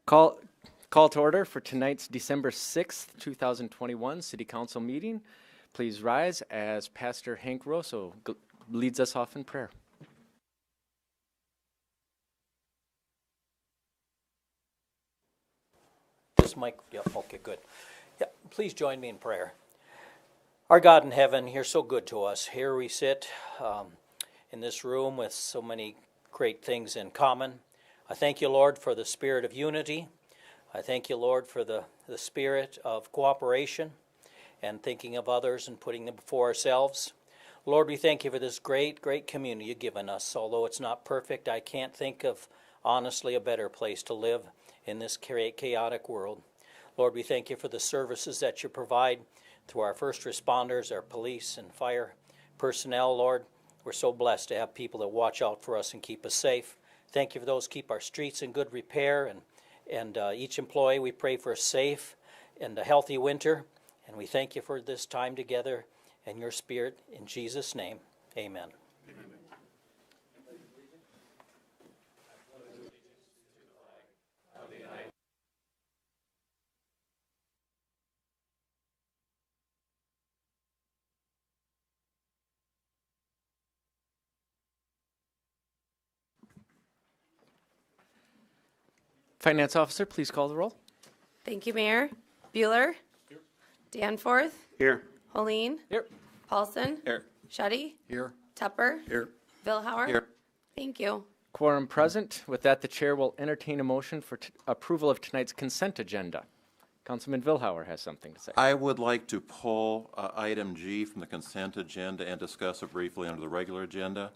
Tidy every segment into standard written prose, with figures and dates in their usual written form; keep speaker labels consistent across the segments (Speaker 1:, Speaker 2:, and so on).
Speaker 1: Call to order for tonight's December 6th, 2021 City Council meeting. Please rise as Pastor Hank Rosso leads us off in prayer.
Speaker 2: This mic, yeah, okay, good. Yeah, please join me in prayer. Our God in heaven, you're so good to us. Here we sit in this room with so many great things in common. I thank you, Lord, for the spirit of unity. I thank you, Lord, for the spirit of cooperation and thinking of others and putting them before ourselves. Lord, we thank you for this great, great community you've given us. Although it's not perfect, I can't think of, honestly, a better place to live in this chaotic world. Lord, we thank you for the services that you provide to our first responders, our police and fire personnel, Lord. We're so blessed to have people that watch out for us and keep us safe. Thank you for those who keep our streets in good repair, and each employee, we pray for a safe and a healthy winter. And we thank you for this time together and your spirit. In Jesus' name, amen.
Speaker 1: Finance Officer, please call the roll.
Speaker 3: Thank you, Mayor. Bueller. Here. Danforth.
Speaker 4: Here.
Speaker 3: Holeen.
Speaker 1: Here.
Speaker 3: Paulson.
Speaker 4: Here.
Speaker 3: Shetty.
Speaker 4: Here.
Speaker 3: Tupper.
Speaker 4: Here.
Speaker 3: Vilhauer.
Speaker 4: Here.
Speaker 3: Thank you.
Speaker 1: Quorum present. With that, the chair will entertain a motion for approval of tonight's consent agenda. Councilman Vilhauer has something to say.
Speaker 5: I would like to pull item G from the consent agenda and discuss it briefly under the regular agenda.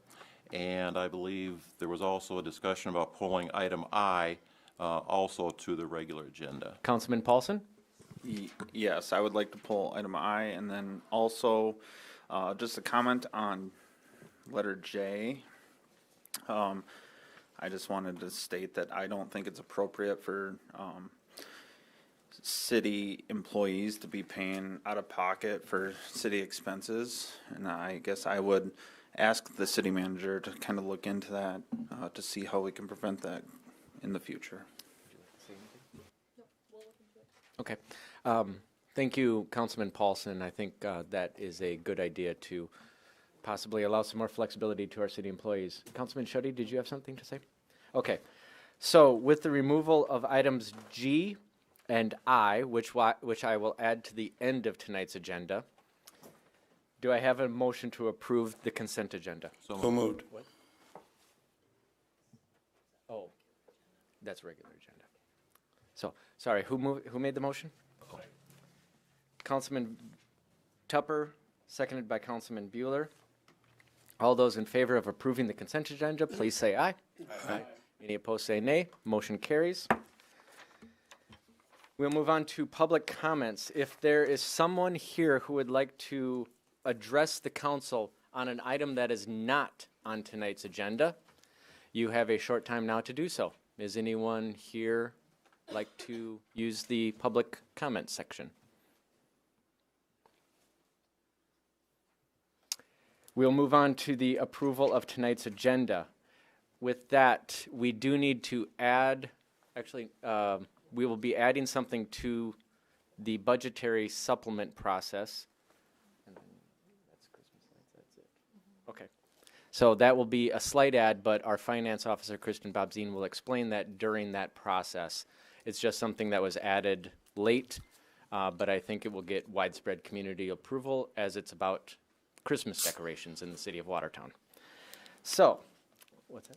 Speaker 5: And I believe there was also a discussion about pulling item I also to the regular agenda.
Speaker 1: Councilman Paulson?
Speaker 4: Yes, I would like to pull item I, and then also just a comment on letter J. I just wanted to state that I don't think it's appropriate for city employees to be paying out of pocket for city expenses, and I guess I would ask the city manager to kind of look into that to see how we can prevent that in the future.
Speaker 1: Okay. Thank you, Councilman Paulson. I think that is a good idea to possibly allow some more flexibility to our city employees. Councilman Shetty, did you have something to say? Okay. So with the removal of items G and I, which I will add to the end of tonight's agenda, do I have a motion to approve the consent agenda?
Speaker 5: So
Speaker 4: moved.
Speaker 1: What? Oh, that's regular agenda. So, sorry, who made the motion? Councilman Tupper, seconded by Councilman Bueller. All those in favor of approving the consent agenda, please say aye. Aye. Any opposed, say nay. Motion carries. We'll move on to public comments. If there is someone here who would like to address the council on an item that is not on tonight's agenda, you have a short time now to do so. Is anyone here like to use the public comment section? We'll move on to the approval of tonight's agenda. With that, we do need to add, we will be adding something to the budgetary supplement process. That's Christmas lights, that's it. Okay. So that will be a slight add, but our finance officer, Kristen Bobzine, will explain that during that process. It's just something that was added late, but I think it will get widespread community approval as it's about Christmas decorations in the city of Watertown. So, what's that?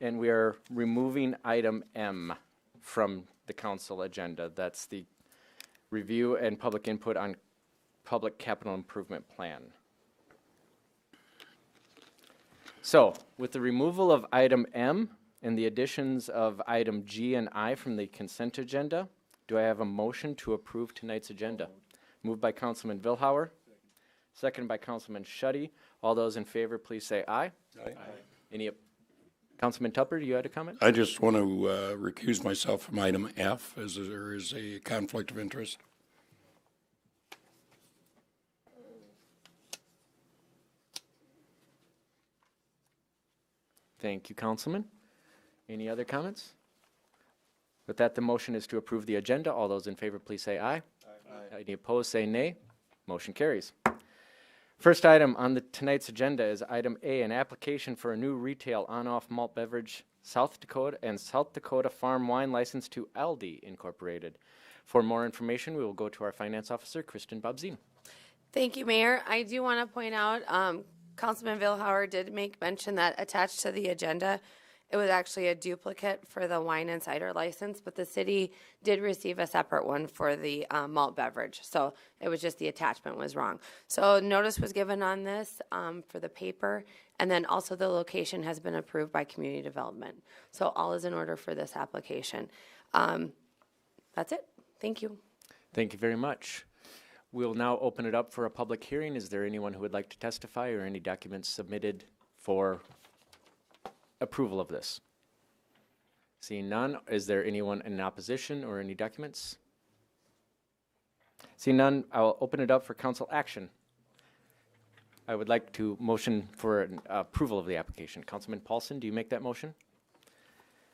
Speaker 1: And we are removing item M from the council agenda. That's the review and public input on public capital improvement plan. So, with the removal of item M and the additions of item G and I from the consent agenda, do I have a motion to approve tonight's agenda? Moved by Councilman Vilhauer, seconded by Councilman Shetty. All those in favor, please say aye. Aye. Any Councilman Tupper, you had a comment?
Speaker 6: I just want to recuse myself from item F, as there is a conflict of interest.
Speaker 1: Thank you, Councilman. Any other comments? With that, the motion is to approve the agenda. All those in favor, please say aye. Aye. Any opposed, say nay. Motion carries. First item on tonight's agenda is item A, an application for a new retail on-off malt beverage South Dakota farm wine license to Aldi Incorporated. For more information, we will go to our finance officer, Kristen Bobzien.
Speaker 3: Thank you, Mayor. I do want to point out, Councilman Vilhauer did make mention that attached to the agenda, it was actually a duplicate for the wine and cider license, but the city did receive a separate one for the malt beverage. So it was just the attachment was wrong. So notice was given on this for the paper, and then also the location has been approved by community development. So all is in order for this application. That's it. Thank you.
Speaker 1: Thank you very much. We'll now open it up for a public hearing. Is there anyone who would like to testify or any documents submitted for approval of this? Seeing none, is there anyone in opposition or any documents? Seeing none, I'll open it up for council action. I would like to motion for an approval of the application. Councilman Paulson, do you make that motion?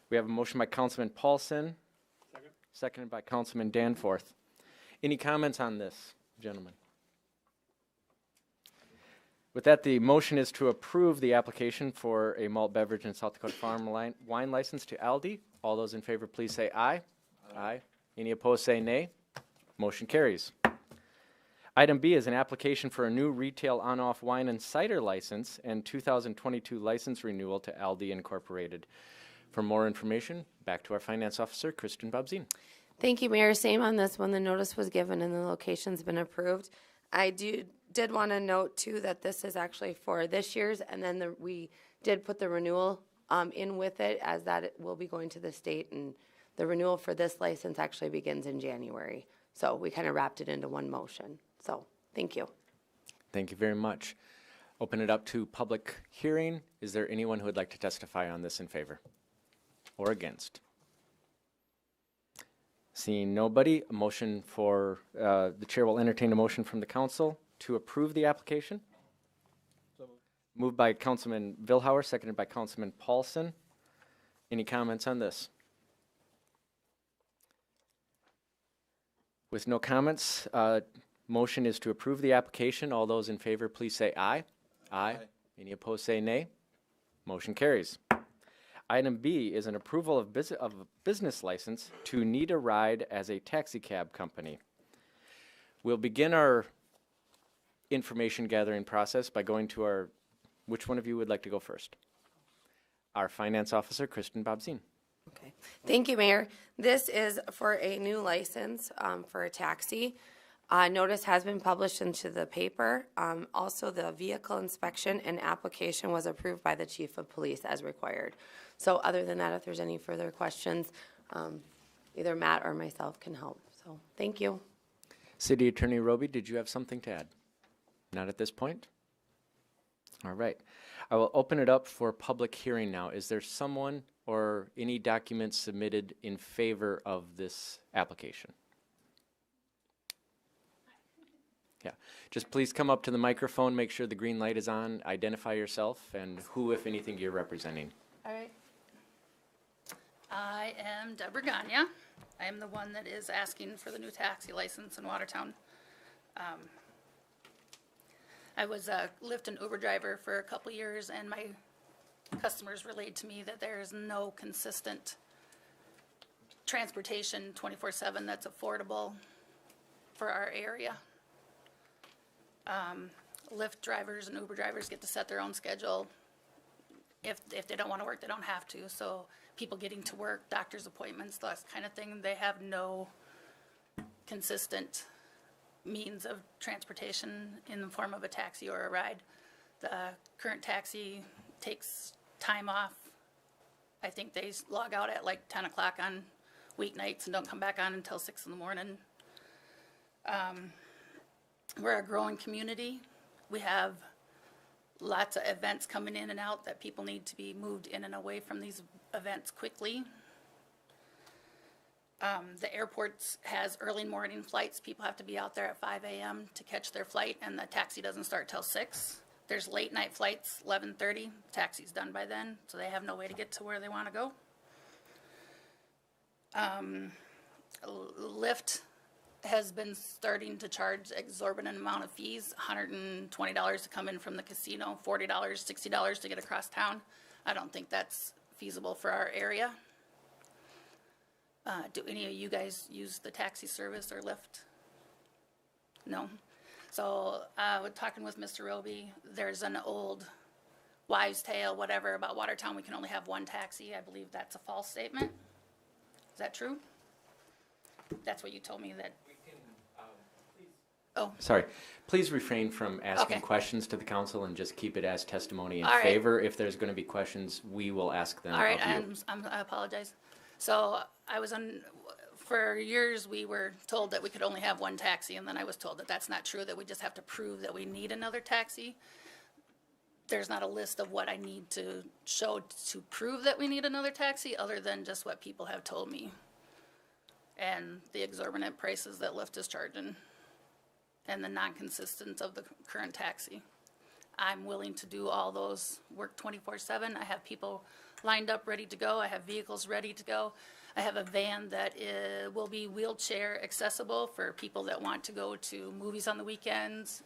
Speaker 1: We have a motion by Councilman Paulson, seconded by Councilman Danforth. Any comments on this, gentlemen? With that, the motion is to approve the application for a malt beverage and South Dakota farm wine license to Aldi. All those in favor, please say aye. Aye. Any opposed, say nay. Motion carries. Item B is an application for a new retail on-off wine and cider license and 2022 license renewal to Aldi Incorporated. For more information, back to our finance officer, Kristen Bobzien.
Speaker 3: Thank you, Mayor. Same on this one. The notice was given and the location's been approved. I did want to note, too, that this is actually for this year's, and then we did put the renewal in with it, as that it will be going to the state, and the renewal for this license actually begins in January. So we kind of wrapped it into one motion. So thank you.
Speaker 1: Thank you very much. Open it up to public hearing. Is there anyone who would like to testify on this in favor or against? Seeing nobody, a motion for, the chair will entertain a motion from the council to approve the application. Moved by Councilman Vilhauer, seconded by Councilman Paulson. Any comments on this? With no comments, motion is to approve the application. All those in favor, please say aye. Aye. Any opposed, say nay. Motion carries. Item B is an approval of a business license to Need a Ride as a taxi cab company. We'll begin our information gathering process by going to our, which one of you would like to go first? Our finance officer, Kristen Bobzien.
Speaker 3: Okay. Thank you, Mayor. This is for a new license for a taxi. Notice has been published into the paper. Also, the vehicle inspection and application was approved by the Chief of Police as required. So other than that, if there's any further questions, either Matt or myself can help. So thank you.
Speaker 1: City Attorney Roby, did you have something to add? Not at this point? All right. I will open it up for public hearing now. Is there someone or any documents submitted in favor of this application? Yeah. Just please come up to the microphone, make sure the green light is on, identify yourself, and who, if anything, you're representing.
Speaker 7: All right. I am Deborah Gagne. I am the one that is asking for the new taxi license in Watertown. I was a Lyft and Uber driver for a couple years, and my customers relayed to me that there is no consistent transportation 24/7 that's affordable for our area. Lyft drivers and Uber drivers get to set their own schedule. If they don't want to work, they don't have to. So people getting to work, doctor's appointments, that kind of thing, they have no consistent means of transportation in the form of a taxi or a ride. The current taxi takes time off. I think they log out at like 10 o'clock on weeknights and don't come back on until 6 in the morning. We're a growing community. We have lots of events coming in and out that people need to be moved in and away from these events quickly. The airport has early morning flights. People have to be out there at 5 a.m. to catch their flight, and the taxi doesn't start till 6. There's late night flights, 11:30. Taxi's done by then, so they have no way to get to where they want to go. Lyft has been starting to charge exorbitant amount of fees, $120 to come in from the casino, $40, $60 to get across town. I don't think that's feasible for our area. Do any of you guys use the taxi service or Lyft? No? So, we're talking with Mr. Roby, there's an old wives' tale, whatever, about Watertown, we can only have one taxi. I believe that's a false statement. Is that true? That's what you told me that. Oh,
Speaker 1: Sorry, please refrain from asking
Speaker 7: Okay.
Speaker 1: questions to the council and just keep it as testimony in
Speaker 7: All right.
Speaker 1: favor. If there's going to be questions, we will ask them
Speaker 7: all right,
Speaker 1: of you.
Speaker 7: I apologize. So I was for years, we were told that we could only have one taxi, and then I was told that that's not true, that we just have to prove that we need another taxi. There's not a list of what I need to show to prove that we need another taxi, other than just what people have told me. And the exorbitant prices that Lyft is charging, and the non-consistence of the current taxi. I'm willing to do all those, work 24/7. I have people lined up, ready to go. I have vehicles ready to go. I have a van that will be wheelchair accessible for people that want to go to movies on the weekends,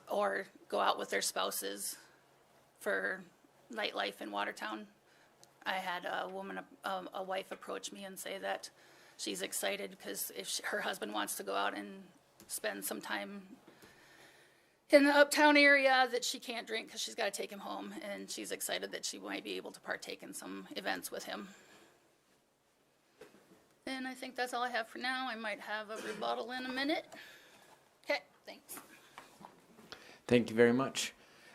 Speaker 7: or go out with their spouses for nightlife in Watertown. I had a wife approach me and say that she's excited because if her husband wants to go out and spend some time in the uptown area, that she can't drink because she's got to take him home, and she's excited that she might be able to partake in some events with him. And I think that's all I have for now. I might have a rebuttal in a minute. Okay, thanks.
Speaker 1: Thank you very much.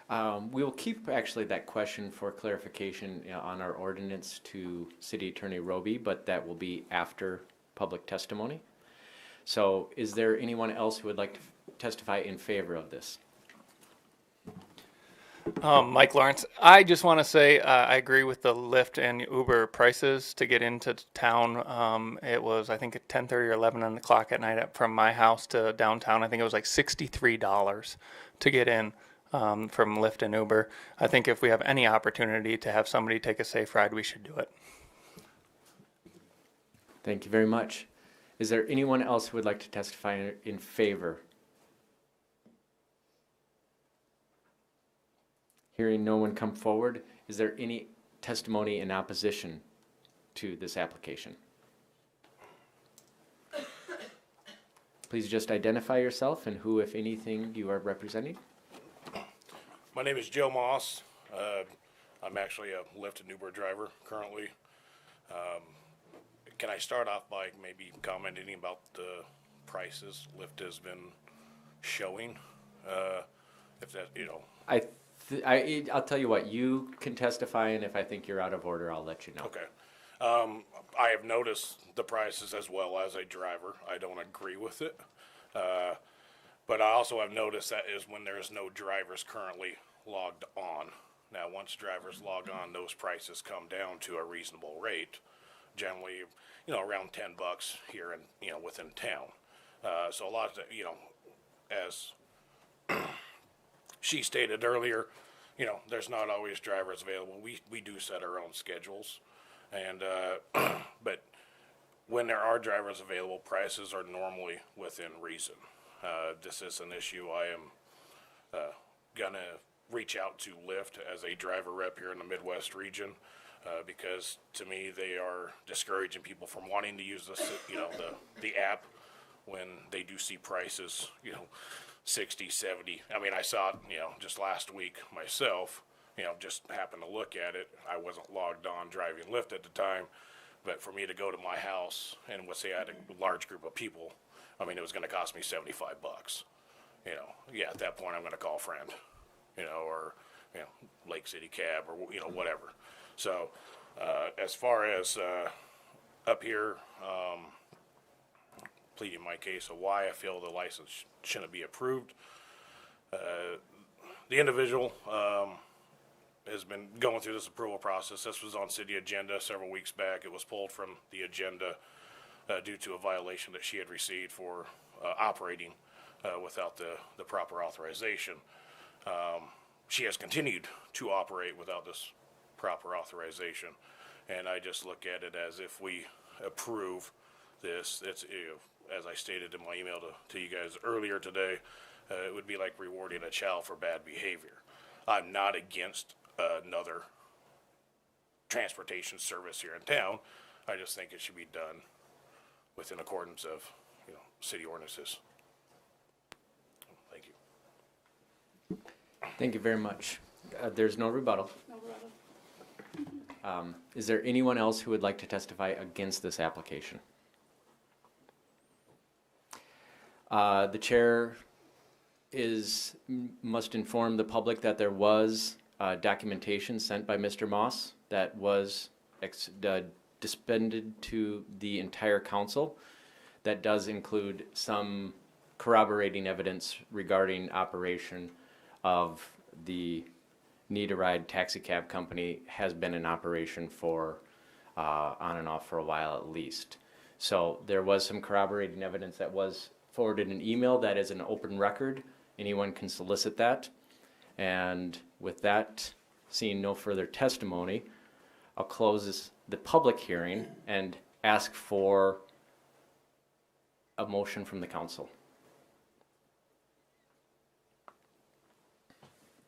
Speaker 1: We will keep actually that question for clarification on our ordinance to City Attorney Roby, but that will be after public testimony. So is there anyone else who would like to testify in favor of this?
Speaker 8: Mike Lawrence. I just want to say I agree with the Lyft and Uber prices to get into town. It was, I think, at 10:30 or 11 on the clock at night from my house to downtown. I think it was like $63 to get in from Lyft and Uber. I think if we have any opportunity to have somebody take a safe ride, we should do it.
Speaker 1: Thank you very much. Is there anyone else who would like to testify in favor? Hearing no one come forward, is there any testimony in opposition to this application? Please just identify yourself and who, if anything, you are representing.
Speaker 9: My name is Joe Moss. I'm actually a Lyft and Uber driver currently. Can I start off by maybe commenting about the prices Lyft has been showing? If that,
Speaker 1: I'll tell you what, you can testify, and if I think you're out of order, I'll let you know.
Speaker 9: Okay. I have noticed the prices as well as a driver. I don't agree with it. But I also have noticed that is when there's no drivers currently logged on. Now, once drivers log on, those prices come down to a reasonable rate, generally, around $10 here in, within town. So a lot of, as she stated earlier, there's not always drivers available. We do set our own schedules, and but when there are drivers available, prices are normally within reason. This is an issue I am gonna reach out to Lyft as a driver rep here in the Midwest region, because to me they are discouraging people from wanting to use the app when they do see prices, 60, 70. I mean, I saw it, just last week myself, just happened to look at it. I wasn't logged on driving Lyft at the time, but for me to go to my house and let's say I had a large group of people, I mean, it was going to cost me $75. At that point I'm going to call a friend, or, Lake City Cab or, whatever. So, as far as, up here, pleading my case of why I feel the license shouldn't be approved. The individual has been going through this approval process. This was on city agenda several weeks back. It was pulled from the agenda due to a violation that she had received for operating without the proper authorization. She has continued to operate without this proper authorization. And I just look at it as if we approve this, it's, as I stated in my email to you guys earlier today, it would be like rewarding a child for bad behavior. I'm not against another transportation service here in town. I just think it should be done within accordance of, city ordinances. Thank you.
Speaker 1: Thank you very much. There's no rebuttal. Is there anyone else who would like to testify against this application? The chair must inform the public that there was documentation sent by Mr. Moss that was dispended to the entire council. That does include some corroborating evidence regarding operation of the Need a Ride taxi cab company has been in operation for on and off for a while at least. So there was some corroborating evidence that was forwarded in an email that is an open record. Anyone can solicit that. And with that, seeing no further testimony, I'll close the public hearing and ask for a motion from the council.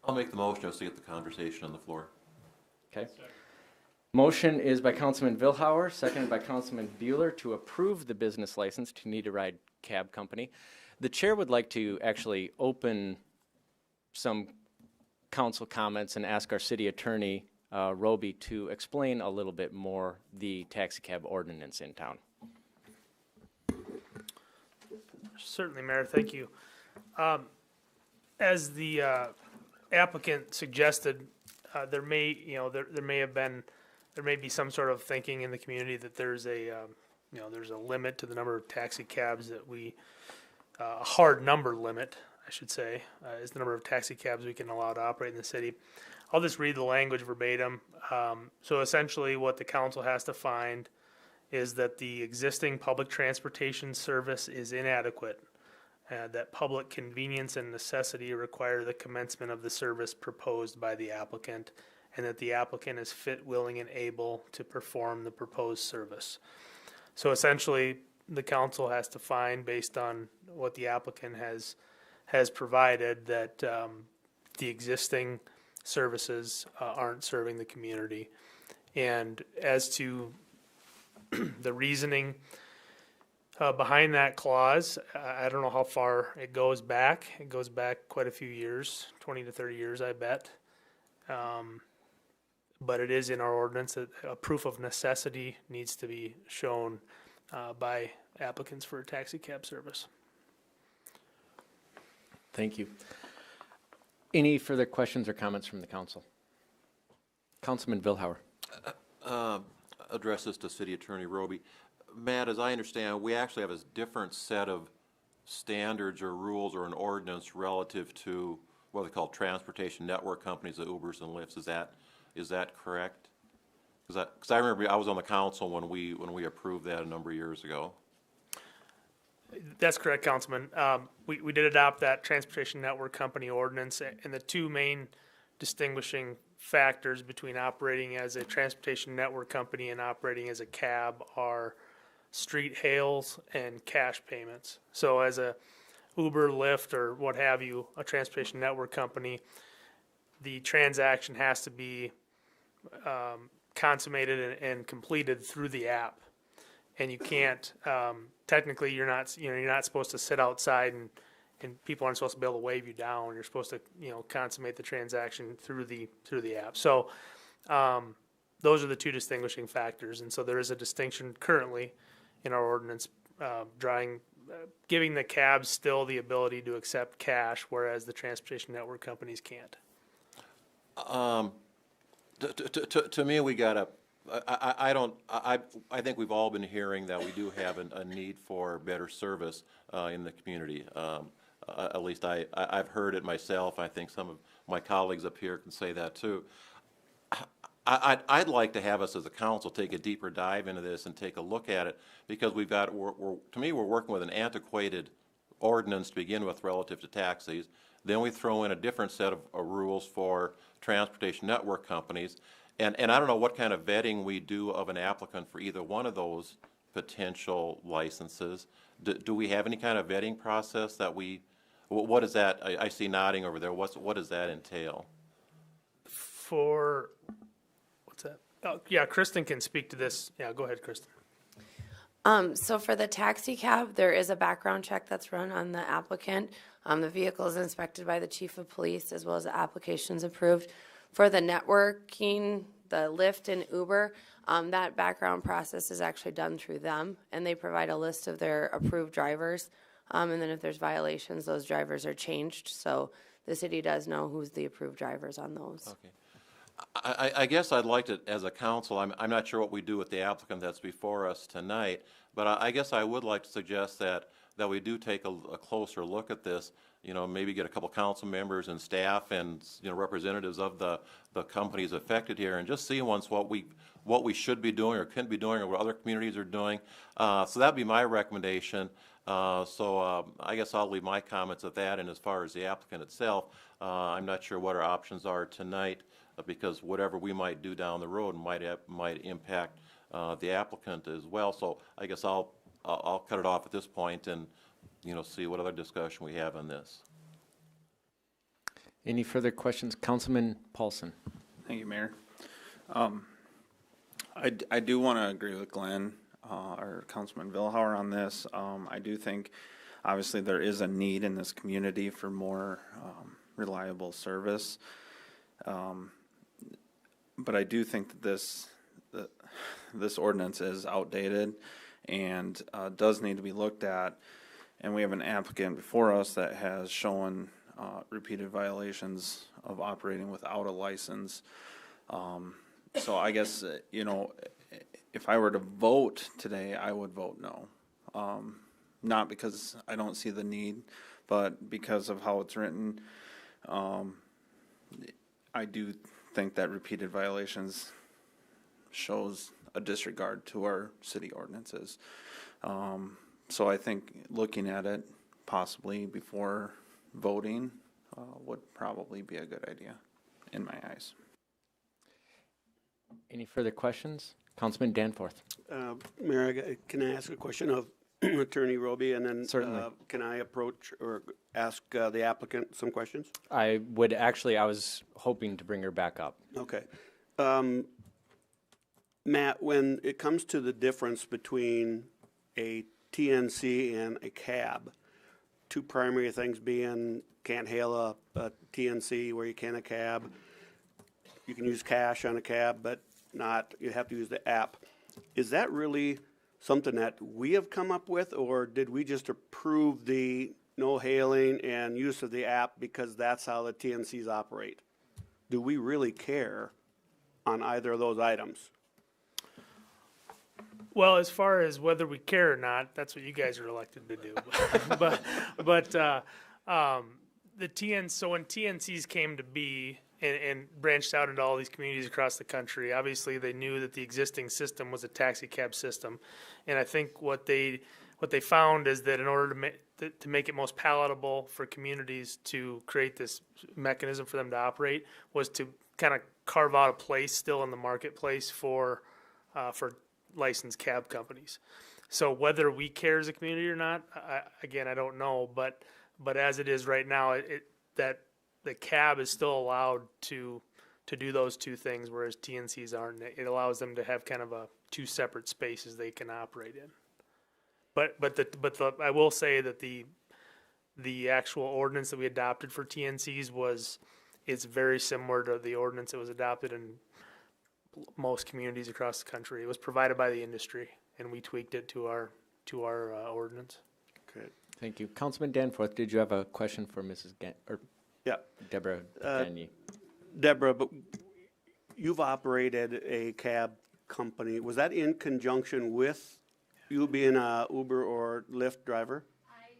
Speaker 5: I'll make the motion just to get the conversation on the floor.
Speaker 1: Okay. Motion is by Councilman Vilhauer, seconded by Councilman Bueller to approve the business license to Need a Ride Cab Company. The chair would like to actually open some council comments and ask our city attorney, Roby, to explain a little bit more the taxi cab ordinance in town.
Speaker 10: Certainly, Mayor, thank you. As the applicant suggested, there may be some sort of thinking in the community that there's a limit to the number of taxi cabs that a hard number limit, I should say, is the number of taxi cabs we can allow to operate in the city. I'll just read the language verbatim. So essentially what the council has to find is that the existing public transportation service is inadequate, that public convenience and necessity require the commencement of the service proposed by the applicant, and that the applicant is fit, willing, and able to perform the proposed service. So essentially, the council has to find, based on what the applicant has provided, that the existing services aren't serving the community. And as to the reasoning behind that clause, I don't know how far it goes back. It goes back quite a few years, 20 to 30 years, I bet. But it is in our ordinance that a proof of necessity needs to be shown by applicants for a taxi cab service.
Speaker 1: Thank you. Any further questions or comments from the council? Councilman Vilhauer.
Speaker 5: Address this to City Attorney Roby. Matt, as I understand, we actually have a different set of standards or rules or an ordinance relative to what they call transportation network companies, the Ubers and Lyfts. Is that correct? Because I remember I was on the council when we approved that a number of years ago.
Speaker 10: That's correct, Councilman. We did adopt that transportation network company ordinance, and the two main distinguishing factors between operating as a transportation network company and operating as a cab are street hails and cash payments. So as a Uber, Lyft, or what have you, a transportation network company, the transaction has to be consummated and completed through the app. And you can't, technically you're not supposed to sit outside and people aren't supposed to be able to wave you down. You're supposed to, consummate the transaction through the app. So those are the two distinguishing factors. And so there is a distinction currently in our ordinance, giving the cabs still the ability to accept cash, whereas the transportation network companies can't.
Speaker 5: To me, we got I think we've all been hearing that we do have a need for better service in the community. At least I've heard it myself. I think some of my colleagues up here can say that too. I'd like to have us as a council take a deeper dive into this and take a look at it, because to me, we're working with an antiquated ordinance to begin with relative to taxis. Then we throw in a different set of rules for transportation network companies. And I don't know what kind of vetting we do of an applicant for either one of those potential licenses. Do we have any kind of vetting process that what is that? I see nodding over there. What does that entail?
Speaker 10: For, what's that? Oh, yeah, Kristen can speak to this. Yeah, go ahead, Kristen.
Speaker 3: So for the taxi cab, there is a background check that's run on the applicant. The vehicle is inspected by the chief of police as well as the application's approved. For the networking, the Lyft and Uber, that background process is actually done through them, and they provide a list of their approved drivers. And then if there's violations, those drivers are changed. So the city does know who's the approved drivers on those.
Speaker 5: Okay. I guess I'd like to, as a council, I'm not sure what we do with the applicant that's before us tonight, but I guess I would like to suggest that we do take a closer look at this. You know, maybe get a couple council members and staff and, you know, representatives of the companies affected here, and just see once what we should be doing or can be doing, or what other communities are doing. So that'd be my recommendation. I guess I'll leave my comments at that. And as far as the applicant itself, I'm not sure what our options are tonight, because whatever we might do down the road might impact the applicant as well. So I guess I'll cut it off at this point and, you know, see what other discussion we have on this.
Speaker 1: Any further questions? Councilman Paulson.
Speaker 4: Thank you, Mayor. I do want to agree with Glenn, or Councilman Vilhauer on this. I do think, obviously, there is a need in this community for more reliable service. But I do think that this ordinance is outdated and does need to be looked at. And we have an applicant before us that has shown repeated violations of operating without a license. So I guess, you know, if I were to vote today, I would vote no. Not because I don't see the need, but because of how it's written. I do think that repeated violations shows a disregard to our city ordinances. So I think looking at it possibly before voting would probably be a good idea in my eyes.
Speaker 1: Any further questions? Councilman Danforth.
Speaker 11: Mayor, can I ask a question of Attorney Roby, and then
Speaker 1: Certainly.
Speaker 11: Can I approach or ask the applicant some questions?
Speaker 1: I was hoping to bring her back up.
Speaker 11: Okay. Matt, when it comes to the difference between a TNC and a cab, two primary things being can't hail a TNC where you can a cab. You can use cash on a cab, but not, you have to use the app. Is that really something that we have come up with, or did we just approve the no hailing and use of the app because that's how the TNCs operate? Do we really care on either of those items?
Speaker 10: Well, as far as whether we care or not, that's what you guys are elected to do. but the so when TNCs came to be and branched out into all these communities across the country, obviously they knew that the existing system was a taxi cab system, and I think what they found is that in order to make it most palatable for communities to create this mechanism for them to operate was to kind of carve out a place still in the marketplace for licensed cab companies. So whether we care as a community or not, I don't know. But as it is right now, that the cab is still allowed to do those two things, whereas TNCs aren't. It allows them to have kind of two separate spaces they can operate in. But I will say that the actual ordinance that we adopted for TNCs it's very similar to the ordinance that was adopted in most communities across the country. It was provided by the industry, and we tweaked it to our ordinance.
Speaker 11: Okay.
Speaker 1: Thank you. Councilman Danforth, did you have a question for Mrs.
Speaker 11: Yeah.
Speaker 1: Deborah Gagne?
Speaker 11: Deborah, but you've operated a cab company. Was that in conjunction with you being a Uber or Lyft driver?
Speaker 7: I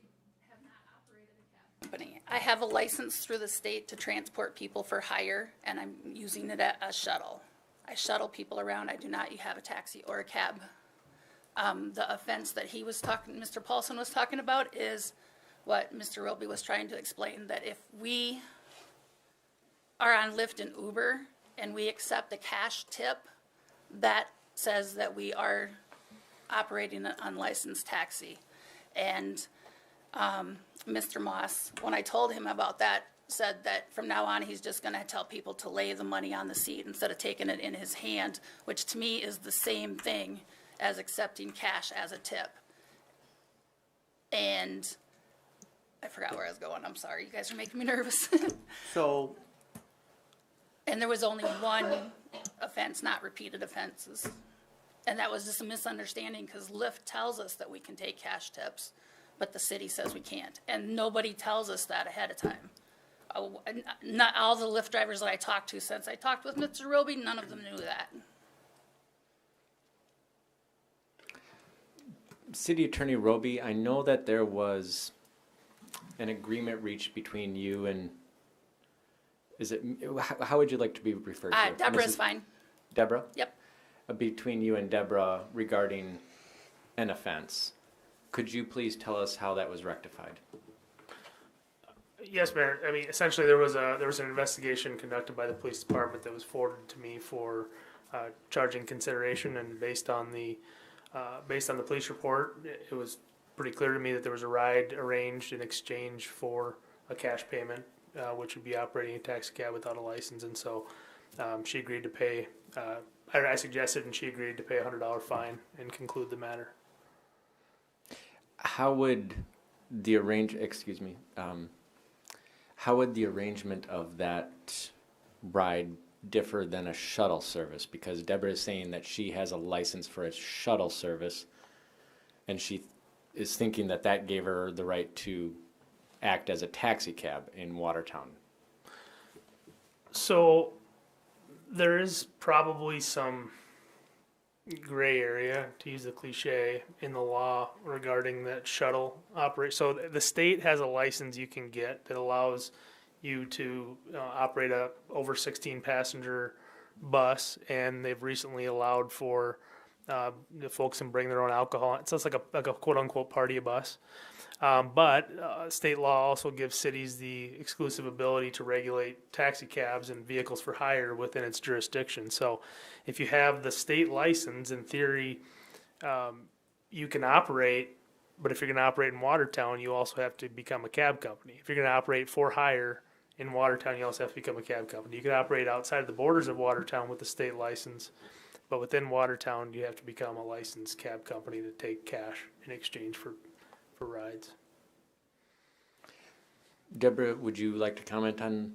Speaker 7: have not operated a cab company. I have a license through the state to transport people for hire, and I'm using it as a shuttle. I shuttle people around. I do not have a taxi or a cab. The offense that Mr. Paulson was talking about is what Mr. Roby was trying to explain, that if we are on Lyft and Uber and we accept a cash tip, that says that we are operating an unlicensed taxi. And Mr. Moss, when I told him about that, said that from now on, he's just gonna tell people to lay the money on the seat instead of taking it in his hand, which to me is the same thing as accepting cash as a tip. And I forgot where I was going, I'm sorry, you guys are making me nervous.
Speaker 11: So,
Speaker 7: And there was only one offense, not repeated offenses. And that was just a misunderstanding, because Lyft tells us that we can take cash tips, but the city says we can't. And nobody tells us that ahead of time. Not all the Lyft drivers that I talked to since I talked with Mr. Roby, none of them knew that.
Speaker 1: City Attorney Roby, I know that there was an agreement reached between you and, how would you like to be referred to?
Speaker 7: Deborah's fine.
Speaker 1: Deborah?
Speaker 7: Yep.
Speaker 1: Between you and Deborah regarding an offense. Could you please tell us how that was rectified?
Speaker 10: Yes, Mayor. I mean, essentially, there was an investigation conducted by the police department that was forwarded to me for charging consideration, and based on the police report, it was pretty clear to me that there was a ride arranged in exchange for a cash payment, which would be operating a taxi cab without a license, and so she agreed to pay. I suggested, and she agreed to pay a $100 fine and conclude the matter.
Speaker 1: How would the how would the arrangement of that ride differ than a shuttle service? Because Deborah is saying that she has a license for a shuttle service, and she is thinking that that gave her the right to act as a taxi cab in Watertown.
Speaker 10: So there is probably some gray area, to use the cliche, in the law regarding that shuttle operate. So the state has a license you can get that allows you to operate a over 16 passenger bus, and they've recently allowed for the folks can bring their own alcohol. So it's like a quote unquote party bus. But state law also gives cities the exclusive ability to regulate taxi cabs and vehicles for hire within its jurisdiction. So if you have the state license, in theory, you can operate, but if you're going to operate in Watertown, you also have to become a cab company. If you're going to operate for hire in Watertown, you also have to become a cab company. You can operate outside of the borders of Watertown with the state license, but within Watertown, you have to become a licensed cab company to take cash in exchange for rides.
Speaker 1: Deborah, would you like to comment on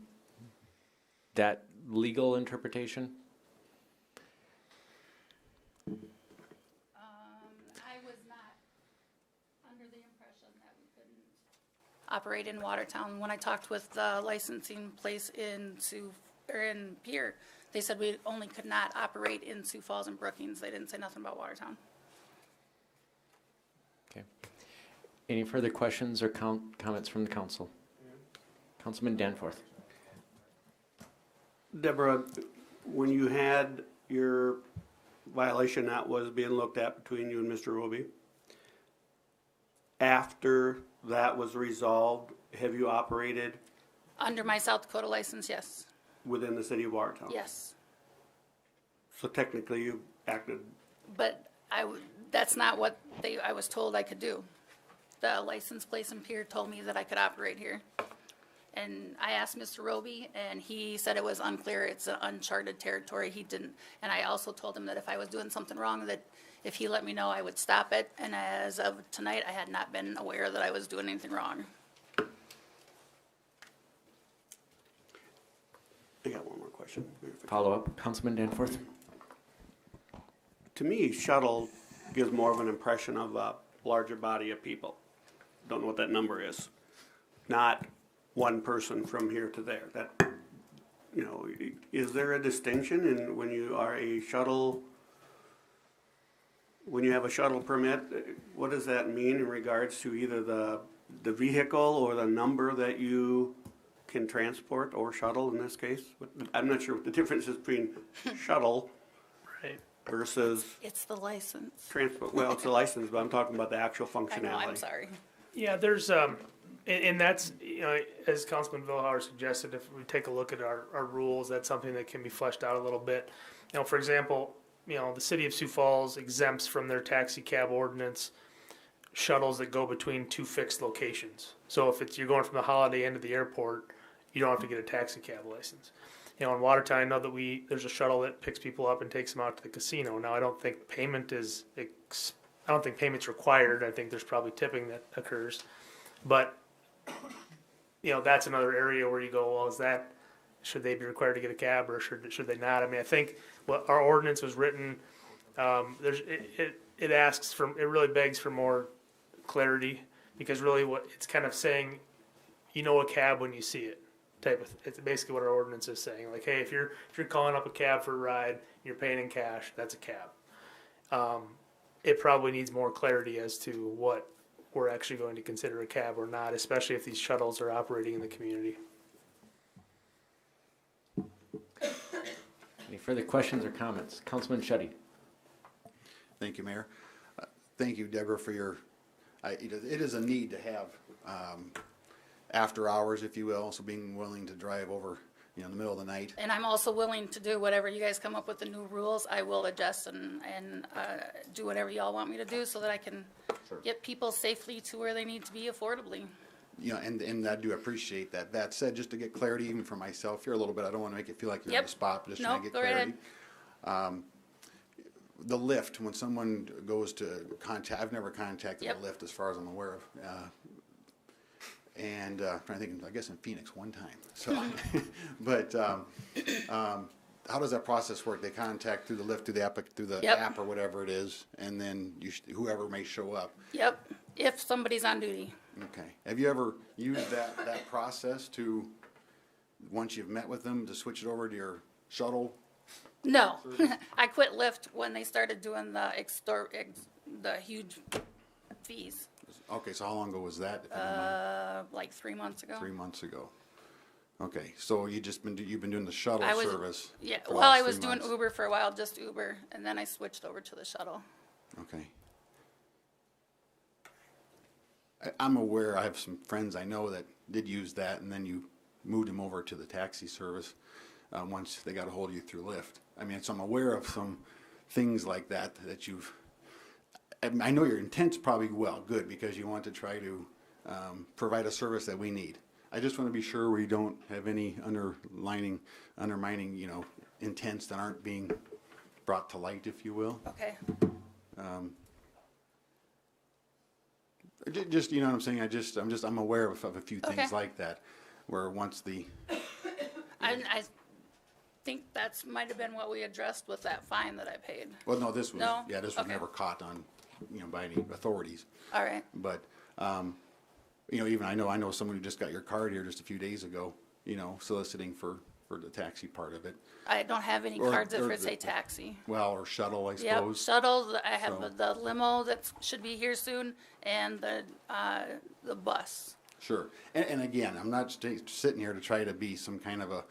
Speaker 1: that legal interpretation?
Speaker 7: I was not under the impression that we couldn't operate in Watertown. When I talked with the licensing place in Pierre, they said we only could not operate in Sioux Falls and Brookings. They didn't say nothing about Watertown.
Speaker 1: Okay. Any further questions or comments from the council? Councilman Danforth.
Speaker 11: Deborah, when you had your violation that was being looked at between you and Mr. Roby, after that was resolved, have you operated
Speaker 7: Under my South Dakota license, yes.
Speaker 11: within the city of Watertown?
Speaker 7: Yes.
Speaker 11: So technically you acted,
Speaker 7: But that's not what I was told I could do. The license place in Pierre told me that I could operate here. And I asked Mr. Roby, and he said it was unclear. It's an uncharted territory. He didn't. And I also told him that if I was doing something wrong, that if he let me know, I would stop it. And as of tonight, I had not been aware that I was doing anything wrong.
Speaker 11: I got one more question.
Speaker 1: Follow up, Councilman Danforth.
Speaker 11: To me, shuttle gives more of an impression of a larger body of people. Don't know what that number is. Not one person from here to there. That, you know, is there a distinction in when you are a shuttle, when you have a shuttle permit, what does that mean in regards to either the vehicle or the number that you can transport, or shuttle in this case? I'm not sure what the difference is between shuttle
Speaker 10: Right.
Speaker 11: versus
Speaker 7: It's the license.
Speaker 11: transport. Well, it's a license, but I'm talking about the actual
Speaker 7: I
Speaker 11: functionality.
Speaker 7: know, I'm sorry.
Speaker 10: Yeah, there's And that's, as Councilman Vilhauer suggested, if we take a look at our rules, that's something that can be fleshed out a little bit. For example, the city of Sioux Falls exempts from their taxi cab ordinance shuttles that go between two fixed locations. So if you're going from the Holiday Inn to the airport, you don't have to get a taxi cab license. In Watertown, I know that there's a shuttle that picks people up and takes them out to the casino. Now, I don't think payment's required. I think there's probably tipping that occurs. But, that's another area where you go, well, should they be required to get a cab or should they not? I mean, I think what our ordinance was written, it really begs for more clarity, because really what it's kind of saying, a cab when you see it. It's basically what our ordinance is saying. Like, hey, if you're calling up a cab for a ride, you're paying in cash, that's a cab. It probably needs more clarity as to what we're actually going to consider a cab or not, especially if these shuttles are operating in the community.
Speaker 1: Any further questions or comments? Councilman Shetty.
Speaker 12: Thank you, Mayor. Thank you, Deborah, for your. It is a need to have after hours, if you will, so being willing to drive over, in the middle of the night.
Speaker 7: And I'm also willing to do whatever you guys come up with the new rules. I will adjust and do whatever y'all want me to do so that I can get people safely to where they need to be affordably.
Speaker 12: And I do appreciate that. That said, just to get clarity, even for myself here a little bit, I don't want to make it feel like you're on the spot, but just trying to get clarity. The lift, when someone goes to contact, I've never contacted a lift as far as I'm aware of. And I think, I guess in Phoenix one time. So, but how does that process work? They contact through the lift, through the app or whatever it is, and then whoever may show up.
Speaker 7: Yep, if somebody's on duty.
Speaker 12: Okay. Have you ever used that process to, once you've met with them, to switch it over to your shuttle?
Speaker 7: No, I quit Lyft when they started doing the huge fees.
Speaker 12: Okay, so how long ago was that?
Speaker 7: Like 3 months ago.
Speaker 12: 3 months ago. Okay, so you've been doing the shuttle service.
Speaker 7: Yeah,
Speaker 12: for the
Speaker 7: well,
Speaker 12: last
Speaker 7: I was
Speaker 12: 3
Speaker 7: doing
Speaker 12: months.
Speaker 7: Uber for a while, just Uber, and then I switched over to the shuttle.
Speaker 12: Okay. I'm aware, I have some friends I know that did use that, and then you moved them over to the taxi service once they got a hold of you through Lyft. I mean, so I'm aware of some things like that you've. I know your intent's probably good, because you want to try to provide a service that we need. I just want to be sure we don't have any undermining, intents that aren't being brought to light, if you will.
Speaker 7: Okay.
Speaker 12: Just, you know what I'm saying? I'm aware of a few things like that, where once
Speaker 7: I think that's might have been what we addressed with that fine that I paid.
Speaker 12: Well, no, this was
Speaker 7: Okay.
Speaker 12: never caught on, by any authorities.
Speaker 7: All right.
Speaker 12: But, even I know someone who just got your card here just a few days ago, soliciting for the taxi part of it.
Speaker 7: I don't have any cards that say taxi.
Speaker 12: Well, or shuttle, I
Speaker 7: Yep,
Speaker 12: suppose.
Speaker 7: shuttle. I have the limo that should be here soon, and the bus.
Speaker 12: Sure. And again, I'm not sitting here to try to be some kind of a,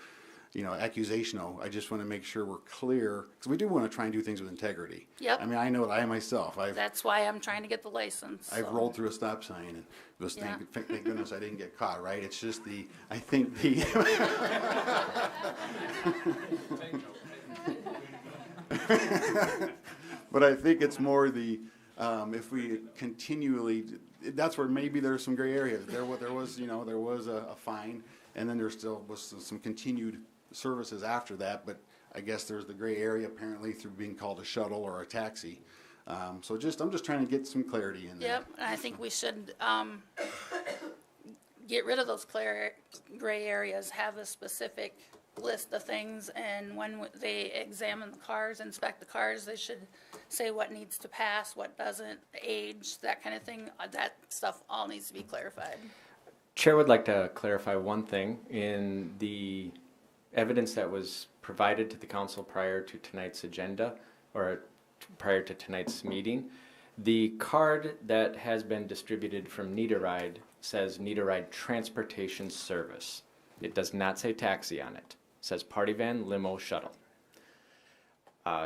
Speaker 12: accusational. I just want to make sure we're clear, because we do want to try and do things with integrity.
Speaker 7: Yep.
Speaker 12: I mean, I know that I myself,
Speaker 7: That's why I'm trying to get the license.
Speaker 12: I've rolled through a stop sign and was thank goodness I didn't get caught, right? It's just I think but I think it's more if we continually, that's where maybe there's some gray areas. There was a fine, and then there still was some continued services after that, but I guess there's the gray area apparently through being called a shuttle or a taxi. I'm just trying to get some clarity in there.
Speaker 7: Yep, and I think we should get rid of those gray areas, have a specific list of things, and when they examine the cars, inspect the cars, they should say what needs to pass, what doesn't, age, that kind of thing. That stuff all needs to be clarified.
Speaker 1: Chair would like to clarify one thing. In the evidence that was provided to the council prior to tonight's agenda, or prior to tonight's meeting, the card that has been distributed from Need-A-Ride says Need-A-Ride Transportation Service. It does not say taxi on it. It says Party Van, Limo, Shuttle.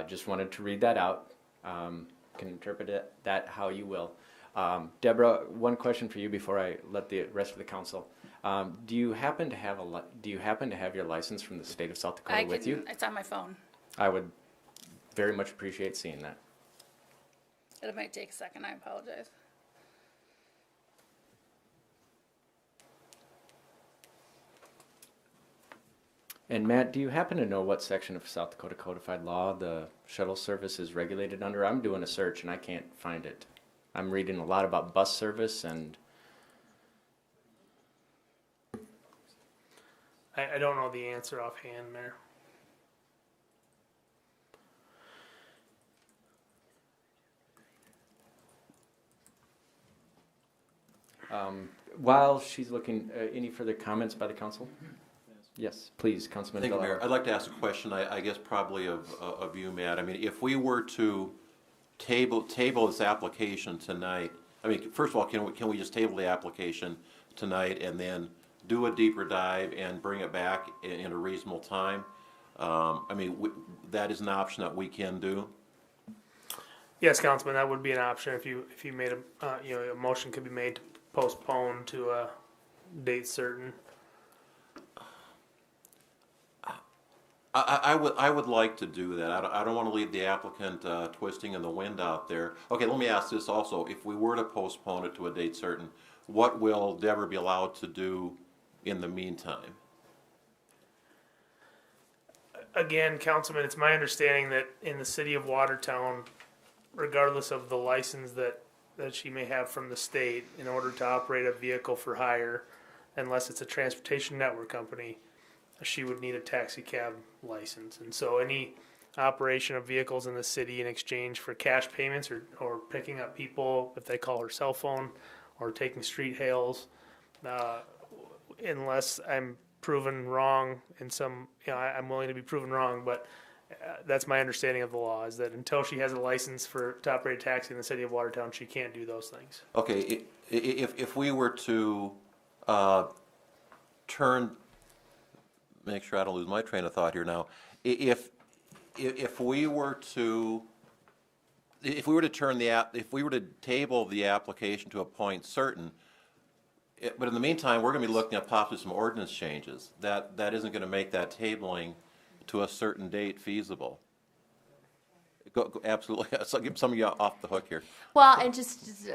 Speaker 1: Just wanted to read that out. Can interpret that how you will. Deborah, one question for you before I let the rest of the council. Do you happen to have your license from the state of South Dakota with you?
Speaker 7: It's on my phone.
Speaker 1: I would very much appreciate seeing that.
Speaker 7: It might take a second, I apologize.
Speaker 1: And Matt, do you happen to know what section of South Dakota codified law the shuttle service is regulated under? I'm doing a search and I can't find it. I'm reading a lot about bus service and...
Speaker 10: I don't know the answer offhand, Mayor.
Speaker 1: While she's looking, any further comments by the council? Yes, please, Councilman
Speaker 5: Thank you,
Speaker 1: Villar.
Speaker 5: Mayor. I'd like to ask a question, I guess probably of you, Matt. I mean, if we were to table this application tonight, I mean, first of all, can we just table the application tonight and then do a deeper dive and bring it back in a reasonable time? I mean, that is an option that we can do.
Speaker 10: Yes, Councilman, that would be an option if you made a motion could be made to postpone to a date certain.
Speaker 5: I would like to do that. I don't want to leave the applicant twisting in the wind out there. Okay, let me ask this also. If we were to postpone it to a date certain, what will Deborah be allowed to do in the meantime?
Speaker 10: Again, Councilman, it's my understanding that in the city of Watertown, regardless of the license that she may have from the state, in order to operate a vehicle for hire, unless it's a transportation network company, she would need a taxi cab license. And so any operation of vehicles in the city in exchange for cash payments or picking up people if they call her cell phone or taking street hails, unless I'm proven wrong in some, I'm willing to be proven wrong, but that's my understanding of the law, is that until she has a license to operate a taxi in the city of Watertown, she can't do those things.
Speaker 5: Okay, if we were to make sure I don't lose my train of thought here now. If we were to table the application to a point certain, but in the meantime, we're going to be looking at possibly some ordinance changes. That isn't going to make that tabling to a certain date feasible. Go, absolutely. So give some of you off the hook here.
Speaker 13: Well, and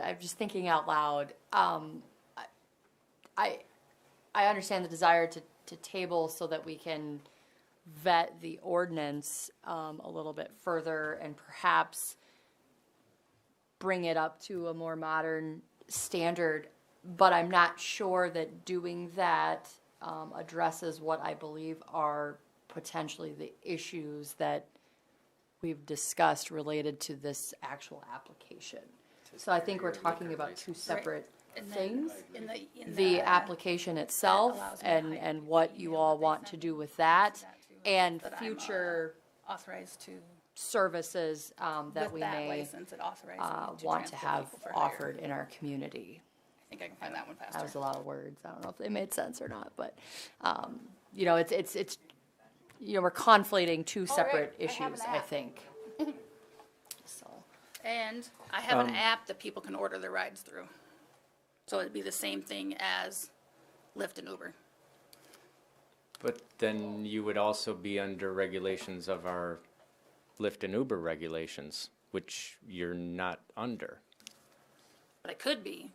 Speaker 13: I'm just thinking out loud. I understand the desire to table so that we can vet the ordinance a little bit further and perhaps bring it up to a more modern standard. But I'm not sure that doing that addresses what I believe are potentially the issues that we've discussed related to this actual application. So I think we're talking about two separate things. The application itself and what you all want to do with that, and future
Speaker 7: authorized to
Speaker 13: services that we may
Speaker 7: license, it authorizes me to
Speaker 13: want to
Speaker 7: transport
Speaker 13: have
Speaker 7: people for hire.
Speaker 13: offered in our community.
Speaker 7: I think I can find that one faster.
Speaker 13: That was a lot of words. I don't know if they made sense or not, but it's we're conflating two separate issues, I think. So.
Speaker 7: And I have an app that people can order their rides through. So it'd be the same thing as Lyft and Uber.
Speaker 1: But then you would also be under regulations of our Lyft and Uber regulations, which you're not under.
Speaker 7: But I could be.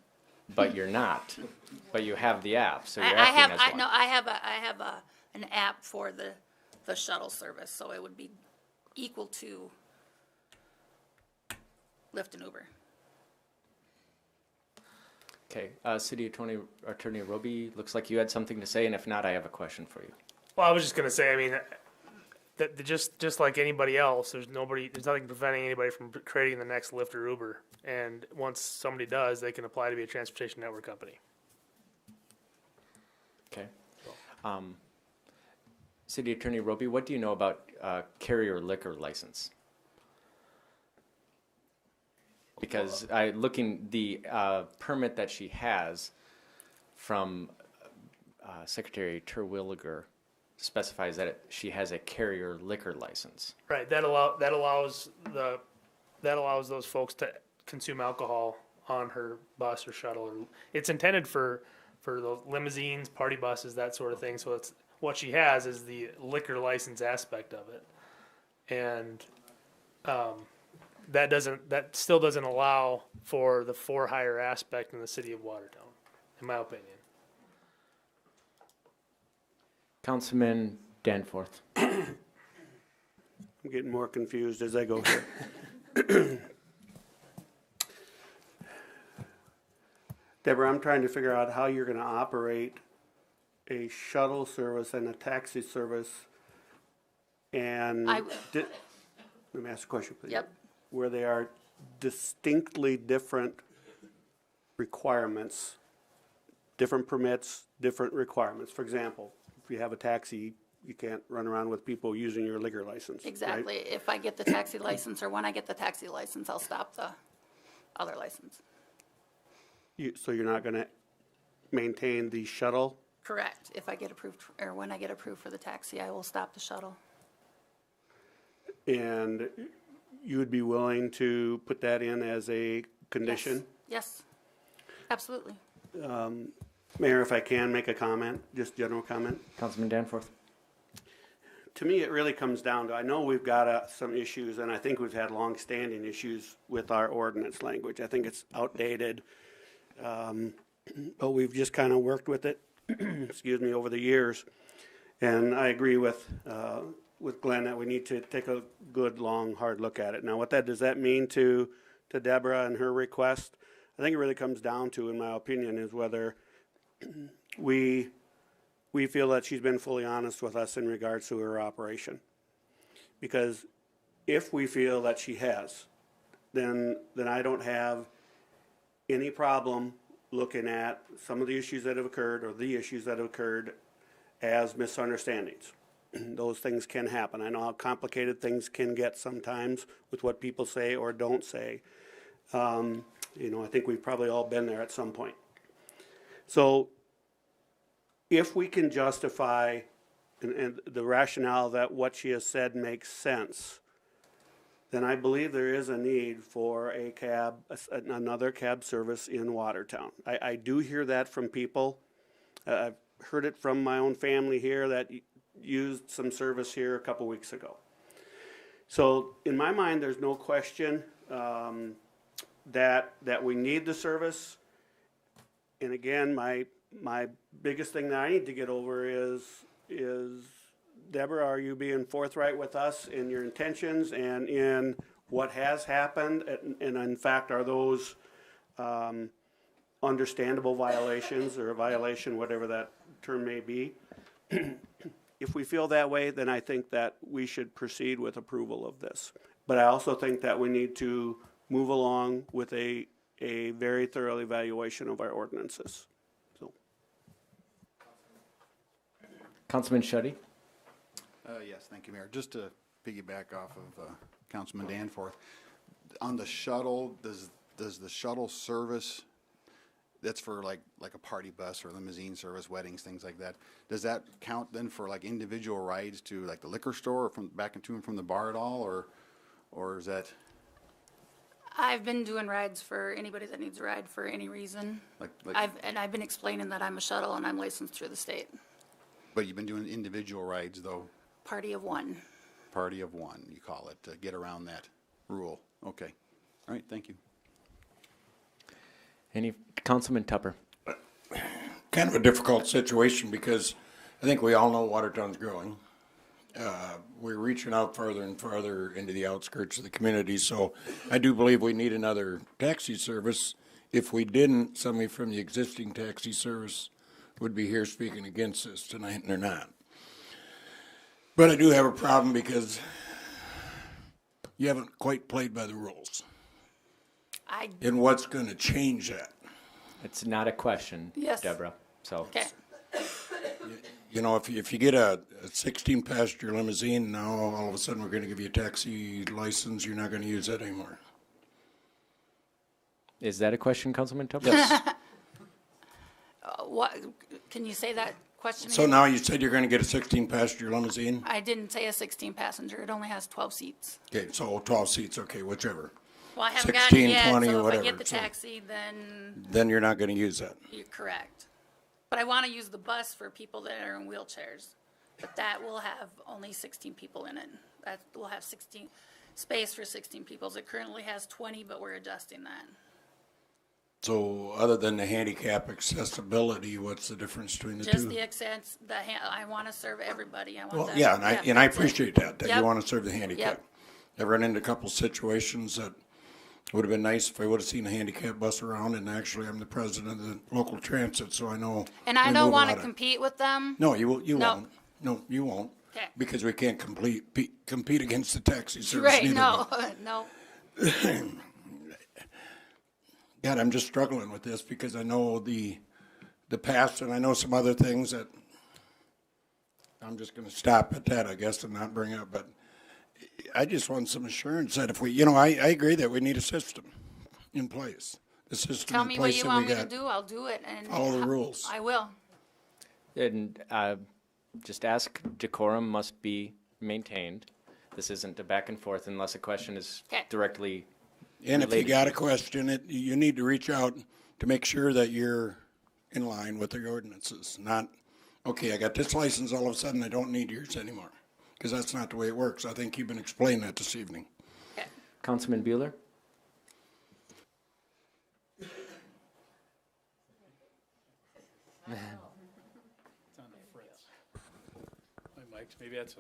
Speaker 1: But you're not. But you have the app, so you're
Speaker 7: I
Speaker 1: acting as one.
Speaker 7: No, I have an app for the shuttle service, so it would be equal to Lyft and Uber.
Speaker 1: Okay, City Attorney Roby, looks like you had something to say, and if not, I have a question for you.
Speaker 10: Well, I was just going to say, I mean, that just like anybody else, there's nothing preventing anybody from creating the next Lyft or Uber. And once somebody does, they can apply to be a transportation network company.
Speaker 1: Okay. City Attorney Roby, what do you know about carrier liquor license? Because the permit that she has from Secretary Terwilliger specifies that she has a carrier liquor license.
Speaker 10: Right. That allows those folks to consume alcohol on her bus or shuttle. Or it's intended for the limousines, party buses, that sort of thing. So it's what she has is the liquor license aspect of it, and that still doesn't allow for the for hire aspect in the city of Watertown, in my opinion.
Speaker 1: Councilman Danforth.
Speaker 11: I'm getting more confused as I go here. Deborah, I'm trying to figure out how you're going to operate a shuttle service and a taxi service. And let me ask a question, please.
Speaker 7: Yep.
Speaker 11: Where they are distinctly different requirements, different permits, different requirements. For example, if you have a taxi, you can't run around with people using your liquor license.
Speaker 7: Exactly.
Speaker 11: Right?
Speaker 7: If I get the taxi license, or when I get the taxi license, I'll stop the other license.
Speaker 11: So you're not going to maintain the shuttle?
Speaker 7: Correct. If I get approved, or when I get approved for the taxi, I will stop the shuttle.
Speaker 11: And you would be willing to put that in as a condition?
Speaker 7: Yes. Absolutely.
Speaker 11: Mayor, if I can make a comment, just general comment.
Speaker 1: Councilman Danforth.
Speaker 11: To me, it really comes down to, I know we've got some issues, and I think we've had long-standing issues with our ordinance language. I think it's outdated, but we've just kind of worked with it, excuse me, over the years. And I agree with Glenn that we need to take a good, long, hard look at it. Now, does that mean to Deborah and her request? I think it really comes down to, in my opinion, is whether we feel that she's been fully honest with us in regards to her operation. Because if we feel that she has, then I don't have any problem looking at some of the issues that have occurred, or the issues that have occurred, as misunderstandings. Those things can happen. I know how complicated things can get sometimes with what people say or don't say. I think we've probably all been there at some point. So if we can justify and the rationale that what she has said makes sense, then I believe there is a need for another cab service in Watertown. I do hear that from people. I've heard it from my own family here that used some service here a couple weeks ago. So in my mind, there's no question that we need the service. And again, my biggest thing that I need to get over is Deborah, are you being forthright with us in your intentions and in what has happened? And in fact, are those understandable violations, or a violation, whatever that term may be? If we feel that way, then I think that we should proceed with approval of this. But I also think that we need to move along with a very thorough evaluation of our ordinances. So,
Speaker 1: Councilman Shetty.
Speaker 12: Yes, thank you, Mayor. Just to piggyback off of Councilman Danforth, on the shuttle, does the shuttle service, that's for like a party bus or limousine service, weddings, things like that, does that count then for like individual rides to like the liquor store, or from back and to and from the bar at all, or is that?
Speaker 7: I've been doing rides for anybody that needs a ride for any reason. I've been explaining that I'm a shuttle and I'm licensed through the state.
Speaker 12: But you've been doing individual rides though?
Speaker 7: Party of one.
Speaker 12: Party of one, you call it, to get around that rule. Okay. All right, thank you.
Speaker 1: Councilman Tupper.
Speaker 6: Kind of a difficult situation because I think we all know Watertown's growing. We're reaching out farther and farther into the outskirts of the community, so I do believe we need another taxi service. If we didn't, somebody from the existing taxi service would be here speaking against this tonight, and they're not. But I do have a problem because you haven't quite played by the rules. And what's going to change that?
Speaker 1: It's not a question,
Speaker 7: yes,
Speaker 1: Deborah. So,
Speaker 7: okay.
Speaker 6: You know, if you get a 16-passenger limousine, now all of a sudden we're going to give you a taxi license, you're not going to use that anymore.
Speaker 1: Is that a question, Councilman Tupper?
Speaker 6: Yes.
Speaker 7: What? Can you say that question
Speaker 6: So
Speaker 7: again?
Speaker 6: now you said you're going to get a 16-passenger limousine?
Speaker 7: I didn't say a 16-passenger. It only has 12 seats.
Speaker 6: Okay, so 12 seats, okay, whichever.
Speaker 7: Well, I haven't gotten
Speaker 6: 16,
Speaker 7: it yet,
Speaker 6: 20,
Speaker 7: so if
Speaker 6: whatever.
Speaker 7: I get the
Speaker 6: So
Speaker 7: taxi, then
Speaker 6: then you're not gonna use that.
Speaker 7: you're correct. But I want to use the bus for people that are in wheelchairs. But that will have only 16 people in it. That will have 16, space for 16 people. It currently has 20, but we're adjusting that.
Speaker 6: So other than the handicap accessibility, what's the difference between the
Speaker 7: Just
Speaker 6: two?
Speaker 7: the accents, I want to serve everybody. I want
Speaker 6: Well,
Speaker 7: that.
Speaker 6: yeah, and I
Speaker 7: that's it.
Speaker 6: appreciate that you
Speaker 7: Yep.
Speaker 6: want to serve the handicap.
Speaker 7: Yep.
Speaker 6: I've run into a couple situations that would have been nice if I would have seen a handicap bus around, and actually I'm the president of the local transit, so I know.
Speaker 7: And I
Speaker 6: we
Speaker 7: don't
Speaker 6: move a
Speaker 7: want to
Speaker 6: lot of-
Speaker 7: compete with them.
Speaker 6: No, you
Speaker 7: No.
Speaker 6: won't. No, you won't.
Speaker 7: Okay.
Speaker 6: Because we can't compete against the taxi service.
Speaker 7: Right,
Speaker 6: neither
Speaker 7: no,
Speaker 6: do we.
Speaker 7: no.
Speaker 6: God, I'm just struggling with this because I know the past, and I know some other things that I'm just going to stop at that, I guess, and not bring up. But I just want some assurance that if we, I agree that we need a system in place. The system
Speaker 7: Tell
Speaker 6: in
Speaker 7: me what
Speaker 6: place
Speaker 7: you
Speaker 6: that
Speaker 7: want
Speaker 6: we
Speaker 7: me to
Speaker 6: got.
Speaker 7: do, I'll do it. And
Speaker 6: Follow the rules.
Speaker 7: I will.
Speaker 1: And just ask, decorum must be maintained. This isn't a back and forth unless a question is
Speaker 7: 'Kay.
Speaker 1: directly
Speaker 6: And if you
Speaker 1: related.
Speaker 6: got a question, you need to reach out to make sure that you're in line with the ordinances. Not, okay, I got this license, all of a sudden I don't need yours anymore. Because that's not the way it works. I think you've been explaining that this evening.
Speaker 1: Councilman Bueller?
Speaker 14: My mic's, maybe that's,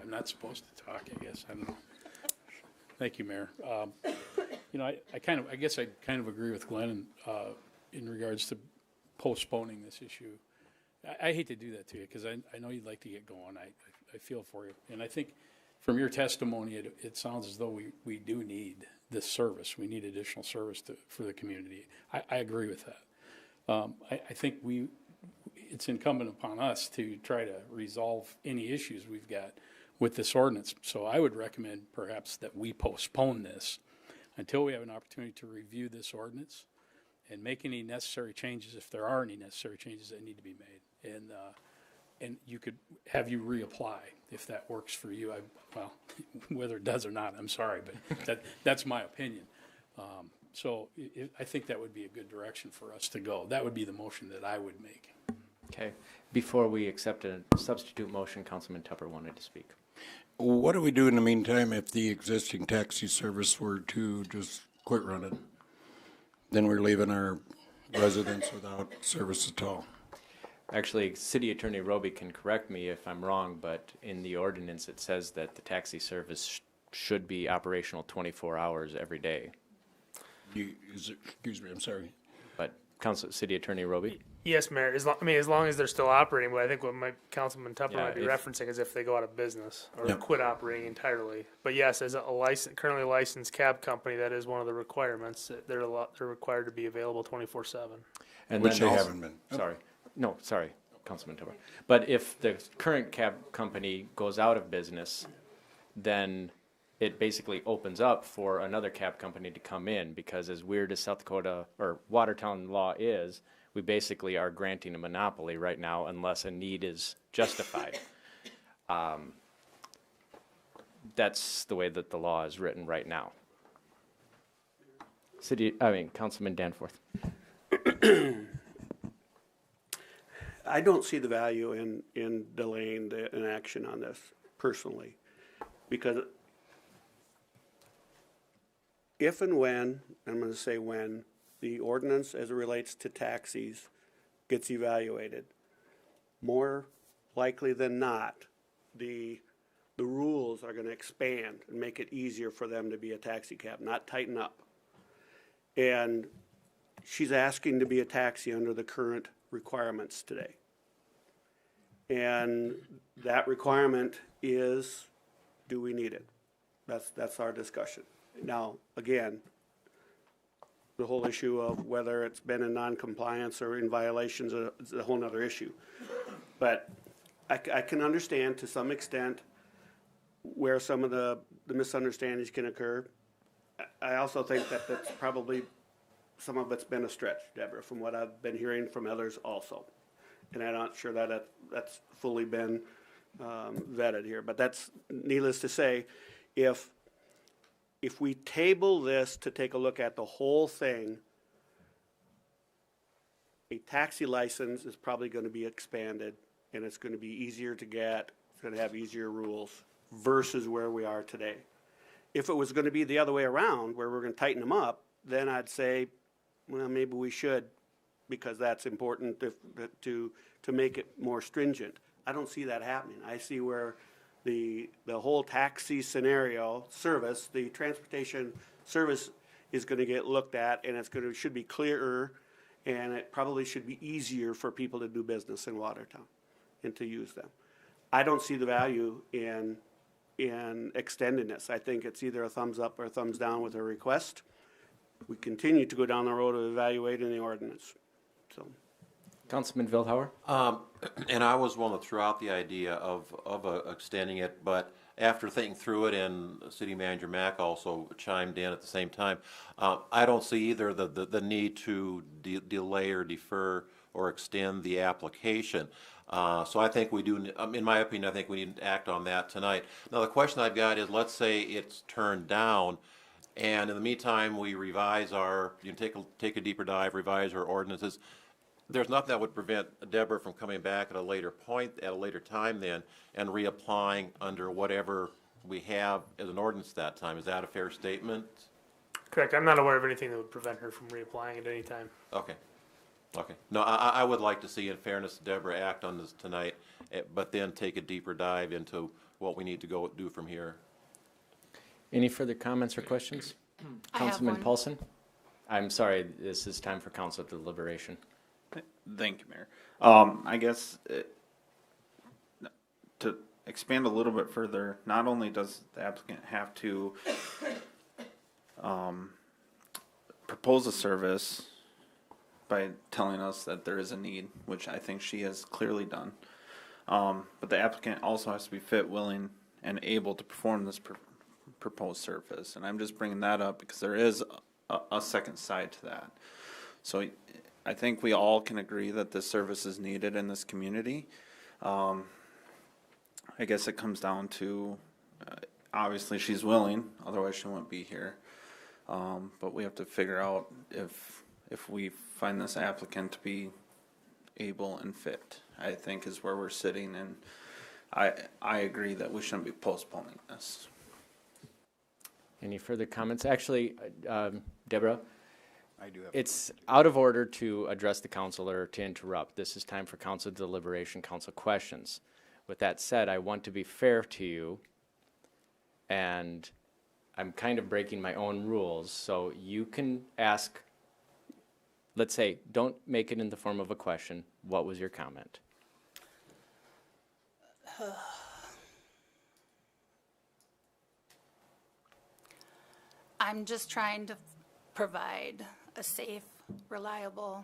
Speaker 14: I'm not supposed to talk, I guess, I don't know. Thank you, Mayor. I guess I kind of agree with Glenn in regards to postponing this issue. I hate to do that to you, because I know you'd like to get going. I feel for you. And I think from your testimony, it sounds as though we do need this service. We need additional service for the community. I agree with that. I think it's incumbent upon us to try to resolve any issues we've got with this ordinance. So I would recommend perhaps that we postpone this until we have an opportunity to review this ordinance and make any necessary changes, if there are any necessary changes that need to be made. And you could have you reapply if that works for you. Well, whether it does or not, I'm sorry, but that's my opinion. So I think that would be a good direction for us to go. That would be the motion that I would make.
Speaker 1: Okay. Before we accept a substitute motion, Councilman Tupper wanted to speak.
Speaker 6: What do we do in the meantime if the existing taxi service were to just quit running? Then we're leaving our residents without service at all.
Speaker 1: Actually, City Attorney Roby can correct me if I'm wrong, but in the ordinance it says that the taxi should be operational 24 hours every day.
Speaker 6: Excuse me, I'm sorry.
Speaker 1: But City Attorney Roby?
Speaker 10: Yes, Mayor. As long as they're still operating, but I think what Councilman Tupper
Speaker 1: Yeah,
Speaker 10: might be
Speaker 1: if-
Speaker 10: referencing is if they go out of business or
Speaker 6: Yep.
Speaker 10: quit operating entirely. But yes, as a currently licensed cab company, that is one of the requirements. That they're required to be available 24/7.
Speaker 1: And
Speaker 6: Which
Speaker 1: then
Speaker 6: they
Speaker 1: also-
Speaker 6: haven't been.
Speaker 1: Sorry, Councilman Tupper. But if the current cab company goes out of business, then it basically opens up for another cab company to come in, because as weird as South Dakota or Watertown law is, we basically are granting a monopoly right now unless a need is justified. That's the way that the law is written right now. Councilman Danforth.
Speaker 11: I don't see the value in delaying an action on this personally, because if and when, I'm going to say when, the ordinance as it relates to taxis gets evaluated, more likely than not, the rules are going to expand and make it easier for them to be a taxi cab, not tighten up. And she's asking to be a taxi under the current requirements today. And that requirement is, do we need it? That's our discussion. Now, again, the whole issue of whether it's been in non-compliance or in violations is a whole nother issue. But I can understand to some extent where some of the misunderstandings can occur. I also think that that's probably, some of it's been a stretch, Deborah, from what I've been hearing from others also. And I'm not sure that that's fully been vetted here. But that's needless to say, if if we table this to take a look at the whole thing, a taxi license is probably going to be expanded, and it's going to be easier to get, it's going to have easier rules versus where we are today. If it was going to be the other way around, where we're going to tighten them up, then I'd say, well, maybe we should, because that's important to make it more stringent. I don't see that happening. I see where the whole taxi scenario service, the transportation service is going to get looked at, and should be clearer, and it probably should be easier for people to do business in Watertown and to use them. I don't see the value in extending this. I think it's either a thumbs up or a thumbs down with a request. We continue to go down the road of evaluating the ordinance. So,
Speaker 1: Councilman Vilhauer?
Speaker 5: And I was one that threw out the idea of extending it, but after thinking through it, and City Manager Mack also chimed in at the same time, I don't see either the need to delay or defer or extend the application. So I think we do, in my opinion, I think we need to act on that tonight. Now, the question I've got is, let's say it's turned down, and in the meantime, we revise take a deeper dive, revise our ordinances. There's nothing that would prevent Deborah from coming back at a later point, at a later time then, and reapplying under whatever we have as an ordinance that time. Is that a fair statement?
Speaker 10: Correct. I'm not aware of anything that would prevent her from reapplying at any time.
Speaker 5: Okay. Okay. No, I would like to see, in fairness to Deborah, act on this tonight, but then take a deeper dive into what we need to go do from here.
Speaker 1: Any further comments or questions? Councilman Paulson? I'm sorry, this is time for council deliberation.
Speaker 4: Thank you, Mayor. I guess to expand a little bit further, not only does the applicant have to propose a service by telling us that there is a need, which I think she has clearly done, but the applicant also has to be fit, willing, and able to perform this proposed service. And I'm just bringing that up because there is a second side to that. So I think we all can agree that this service is needed in this community. I guess it comes down to, obviously she's willing, otherwise she wouldn't be here. But we have to figure out if we find this applicant to be able and fit, I think is where we're sitting. And I agree that we shouldn't be postponing this.
Speaker 1: Any further comments? Actually, Deborah?
Speaker 12: I do have.
Speaker 1: It's out of order to address the council or to interrupt. This is time for council deliberation, council questions. With that said, I want to be fair to you, and I'm kind of breaking my own rules, so you can ask, let's say, don't make it in the form of a question. What was your comment?
Speaker 7: I'm just trying to provide a safe, reliable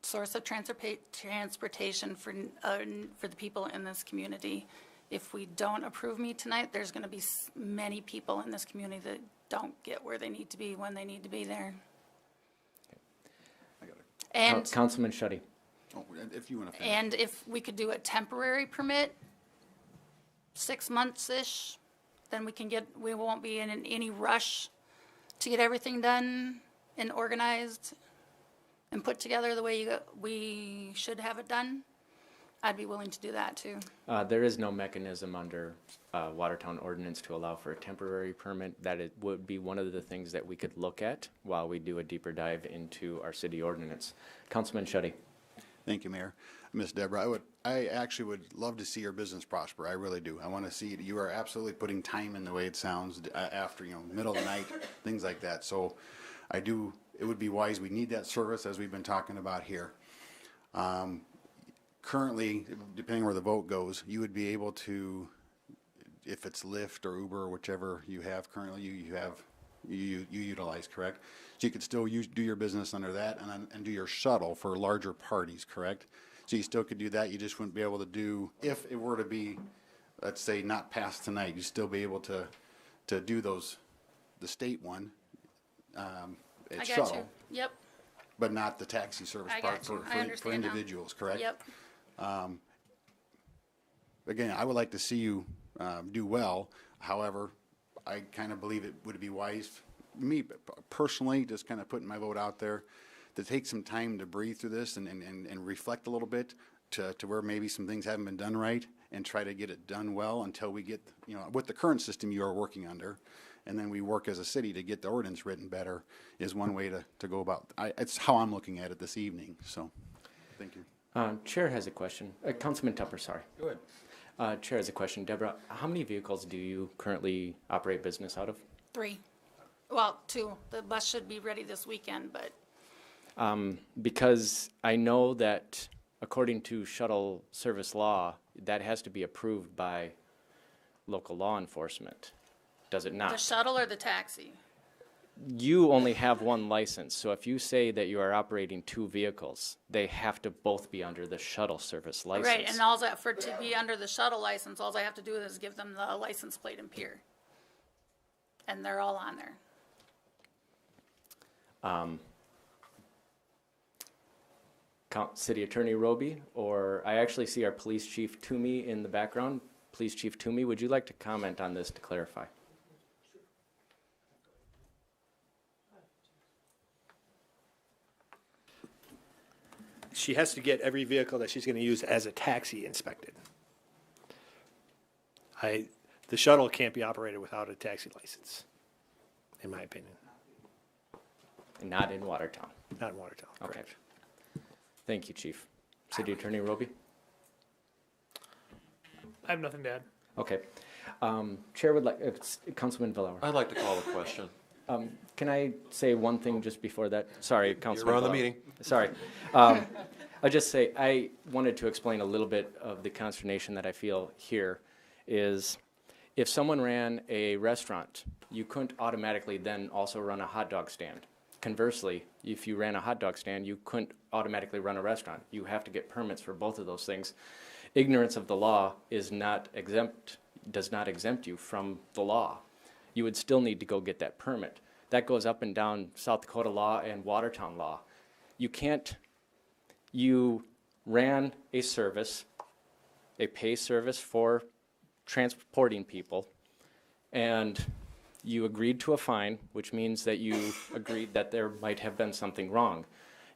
Speaker 7: source of transportation for the people in this community. If we don't approve me tonight, there's going to be many people in this community that don't get where they need to be when they need to be there.
Speaker 12: I got it.
Speaker 7: And
Speaker 1: Councilman Shetty.
Speaker 12: Oh, if you want to finish.
Speaker 7: And if we could do a temporary permit, 6 months-ish, then we won't be in any rush to get everything done and organized and put together the way we should have it done. I'd be willing to do that too.
Speaker 1: There is no mechanism under Watertown Ordinance to allow for a temporary permit. That it would be one of the things that we could look at while we do a deeper dive into our city ordinance. Councilman Shetty.
Speaker 12: Thank you, Mayor. Miss Deborah, I actually would love to see your business prosper. I really do. I want to see you are absolutely putting time in the way it sounds after, middle of the night, things like that. So it would be wise. We need that service as we've been talking about here. Currently, depending where the vote goes, you would be able to, if it's Lyft or Uber or whichever you have currently, you utilize, correct? So you could still do your business under that and do your shuttle for larger parties, correct? So you still could do that. You just wouldn't be able to do, if it were to be, let's say, not passed tonight, you'd still be able to do the state one,
Speaker 7: I
Speaker 12: shuttle.
Speaker 7: got you. Yep.
Speaker 12: But not the taxi service
Speaker 7: I
Speaker 12: part
Speaker 7: got you. I
Speaker 12: for
Speaker 7: understand now.
Speaker 12: individuals, correct?
Speaker 7: Yep.
Speaker 12: Again, I would like to see you do well. However, I kind of believe it would be wise, me personally, just kind of putting my vote out there, to take some time to breathe through this and reflect a little bit to where maybe some things haven't been done right, and try to get it done well until we get, you know, with the current system you are working under, and then we work as a city to get the ordinance written better is one way to go about. It's how I'm looking at it this evening, so, thank you.
Speaker 1: Chair has a question. Councilman Tupper, sorry.
Speaker 2: Go ahead.
Speaker 1: Chair has a question. Deborah, how many vehicles do you currently operate business out of?
Speaker 7: 3. Well, 2. The bus should be ready this weekend, but
Speaker 1: Because I know that according to shuttle service law, that has to be approved by local law enforcement, does it
Speaker 7: the
Speaker 1: not?
Speaker 7: shuttle or the taxi?
Speaker 1: You only have one license, so if you say that you are operating 2 vehicles, they have to both be under the shuttle service license.
Speaker 7: Right, and all that, for to be under the shuttle license, all I have to do is give them the license plate and pier. And they're all on there.
Speaker 1: City Attorney Roby, or I actually see our Police Chief Toomey in the background. Police Chief Toomey, would you like to comment on this to clarify?
Speaker 15: She has to get every vehicle that she's going to use as a taxi inspected. The shuttle can't be operated without a taxi license, in my opinion.
Speaker 1: Not in Watertown.
Speaker 15: Not in Watertown,
Speaker 1: Okay.
Speaker 15: correct.
Speaker 1: Thank you, Chief. City Attorney Roby?
Speaker 10: I have nothing to add.
Speaker 1: Okay. Chair would like, Councilman Villauer.
Speaker 5: I'd like to call the question.
Speaker 1: Can I say one thing just before that? Sorry, Councilman.
Speaker 5: You're on the
Speaker 1: Villauer.
Speaker 5: meeting.
Speaker 1: Sorry. I'll just say, I wanted to explain a little bit of the consternation that I feel here is if someone ran a restaurant, you couldn't automatically then also run a hot dog stand. Conversely, if you ran a hot dog stand, you couldn't automatically run a restaurant. You have to get permits for both of those things. Ignorance of the law is not exempt, does not exempt you from the law. You would still need to go get that permit. That goes up and down South Dakota law and Watertown law. You can't, you ran a service, a pay service for transporting people, and you agreed to a fine, which means that you agreed that there might have been something wrong,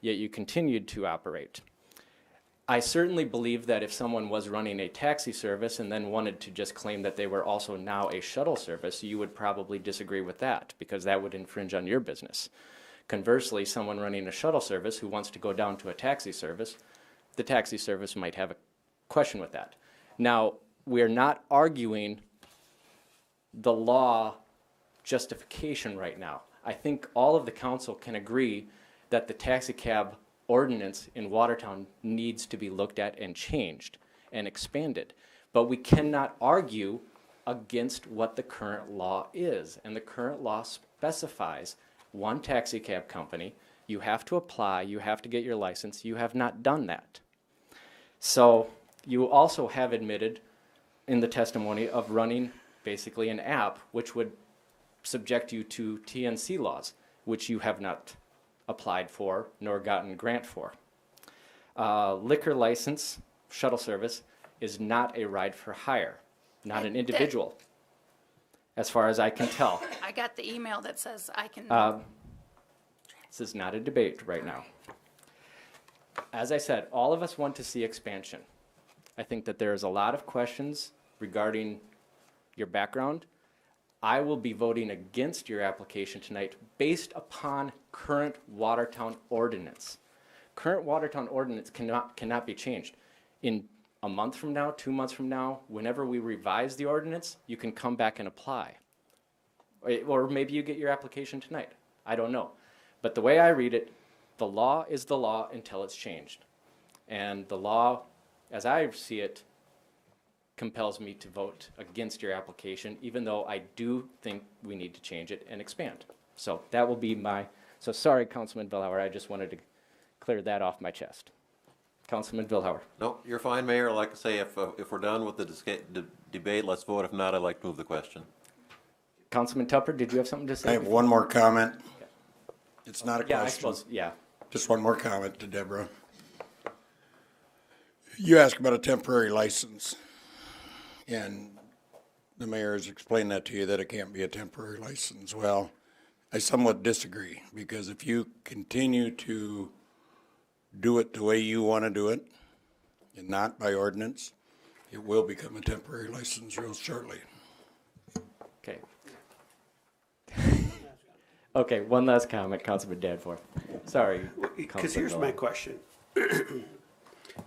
Speaker 1: yet you continued to operate. I certainly believe that if someone was running a taxi service and then wanted to just claim that they were also now a shuttle service, you would probably disagree with that because that would infringe on your business. Conversely, someone running a shuttle service who wants to go down to a taxi service, the taxi service might have a question with that. Now, we're not arguing the law justification right now. I think all of the council can agree that the taxi cab ordinance in Watertown needs to be looked at and changed and expanded. But we cannot argue against what the current law is. And the current law specifies one taxi cab company, you have to apply, you have to get your license, you have not done that. So you also have admitted in the testimony of running basically an app which would subject you to TNC laws, which you have not applied for nor gotten grant for. Liquor license, shuttle service, is not a ride for hire, not an individual, as far as I can tell.
Speaker 7: I got the email that says I can.
Speaker 1: This is not a debate right now. As I said, all of us want to see expansion. I think that there's a lot of questions regarding your background. I will be voting against your application tonight based upon current Watertown ordinance. Current Watertown ordinance cannot be changed. In a month from now, 2 months from now, whenever we revise the ordinance, you can come back and apply. Or maybe you get your application tonight. I don't know. But the way I read it, the law is the law until it's changed. And the law, as I see it, compels me to vote against your application, even though I do think we need to change it and expand. So that will be my, so sorry, Councilman Villauer, I just wanted to clear that off my chest. Councilman Villauer.
Speaker 5: No, you're fine, Mayor. Like I say, if we're done with the debate, let's vote. If not, I'd like to move the question.
Speaker 1: Councilman Tupper, did you have something to say?
Speaker 6: I have one more comment. It's not a question.
Speaker 1: Yeah, I suppose, yeah.
Speaker 6: Just one more comment to Deborah. You asked about a temporary license. And the mayor has explained that to you, that it can't be a temporary license. Well, I somewhat disagree, because if you continue to do it the way you want to do it, and not by ordinance, it will become a temporary license real shortly.
Speaker 1: Okay. Okay, one last comment, Councilman Danforth. Sorry.
Speaker 11: Because here's my question.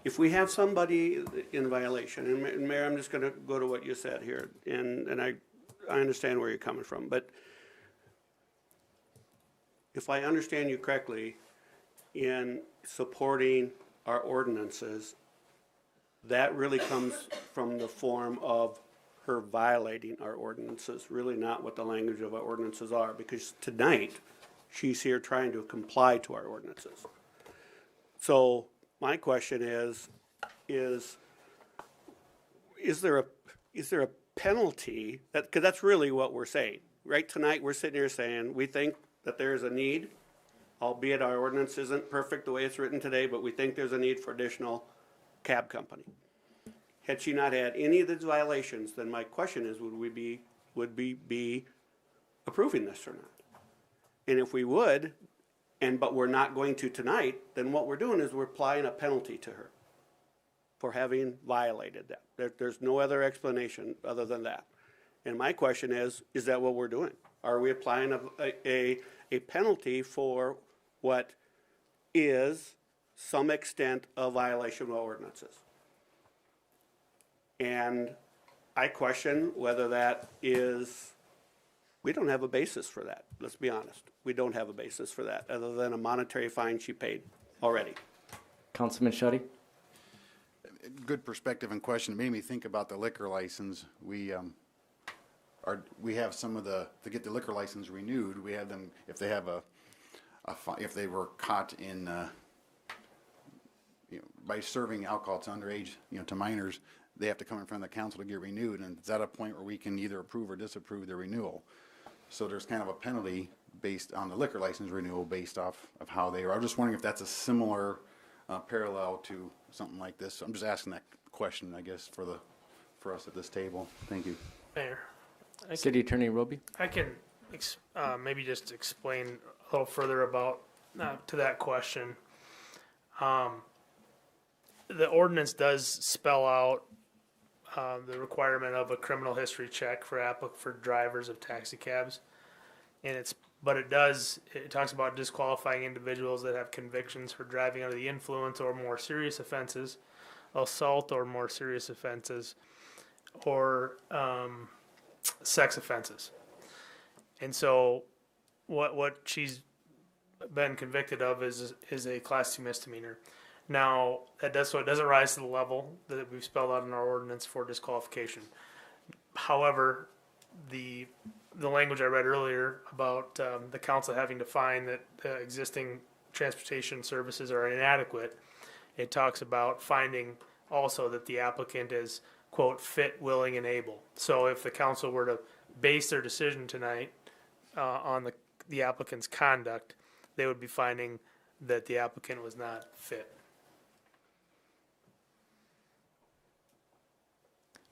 Speaker 11: If we have somebody in violation, and Mayor, I'm just gonna go to what you said here, and I understand where you're coming from, but if I understand you correctly, in supporting our ordinances, that really comes from the form of her violating our ordinances, really not what the language of our ordinances are, because tonight, she's here trying to comply to our ordinances. So my question is there a penalty, because that's really what we're saying. Right tonight, we're sitting here saying, we think that there is a need, albeit our ordinance isn't perfect the way it's written today, but we think there's a need for additional cab company. Had she not had any of these violations, then my question is, would we be approving this or not? And if we would, but we're not going to tonight, then what we're doing is we're applying a penalty to her for having violated that. There's no other explanation other than that. And my question is that what we're doing? Are we applying a penalty for what is some extent of violation of ordinances? And I question whether that is, we don't have a basis for that. Let's be honest. We don't have a basis for that other than a monetary fine she paid already.
Speaker 1: Councilman Shoddy?
Speaker 12: Good perspective and question. It made me think about the liquor license. We have some of to get the liquor license renewed, we have them, if they have if they were caught in, by serving alcohol to underage, to minors, they have to come in front of the council to get renewed, and it's at a point where we can either approve or disapprove the renewal. So there's kind of a penalty based on the liquor license renewal based off of how they are. I'm just wondering if that's a similar parallel to something like this. I'm just asking that question, I guess, for us at this table. Thank you.
Speaker 10: Mayor.
Speaker 1: City Attorney Roby?
Speaker 10: I can maybe just explain a little further about to that question. The ordinance does spell out the requirement of a criminal history check for drivers of taxi cabs, and it talks about disqualifying individuals that have convictions for driving under the influence or more serious offenses, assault or more serious offenses, or sex offenses. And so what she's been convicted of is a Class 2 misdemeanor. Now, it doesn't rise to the level that we've spelled out in our ordinance for disqualification. However, the language I read earlier about the council having to find that existing transportation services are inadequate, it talks about finding also that the applicant is, quote, fit, willing, and able. So if the council were to base their decision tonight on the applicant's conduct, they would be finding that the applicant was not fit.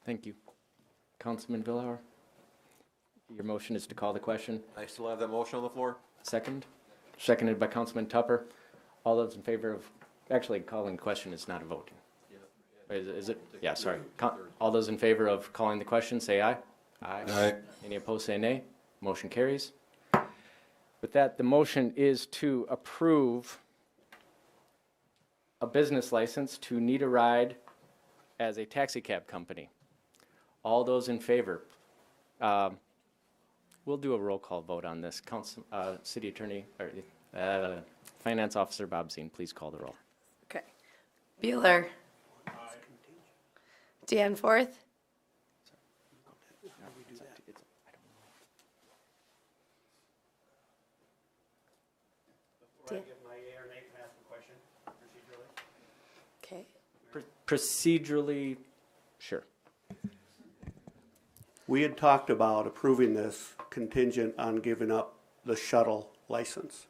Speaker 1: Thank you. Councilman Villauer? Your motion is to call the question.
Speaker 5: I still have that motion on the floor?
Speaker 1: Second? Seconded by Councilman Tupper. All those in favor of, actually, calling the question is not a vote. Is it? Yeah, sorry. All those in favor of calling the question, say aye. Aye.
Speaker 6: Aye.
Speaker 1: Any opposed, say nay. Motion carries. With that, the motion is to approve a business license to Need a Ride as a taxi cab company. All those in favor? We'll do a roll call vote on this. City Attorney, or Finance Officer Bob Zine, please call the roll.
Speaker 3: Okay. Bueller. Danforth. Okay.
Speaker 1: Procedurally, sure.
Speaker 11: We had talked about approving this contingent on giving up the shuttle license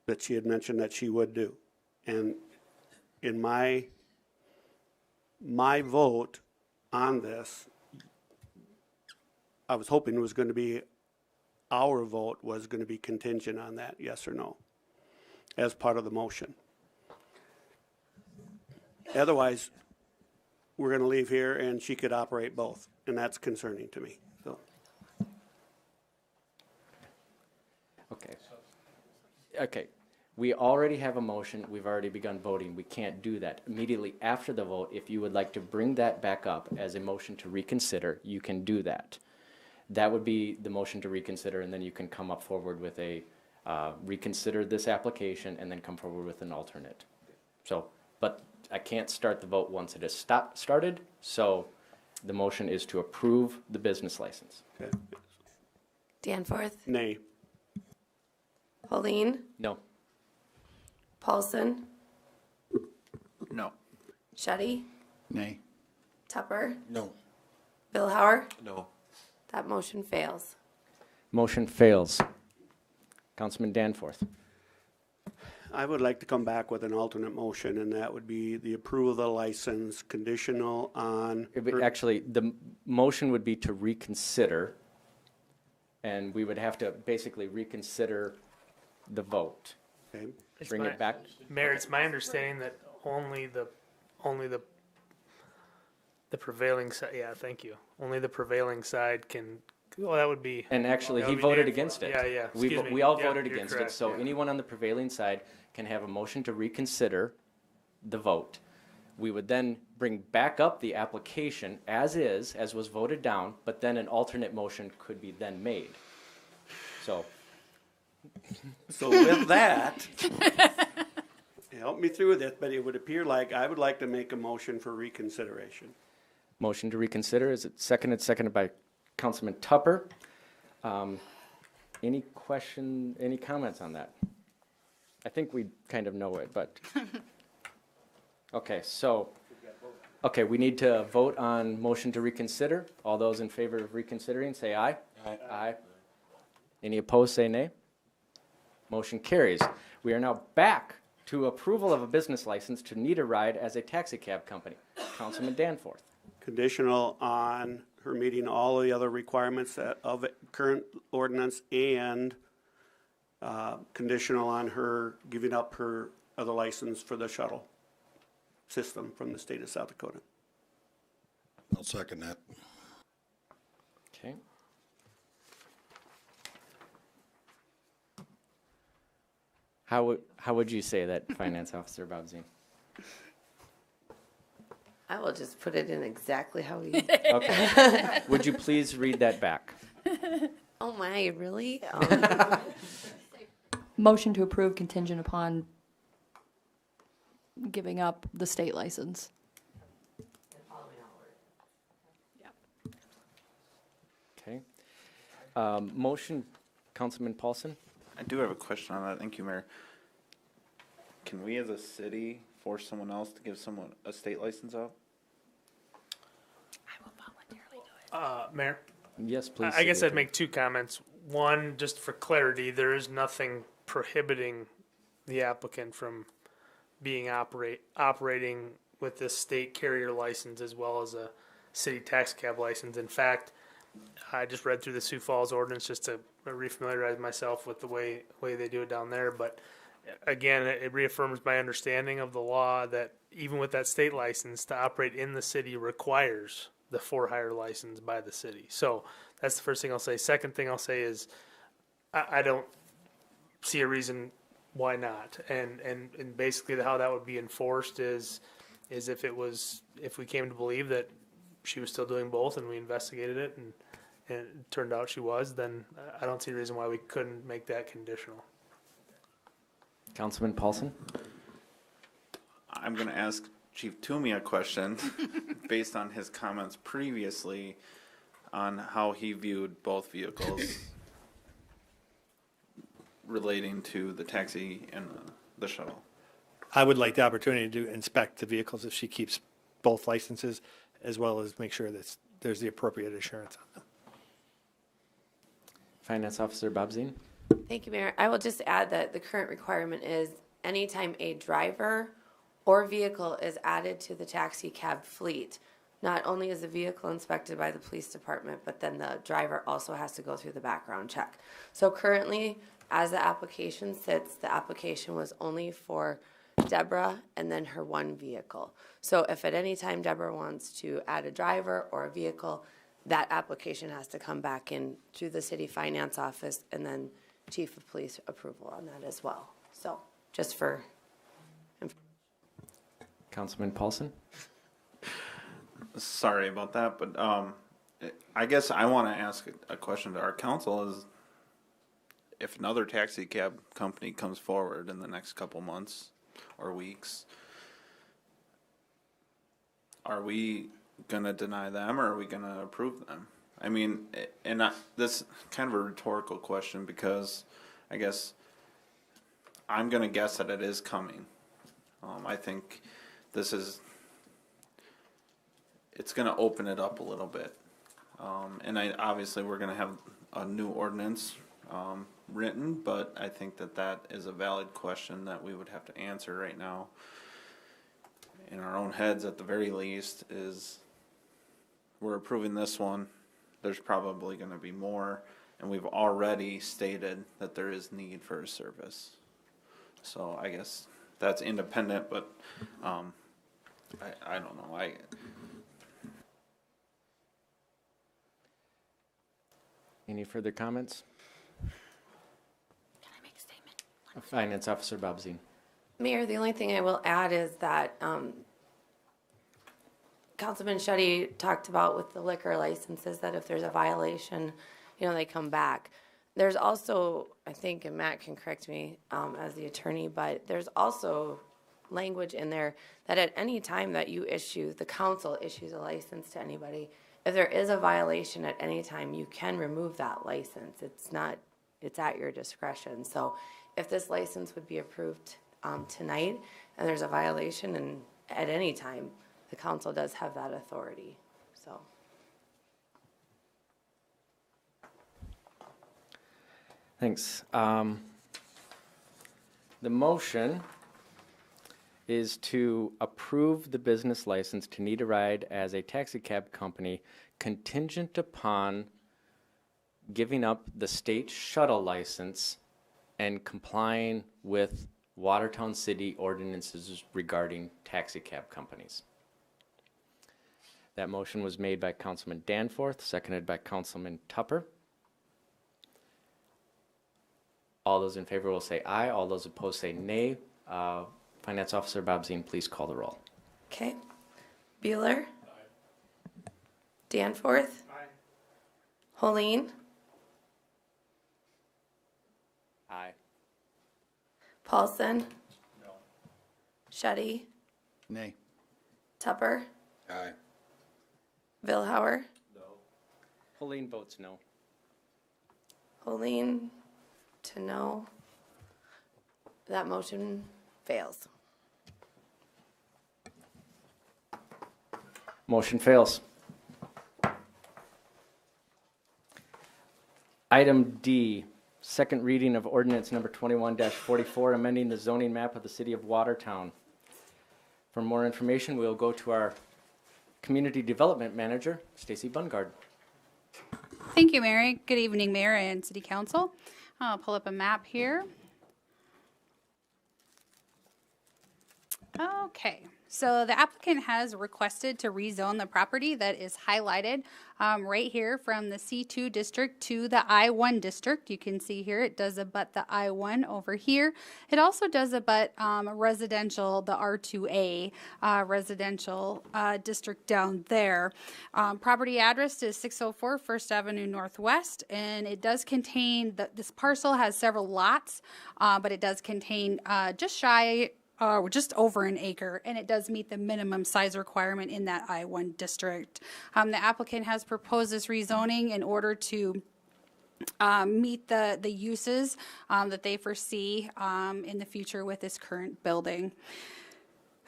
Speaker 11: that she had mentioned that she would do. And in my vote on this, I was hoping it was going to be, our vote was going to be contingent on that, yes or no, as part of the motion. Otherwise, we're going to leave here and she could operate both, and that's concerning to me. So,
Speaker 1: Okay, we already have a motion, we've already begun voting, we can't do that. Immediately after the vote, if you would like to bring that back up as a motion to reconsider, you can do that. That would be the motion to reconsider, and then you can come up forward with a, reconsider this application, and then come forward with an alternate. So, but I can't start the vote once it is started, so the motion is to approve the business license.
Speaker 11: okay.
Speaker 3: Danforth,
Speaker 11: Nay.
Speaker 3: Pauline,
Speaker 1: No.
Speaker 3: Paulson,
Speaker 4: No.
Speaker 3: Shetty,
Speaker 12: Nay.
Speaker 3: Tupper,
Speaker 6: No.
Speaker 3: Billhauer.
Speaker 5: No.
Speaker 3: That motion fails.
Speaker 1: Motion fails. Councilman Danforth.
Speaker 11: I would like to come back with an alternate motion, and that would be the approval of the license conditional on.
Speaker 1: Actually, the motion would be to reconsider, and we would have to basically reconsider the vote.
Speaker 11: Okay.
Speaker 1: Bring it back.
Speaker 10: Mayor, it's my understanding that only the prevailing side, yeah, thank you. Only the prevailing side can, well, that would be.
Speaker 1: And actually,
Speaker 10: that
Speaker 1: he
Speaker 10: would be
Speaker 1: voted
Speaker 10: Danforth.
Speaker 1: against it.
Speaker 10: Yeah, excuse me.
Speaker 1: We all
Speaker 10: Yeah,
Speaker 1: voted
Speaker 10: you're
Speaker 1: against it,
Speaker 10: correct,
Speaker 1: so
Speaker 10: yeah.
Speaker 1: anyone on the prevailing side can have a motion to reconsider the vote. We would then bring back up the application as is, as was voted down, but then an alternate motion could be then made. So,
Speaker 11: With that, help me through this, but it would appear like I would like to make a motion for reconsideration.
Speaker 1: motion to reconsider, is it seconded? Seconded by Councilman Tupper. Any comments on that? I think we kind of know it, but. Okay, so, we need to vote on motion to reconsider. All those in favor of reconsidering, say aye. Aye. Aye. Any opposed, say nay. Motion carries. We are now back to approval of a business license to Need a Ride as a taxi cab company. Councilman Danforth.
Speaker 11: Conditional on her meeting all the other requirements of current ordinance, and conditional on her giving up her other license for the shuttle system from the state of South Dakota.
Speaker 6: I'll second that.
Speaker 1: Okay. How would you say that, Finance Officer Babzine?
Speaker 3: I will just put it in exactly how you.
Speaker 1: Okay. Would you please read that back?
Speaker 3: Oh my, really?
Speaker 13: Motion to approve contingent upon giving up the state license.
Speaker 1: Okay. Motion, Councilman Paulson?
Speaker 4: I do have a question on that. Thank you, Mayor. Can we as a city force someone else to give someone a state license out?
Speaker 7: I will voluntarily do it.
Speaker 10: Mayor,
Speaker 1: Yes, please.
Speaker 10: I guess
Speaker 1: City
Speaker 10: I'd make two comments. One, just for clarity, there is nothing prohibiting the applicant from being operating with this state carrier license as well as a city tax cab license. In fact, I just read through the Sioux Falls ordinance just to refamiliarize myself with the way they do it down there. But again, it reaffirms my understanding of the law that even with that state license, to operate in the city requires the for-hire license by the city. So that's the first thing I'll say. Second thing I'll say is I don't see a reason why not. And basically how that would be enforced is if we came to believe that she was still doing both and we investigated it and it turned out she was, then I don't see a reason why we couldn't make that conditional.
Speaker 1: Councilman Paulson?
Speaker 4: I'm going to ask Chief Toomey a question based on his comments previously on how he viewed both vehicles relating to the taxi and the shuttle.
Speaker 15: I would like the opportunity to inspect the vehicles if she keeps both licenses, as well as make sure that there's the appropriate insurance on them.
Speaker 1: Finance Officer Babzine?
Speaker 3: Thank you, Mayor. I will just add that the current requirement is anytime a driver or vehicle is added to the taxi cab fleet, not only is the vehicle inspected by the police department, but then the driver also has to go through the background check. So currently, as the application sits, the application was only for Deborah and then her one vehicle. So if at any time Deborah wants to add a driver or a vehicle, that application has to come back in through the city finance office and then chief of police approval on that as well. So just for
Speaker 1: Councilman Paulson?
Speaker 4: Sorry about that, but I guess I want to ask a question to our council is if another taxi cab company comes forward in the next couple months or weeks, are we going to deny them or are we going to approve them? I mean, this kind of a rhetorical question because I guess I'm going to guess that it is coming. I think it's going to open it up a little bit. And obviously we're going to have a new ordinance written, but I think that is a valid question that we would have to answer right now in our own heads at the very least is we're approving this one. There's probably going to be more, and we've already stated that there is need for a service. So I guess that's independent, but I don't know.
Speaker 1: Any further comments?
Speaker 7: Can I make a statement?
Speaker 1: Finance Officer Bob Zine.
Speaker 3: Mayor, the only thing I will add is that Councilman Shetty talked about with the liquor licenses that if there's a violation, they come back. There's also, I think, and Matt can correct me as the attorney, but there's also language in there that at any time that the council issues a license to anybody, if there is a violation at any time, you can remove that license. It's at your discretion. So if this license would be approved tonight and there's a violation, and at any time, the council does have that authority. So.
Speaker 1: Thanks. The motion is to approve the business license to Need a Ride as a taxi cab company contingent upon giving up the state shuttle license and complying with Watertown City ordinances regarding taxi cab companies. That motion was made by Councilman Danforth, seconded by Councilman Tupper. All those in favor will say aye. All those opposed say nay. Finance Officer Bob Zine, please call the roll.
Speaker 3: Okay. Bueller. Aye. Danforth.
Speaker 10: Aye.
Speaker 3: Holeen.
Speaker 1: Aye.
Speaker 3: Paulson. No. Shetty.
Speaker 12: Nay.
Speaker 3: Tupper.
Speaker 6: Aye.
Speaker 3: Vilhauer.
Speaker 1: No. Helene votes no.
Speaker 3: Holeen to no. That motion fails.
Speaker 1: Motion fails. Item D, second reading of ordinance number 21-44, amending the zoning map of the city of Watertown. For more information, we'll go to our Community Development Manager, Stacy Bungard.
Speaker 16: Thank you, Mary. Good evening, Mayor and City Council. I'll pull up a map here. Okay, so the applicant has requested to rezone the property that is highlighted right here from the C2 district to the I1 district. You can see here it does abut the I1 over here. It also does abut residential, the R2A residential district down there. Property address is 604 First Avenue Northwest, and it does contain, this parcel has several lots, but it does contain just over an acre, and it does meet the minimum size requirement in that I1 district. The applicant has proposed this rezoning in order to meet the uses that they foresee in the future with this current building.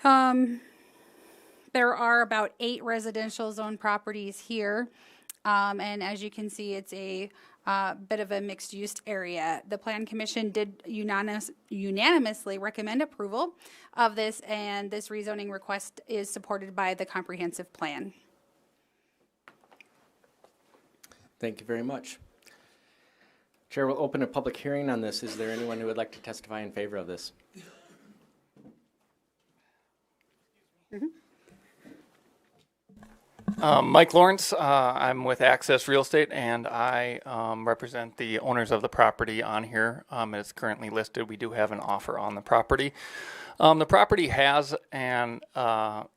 Speaker 16: There are about 8 residential zone properties here, and as you can see, it's a bit of a mixed-use area. The Plan Commission did unanimously recommend approval of this, and this rezoning request is supported by the comprehensive plan.
Speaker 1: Thank you very much. Chair will open a public hearing on this. Is there anyone who would like to testify in favor of this?
Speaker 8: Mike Lawrence, I'm with Access Real Estate, and I represent the owners of the property on here. It's currently listed. We do have an offer on the property. The property has and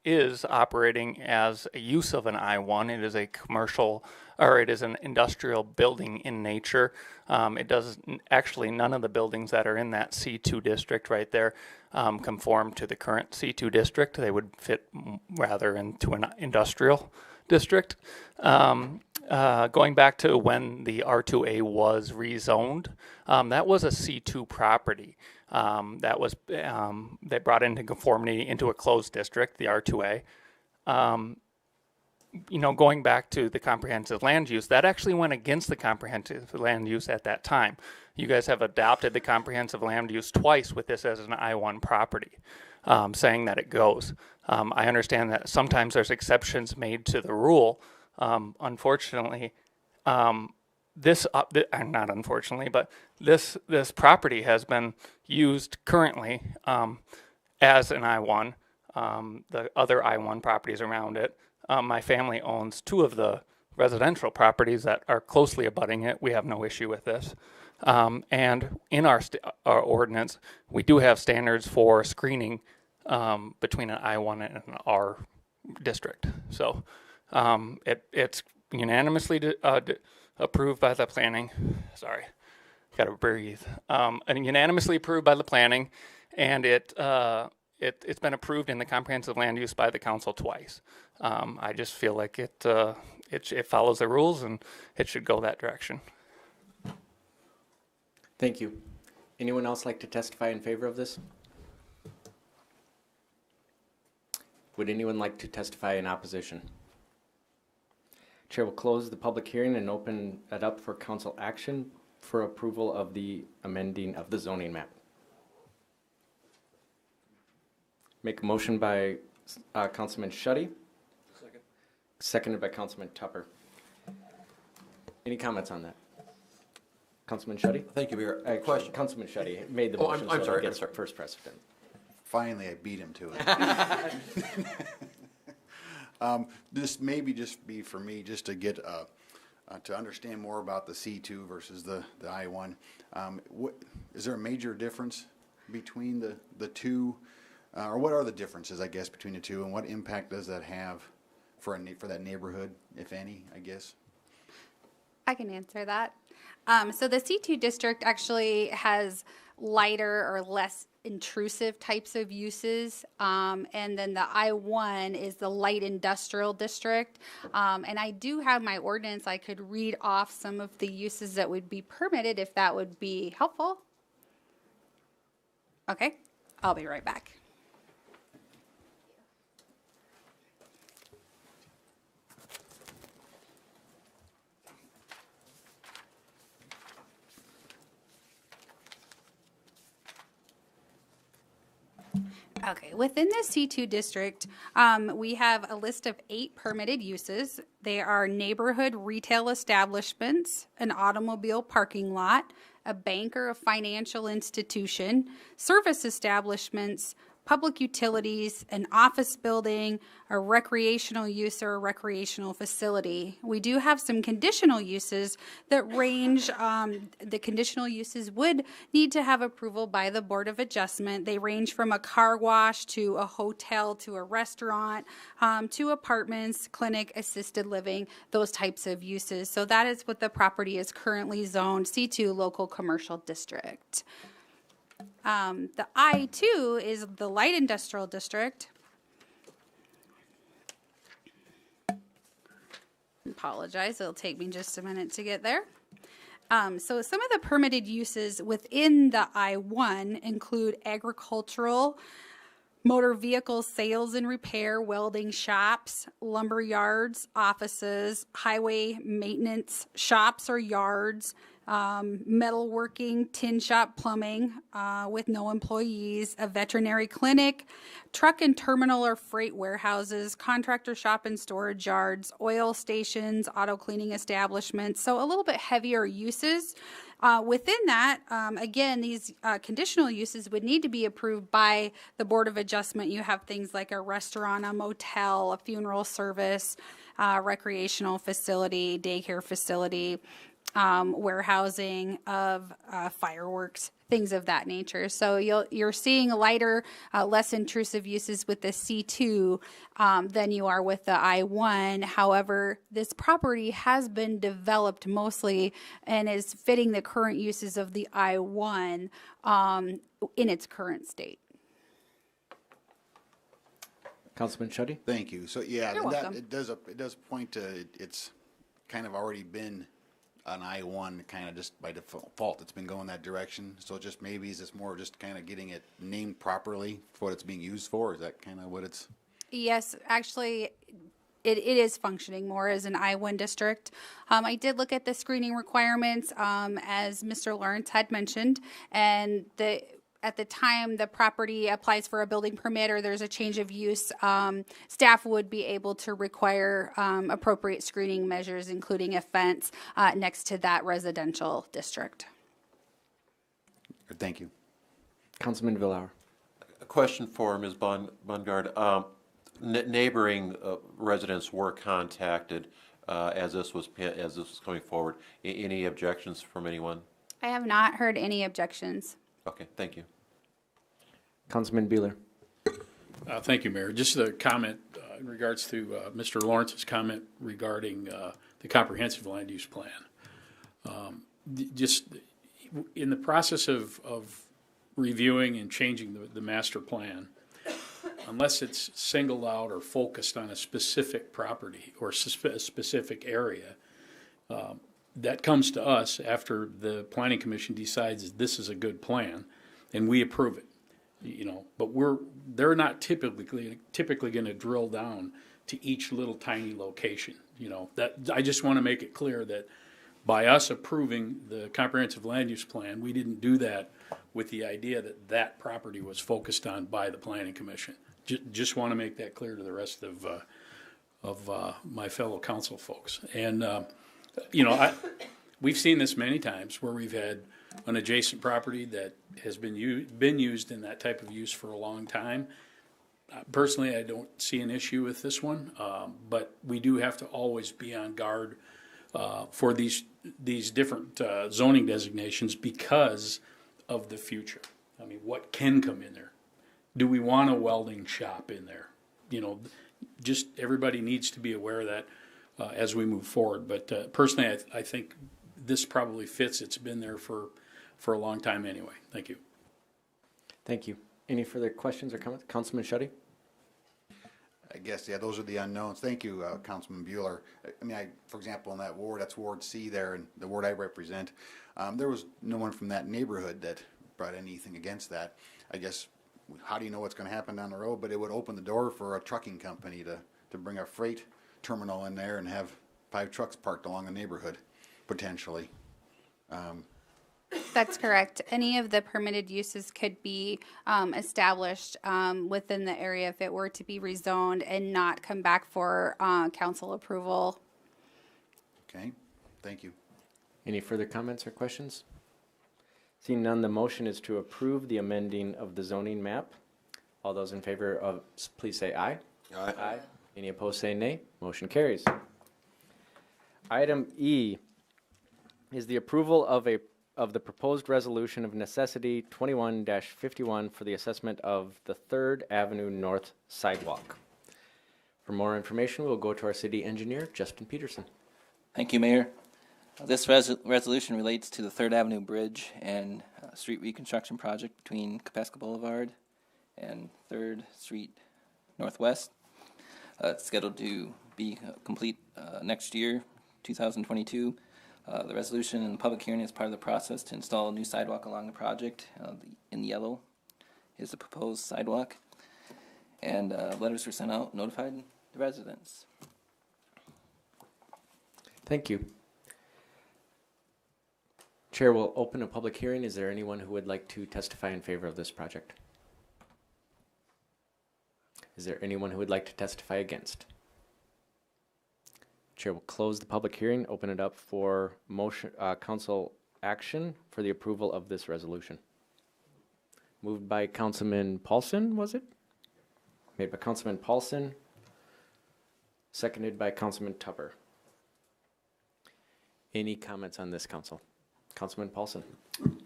Speaker 8: is operating as a use of an I-1. It is a commercial, or it is an industrial building in nature. It does actually, none of the buildings that are in that C2 district right there conform to the current C2 district. They would fit rather into an industrial district. Going back to when the R2A was rezoned, that was a C2 property. That was they brought into conformity into a closed district, the R2A. You know, going back to the comprehensive land use, that actually went against the comprehensive land use at that time. You guys have adopted the comprehensive land use twice with this as an I-1 property, saying that it goes. I understand that sometimes there's exceptions made to the rule. Unfortunately, not unfortunately, but this property has been used currently as an I-1. The other I-1 properties around it. My family owns 2 of the residential properties that are closely abutting it. We have no issue with this. And in our ordinance, we do have standards for screening between an I-1 and an R district. So it's unanimously approved by the planning. Sorry, gotta breathe. And unanimously approved by the planning, and it's been approved in the comprehensive land use by the council twice. I just feel like it follows the rules and it should go that direction.
Speaker 1: Thank you. Anyone else like to testify in favor of this? Would anyone like to testify in opposition? Chair will close the public hearing and open it up for council action for approval of the amending of the zoning map. Make a motion by Councilman Schutte. Second. Seconded by Councilman Tupper. Any comments on that? Councilman Schutte?
Speaker 17: Thank you, Mayor.
Speaker 1: Question. Councilman Schutte made the motion.
Speaker 17: I'm sorry.
Speaker 1: Gets first precedent.
Speaker 12: Finally, I beat him to it. This maybe just be for me, just to get to understand more about the C2 versus the I-1. Is there a major difference between the two, or what are the differences, I guess, between the two, and what impact does that have for that neighborhood, if any, I guess?
Speaker 16: I can answer that. So the C2 district actually has lighter or less intrusive types of uses, and then the I-1 is the light industrial district. And I do have my ordinance. I could read off some of the uses that would be permitted if that would be helpful. Okay, I'll be right back. Okay, within the C2 district, we have a list of 8 permitted uses. They are neighborhood retail establishments, an automobile parking lot, a bank or a financial institution, service establishments, public utilities, an office building, a recreational use or a recreational facility. We do have some conditional uses that range, the conditional uses would need to have approval by the Board of Adjustment. They range from a car wash to a hotel to a restaurant, to apartments, clinic, assisted living, those types of uses. So that is what the property is currently zoned C2 local commercial district. The I-2 is the light industrial district. Apologize, it'll take me just a minute to get there. So some of the permitted uses within the I-1 include agricultural, motor vehicle sales and repair, welding shops, lumber yards, offices, highway maintenance shops or yards, metalworking, tin shop, plumbing with no employees, a veterinary clinic, truck and terminal or freight warehouses, contractor shop and storage yards, oil stations, auto cleaning establishments. So a little bit heavier uses. Within that, again, these conditional uses would need to be approved by the Board of Adjustment. You have things like a restaurant, a motel, a funeral service, recreational facility, daycare facility, warehousing of fireworks, things of that nature. So you're seeing lighter, less intrusive uses with the C2 than you are with the I1. However, this property has been developed mostly and is fitting the current uses of the I1 in its current state.
Speaker 1: Councilman Shetty?
Speaker 12: Thank you. So yeah,
Speaker 16: You're welcome.
Speaker 12: it does point to it's kind of already been an I1 kind of just by default. It's been going that direction. So just maybe is this more just kind of getting it named properly for what it's being used for? Is that kind of what it's?
Speaker 16: Yes, actually, it is functioning more as an I1 district. I did look at the screening requirements, as Mr. Lawrence had mentioned, and at the time the property applies for a building permit or there's a change of use, staff would be able to require appropriate screening measures, including a fence next to that residential district.
Speaker 12: Thank you.
Speaker 1: Councilman Villauer.
Speaker 5: A question for Ms. Bungard. Neighboring residents were contacted as this was coming forward. Any objections from anyone?
Speaker 16: I have not heard any objections.
Speaker 5: Okay, thank you.
Speaker 1: Councilman Beeler.
Speaker 14: Thank you, Mayor. Just a comment in regards to Mr. Lawrence's comment regarding the comprehensive land use plan. Just in the process of reviewing and changing the master plan, unless it's singled out or focused on a specific property or a specific area, that comes to us after the Planning Commission decides this is a good plan, and we approve it. But they're not typically going to drill down to each little tiny location. That I just want to make it clear that by us approving the comprehensive land use plan, we didn't do that with the idea that that property was focused on by the Planning Commission. Just want to make that clear to the rest of my fellow council folks. And we've seen this many times where we've had an adjacent property that has been used in that type of use for a long time. Personally, I don't see an issue with this one, but we do have to always be on guard for these different zoning designations because of the future. I mean, what can come in there? Do we want a welding shop in there? Just everybody needs to be aware of that as we move forward. But personally, I think this probably fits. It's been there for a long time anyway. Thank you.
Speaker 1: Thank you. Any further questions or comments? Councilman Shetty?
Speaker 12: I guess, yeah, those are the unknowns. Thank you, Councilman Bueller. I mean, for example, in that ward, that's Ward C there, and the ward I represent, there was no one from that neighborhood that brought anything against that. I guess, how do you know what's going to happen down the road? But it would open the door for a trucking company to bring a freight terminal in there and have 5 trucks parked along the neighborhood, potentially.
Speaker 16: That's correct. Any of the permitted uses could be established within the area if it were to be rezoned and not come back for council approval.
Speaker 12: Okay, thank you.
Speaker 1: Any further comments or questions? Seeing none, the motion is to approve the amending of the zoning map. All those in favor of, please say aye.
Speaker 6: Aye.
Speaker 1: Aye. Any opposed, say nay. Motion carries. Item E is the approval of the proposed resolution of necessity 21-51 for the assessment of the 3rd Avenue North sidewalk. For more information, we'll go to our city engineer, Justin Peterson.
Speaker 17: Thank you, Mayor. This resolution relates to the 3rd Avenue Bridge and street reconstruction project between Capeska Boulevard and 3rd Street Northwest. It's scheduled to be complete next year, 2022. The resolution and the public hearing is part of the process to install a new sidewalk along the project. In yellow is the proposed sidewalk. And letters were sent out notifying the residents.
Speaker 1: Thank you. Chair will open a public hearing. Is there anyone who would like to testify in favor of this project? Is there anyone who would like to testify against? Chair will close the public hearing, open it up for motion, council action for the approval of this resolution. Moved by Councilman Paulson, was it? Made by Councilman Paulson, seconded by Councilman Tupper. Any comments on this, council? Councilman Paulson.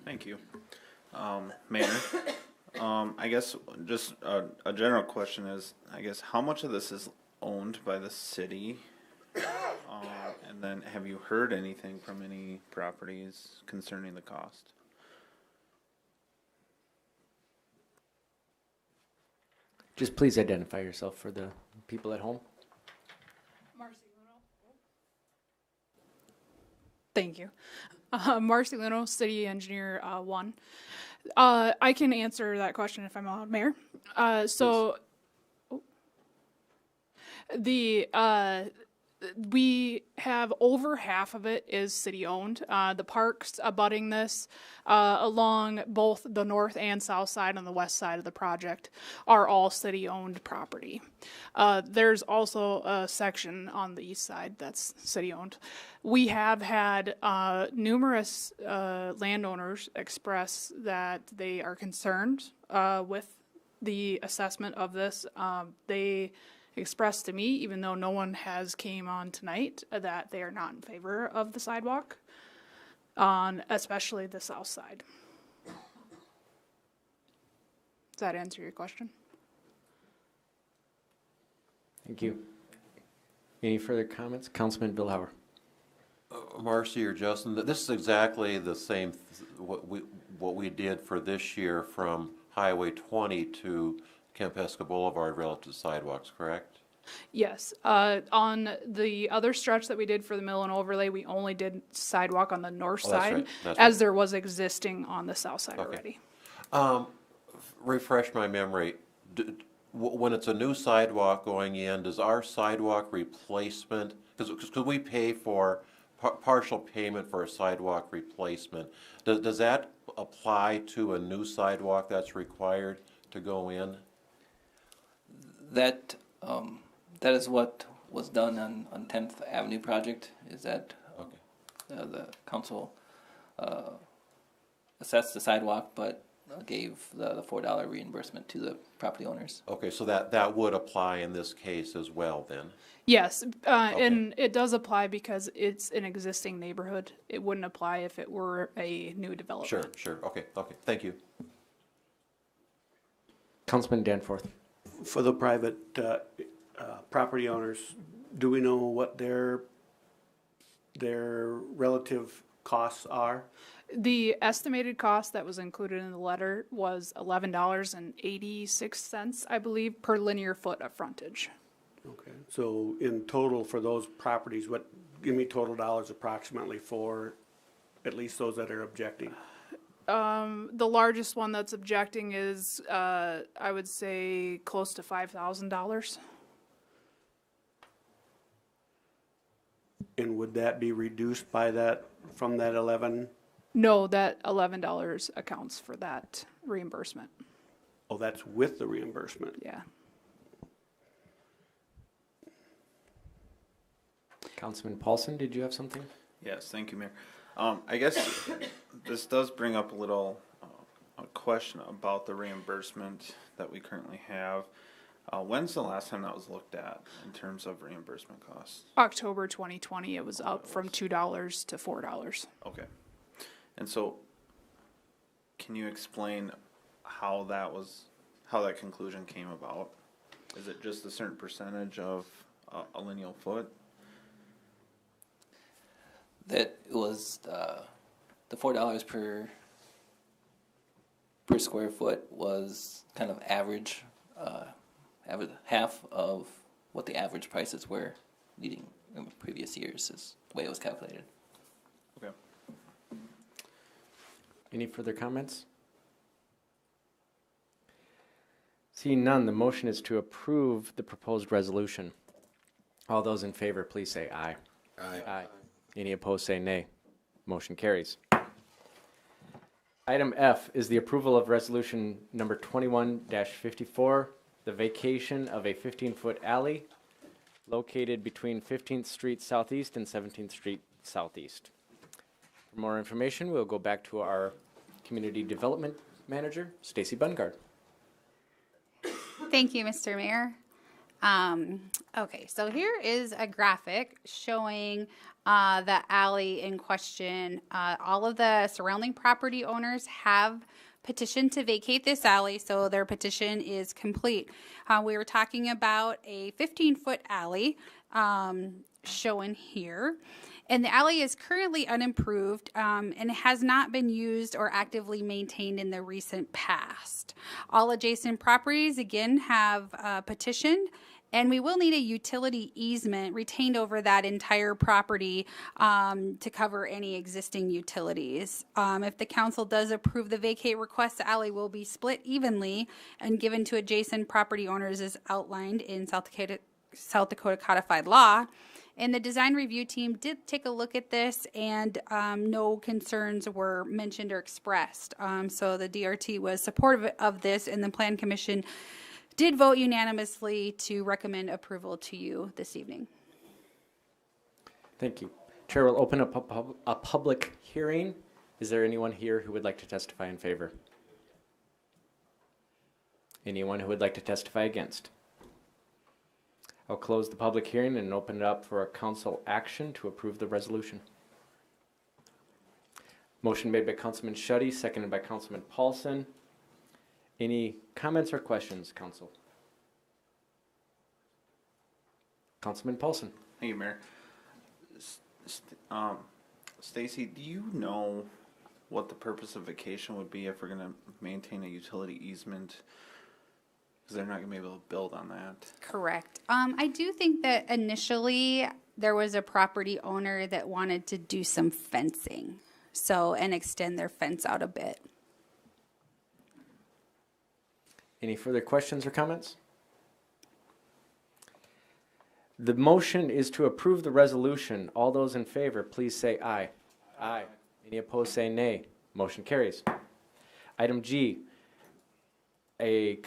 Speaker 4: Thank you. Mayor, I guess just a general question is, I guess, how much of this is owned by the city? And then have you heard anything from any properties concerning the cost?
Speaker 1: Just please identify yourself for the people at home.
Speaker 18: Thank you. Marcy Luno, City Engineer 1. I can answer that question if I'm allowed, Mayor. We have over half of it is city-owned. The parks abutting this, along both the north and south side and the west side of the project, are all city-owned property. There's also a section on the east side that's city-owned. We have had numerous landowners express that they are concerned with the assessment of this. They expressed to me, even though no one has came on tonight, that they are not in favor of the sidewalk on especially the south side. Does that answer your question?
Speaker 1: Thank you. Any further comments? Councilman Billhauer.
Speaker 5: Marcy or Justin, this is exactly the same, what we did for this year from Highway 20 to Kempesca Boulevard relative to sidewalks, correct?
Speaker 18: Yes. On the other stretch that we did for the mill and overlay, we only did sidewalk on the north side,
Speaker 5: right. That's
Speaker 18: as
Speaker 5: right.
Speaker 18: there was existing on the south side
Speaker 5: Okay.
Speaker 18: already.
Speaker 5: Refresh my memory. When it's a new sidewalk going in, does our sidewalk replacement, because we pay for partial payment for a sidewalk replacement, does that apply to a new sidewalk that's required to go in?
Speaker 17: That that is what was done on 10th Avenue project. Is that the council assessed the sidewalk, but gave the $4 reimbursement to the property owners.
Speaker 5: Okay, so that would apply in this case as well, then.
Speaker 18: Yes, and it does apply because it's an existing neighborhood. It wouldn't apply if it were a new development.
Speaker 5: Sure. Okay. Thank you.
Speaker 1: Councilman Danforth.
Speaker 11: For the private property owners, do we know what their relative costs are?
Speaker 18: The estimated cost that was included in the letter was $11.86, I believe, per linear foot of frontage.
Speaker 11: Okay, so in total for those properties, give me total dollars approximately for at least those that are objecting?
Speaker 18: The largest one that's objecting is, I would say, close to $5,000.
Speaker 11: And would that be reduced by that, from that 11?
Speaker 18: No, that $11 accounts for that reimbursement.
Speaker 11: Oh, that's with the reimbursement?
Speaker 18: Yeah.
Speaker 1: Councilman Paulson, did you have something?
Speaker 4: Yes, thank you, Mayor. I guess this does bring up a little a question about the reimbursement that we currently have. When's the last time that was looked at in terms of reimbursement costs?
Speaker 18: October 2020, it was up from $2 to $4.
Speaker 4: Okay. And so, can you explain how that conclusion came about? Is it just a certain percentage of a lineal foot?
Speaker 17: That it was the $4 per square foot was kind of average half of what the average prices were leading in previous years is the way it was calculated.
Speaker 4: Okay.
Speaker 1: Any further comments? Seeing none, the motion is to approve the proposed resolution. All those in favor, please say aye.
Speaker 6: Aye.
Speaker 1: Aye. Any opposed, say nay. Motion carries. Item F is the approval of resolution number 21-54, the vacation of a 15-foot alley located between 15th Street Southeast and 17th Street Southeast. For more information, we'll go back to our Community Development Manager, Stacy Bungard.
Speaker 16: Thank you, Mr. Mayor. Okay, so here is a graphic showing the alley in question. All of the surrounding property owners have petitioned to vacate this alley, so their petition is complete. We were talking about a 15-foot alley shown here. And the alley is currently unimproved and has not been used or actively maintained in the recent past. All adjacent properties, again, have petitioned, and we will need a utility easement retained over that entire property to cover any existing utilities. If the council does approve the vacate request, the alley will be split evenly and given to adjacent property owners as outlined in South Dakota codified law. And the design review team did take a look at this, and no concerns were mentioned or expressed. So the DRT was supportive of this, and the Plan Commission did vote unanimously to recommend approval to you this evening.
Speaker 1: Thank you. Chair will open up a public hearing. Is there anyone here who would like to testify in favor? Anyone who would like to testify against? I'll close the public hearing and open it up for a council action to approve the resolution. Motion made by Councilman Schutte, seconded by Councilman Paulson. Any comments or questions, council? Councilman Paulson.
Speaker 4: Thank you, Mayor. Stacy, do you know what the purpose of vacation would be if we're going to maintain a utility easement? Because they're not going to be able to build on that.
Speaker 16: Correct. I do think that initially there was a property owner that wanted to do some fencing, and extend their fence out a bit.
Speaker 1: Any further questions or comments? The motion is to approve the resolution. All those in favor, please say aye. Aye. Any opposed, say nay. Motion carries. Item G, a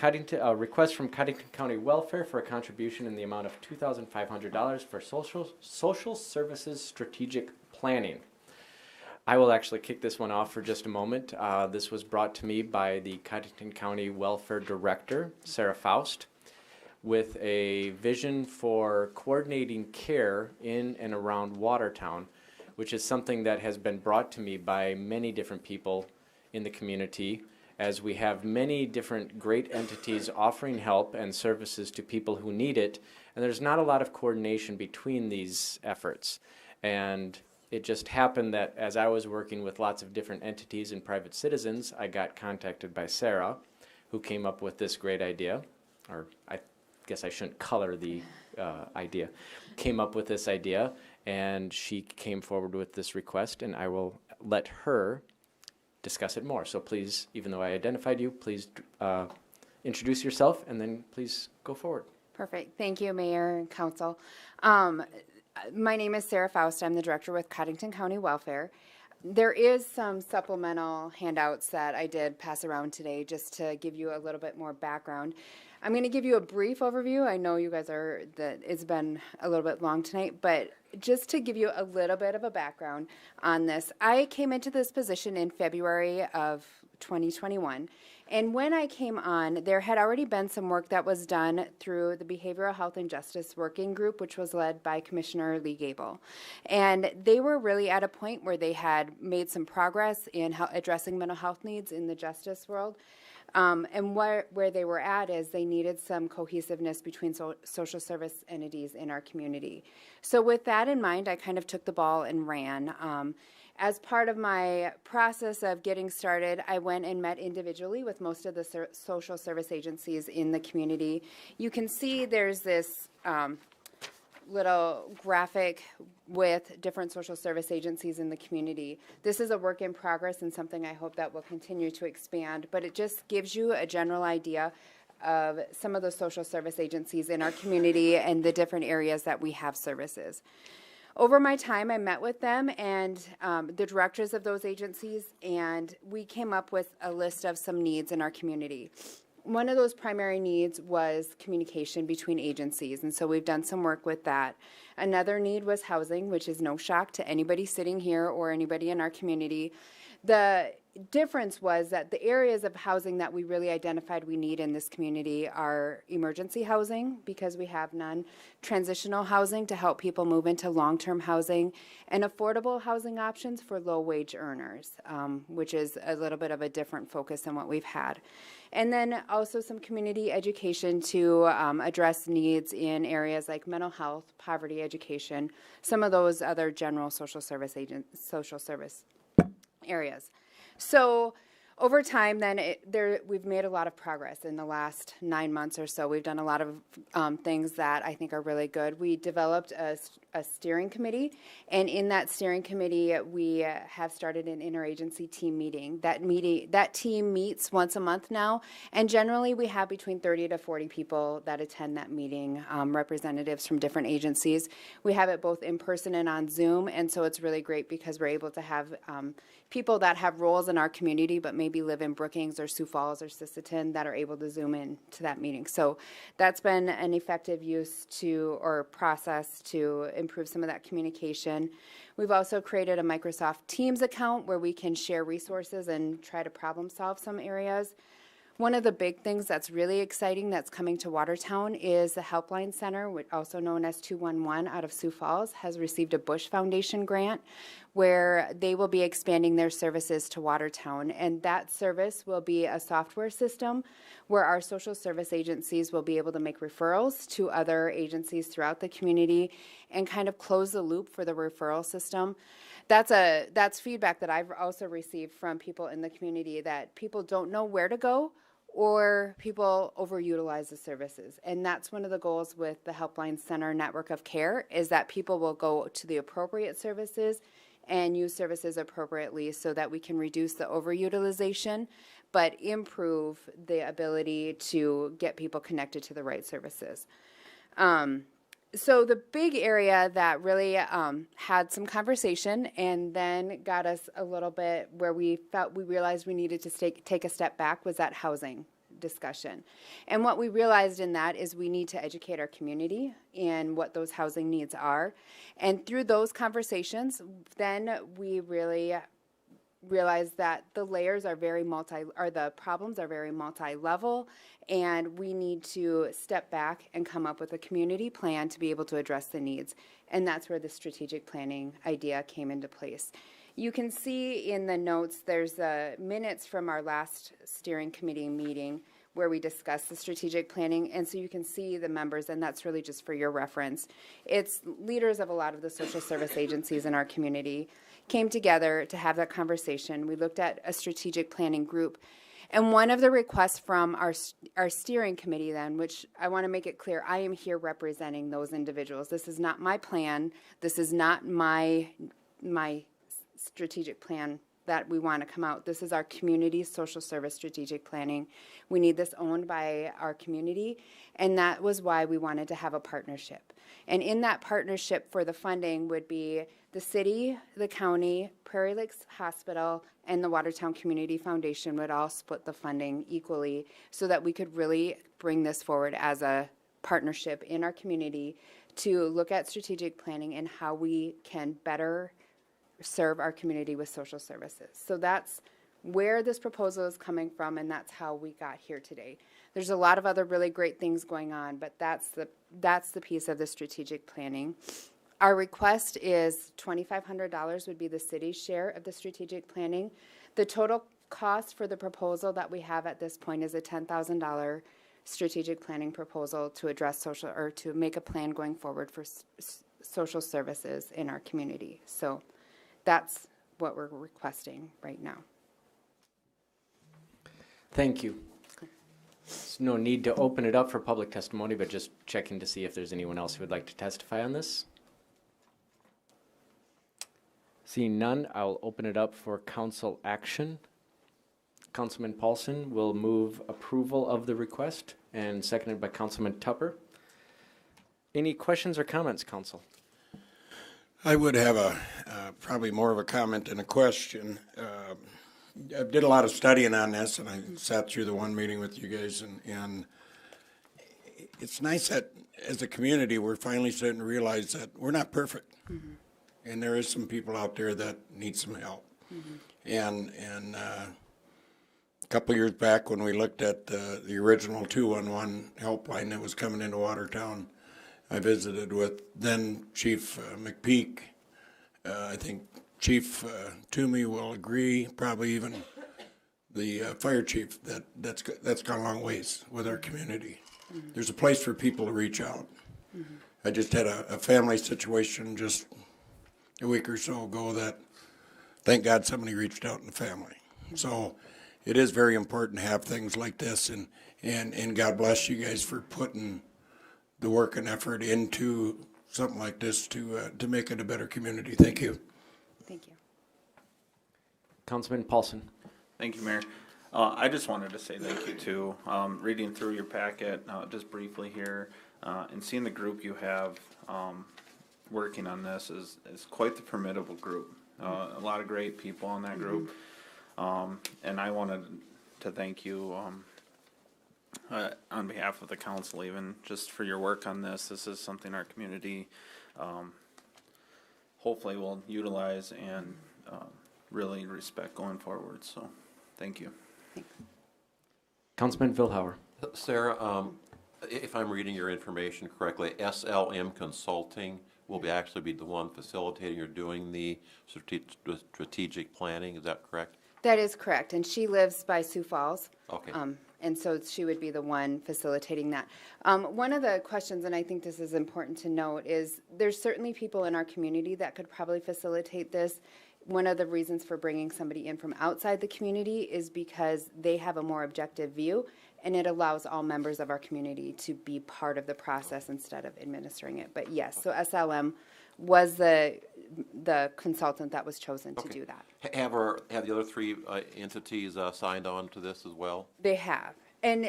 Speaker 1: request from Cottington County Welfare for a contribution in the amount of $2,500 for social services strategic planning. I will actually kick this one off for just a moment. This was brought to me by the Cottington County Welfare Director, Sarah Faust, with a vision for coordinating care in and around Watertown, which is something that has been brought to me by many different people in the community, as we have many different great entities offering help and services to people who need it, and there's not a lot of coordination between these efforts. And it just happened that as I was working with lots of different entities and private citizens, I got contacted by Sarah, who came up with this great idea, or I guess I shouldn't color the idea, came up with this idea, and she came forward with this request, and I will let her discuss it more. So please, even though I identified you, please introduce yourself, and then please go forward.
Speaker 19: Perfect. Thank you, Mayor and Council. My name is Sarah Faust. I'm the director with Cottington County Welfare. There is some supplemental handouts that I did pass around today just to give you a little bit more background. I'm going to give you a brief overview. I know you guys it's been a little bit long tonight, but just to give you a little bit of a background on this. I came into this position in February of 2021. And when I came on, there had already been some work that was done through the Behavioral Health and Justice Working Group, which was led by Commissioner Lee Gable. And they were really at a point where they had made some progress in addressing mental health needs in the justice world. And where they were at is they needed some cohesiveness between social service entities in our community. So with that in mind, I kind of took the ball and ran. As part of my process of getting started, I went and met individually with most of the social service agencies in the community. You can see there's this little graphic with different social service agencies in the community. This is a work in progress and something I hope that will continue to expand, but it just gives you a general idea of some of the social service agencies in our community and the different areas that we have services. Over my time, I met with them and the directors of those agencies, and we came up with a list of some needs in our community. One of those primary needs was communication between agencies, and so we've done some work with that. Another need was housing, which is no shock to anybody sitting here or anybody in our community. The difference was that the areas of housing that we really identified we need in this community are emergency housing, because we have none, transitional housing to help people move into long-term housing, and affordable housing options for low-wage earners, which is a little bit of a different focus than what we've had. And then also some community education to address needs in areas like mental health, poverty education, some of those other general social service areas. So over time, then we've made a lot of progress in the last 9 months or so. We've done a lot of things that I think are really good. We developed a steering committee, and in that steering committee, we have started an interagency team meeting. That team meets once a month now, and generally we have between 30 to 40 people that attend that meeting, representatives from different agencies. We have it both in person and on Zoom, and so it's really great because we're able to have people that have roles in our community but maybe live in Brookings or Sioux Falls or Sisseton that are able to Zoom in to that meeting. So that's been an effective use or process to improve some of that communication. We've also created a Microsoft Teams account where we can share resources and try to problem solve some areas. One of the big things that's really exciting that's coming to Watertown is the Helpline Center, also known as 211 out of Sioux Falls, has received a Bush Foundation grant where they will be expanding their services to Watertown. And that service will be a software system where our social service agencies will be able to make referrals to other agencies throughout the community and kind of close the loop for the referral system. That's feedback that I've also received from people in the community, that people don't know where to go or people overutilize the services. And that's one of the goals with the Helpline Center network of care, is that people will go to the appropriate services and use services appropriately so that we can reduce the overutilization but improve the ability to get people connected to the right services. So the big area that really had some conversation and then got us a little bit where we realized we needed to take a step back was that housing discussion. And what we realized in that is we need to educate our community in what those housing needs are. And through those conversations, then we really realize that the layers are the problems are very multi-level, and we need to step back and come up with a community plan to be able to address the needs. And that's where the strategic planning idea came into place. You can see in the notes, there's minutes from our last steering committee meeting where we discussed the strategic planning, and so you can see the members, and that's really just for your reference. It's leaders of a lot of the social service agencies in our community came together to have that conversation. We looked at a strategic planning group. And one of the requests from our steering committee then, which I want to make it clear, I am here representing those individuals. This is not my plan. This is not my strategic plan that we want to come out. This is our community social service strategic planning. We need this owned by our community, and that was why we wanted to have a partnership. And in that partnership for the funding would be the city, the county, Prairie Lakes Hospital, and the Watertown Community Foundation would all split the funding equally so that we could really bring this forward as a partnership in our community to look at strategic planning and how we can better serve our community with social services. So that's where this proposal is coming from, and that's how we got here today. There's a lot of other really great things going on, but that's the piece of the strategic planning. Our request is $2,500 would be the city's share of the strategic planning. The total cost for the proposal that we have at this point is a $10,000 strategic planning proposal to address to make a plan going forward for social services in our community. So that's what we're requesting right now.
Speaker 1: Thank you. There's no need to open it up for public testimony, but just checking to see if there's anyone else who would like to testify on this. Seeing none, I'll open it up for council action. Councilman Paulson will move approval of the request, and seconded by Councilman Tupper. Any questions or comments, council?
Speaker 6: I would have probably more of a comment than a question. I did a lot of studying on this, and I sat through the one meeting with you guys, and it's nice that as a community, we're finally starting to realize that we're not perfect.
Speaker 19: Mm-hmm.
Speaker 6: And there is some people out there that need some help.
Speaker 19: Mm-hmm.
Speaker 6: And a couple of years back when we looked at the original 211 helpline that was coming into Watertown, I visited with then Chief McPeak. I think Chief Toomey will agree, probably even the fire chief, that's gone a long ways with our community.
Speaker 19: Mm-hmm.
Speaker 6: There's a place for people to reach out.
Speaker 19: Mm-hmm.
Speaker 6: I just had a family situation just a week or so ago that, thank God, somebody reached out in the family. So it is very important to have things like this, and God bless you guys for putting the work and effort into something like this to make it a better community. Thank you.
Speaker 19: Thank you.
Speaker 1: Councilman Paulson.
Speaker 4: Thank you, Mayor. I just wanted to say thank you too. Reading through your packet just briefly here, and seeing the group you have working on this is quite the formidable group. A lot of great people in that group, and I wanted to thank you on behalf of the council, even just for your work on this. This is something our community hopefully will utilize and really respect going forward. So, thank you.
Speaker 1: Councilman Vilhauer.
Speaker 5: Sarah, if I'm reading your information correctly, SLM Consulting will actually be the one facilitating or doing the strategic planning. Is that correct?
Speaker 19: That is correct, and she lives by Sioux Falls.
Speaker 5: Okay.
Speaker 19: And so she would be the one facilitating that. One of the questions, and I think this is important to note, is there's certainly people in our community that could probably facilitate this. One of the reasons for bringing somebody in from outside the community is because they have a more objective view, and it allows all members of our community to be part of the process instead of administering it. But yes, so SLM was the consultant that was chosen to do that.
Speaker 5: Have the other three entities signed on to this as well?
Speaker 19: They have. And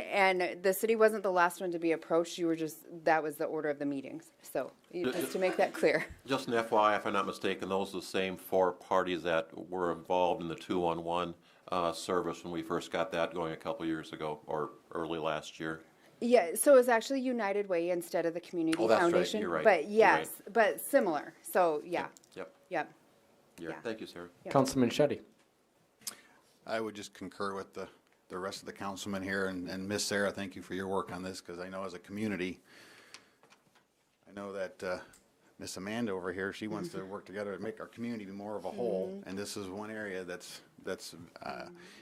Speaker 19: the city wasn't the last one to be approached. You were that was the order of the meetings. So just to make that clear.
Speaker 5: Just an FYI, if I'm not mistaken, those are the same four parties that were involved in the 211 service when we first got that going a couple years ago or early last year.
Speaker 19: Yeah, so it was actually United Way instead of the Community Foundation.
Speaker 5: That's right. You're right.
Speaker 19: But yes,
Speaker 5: You're right.
Speaker 19: but similar. So yeah.
Speaker 5: Yep.
Speaker 19: Yep.
Speaker 5: Yeah. Thank you, Sarah.
Speaker 19: Yep.
Speaker 1: Councilman Shetty.
Speaker 12: I would just concur with the rest of the councilmen here, and Miss Sarah, thank you for your work on this, because I know as a community, I know that Miss Amanda over here, she wants to work together to make our community more of a whole, and this is one area that's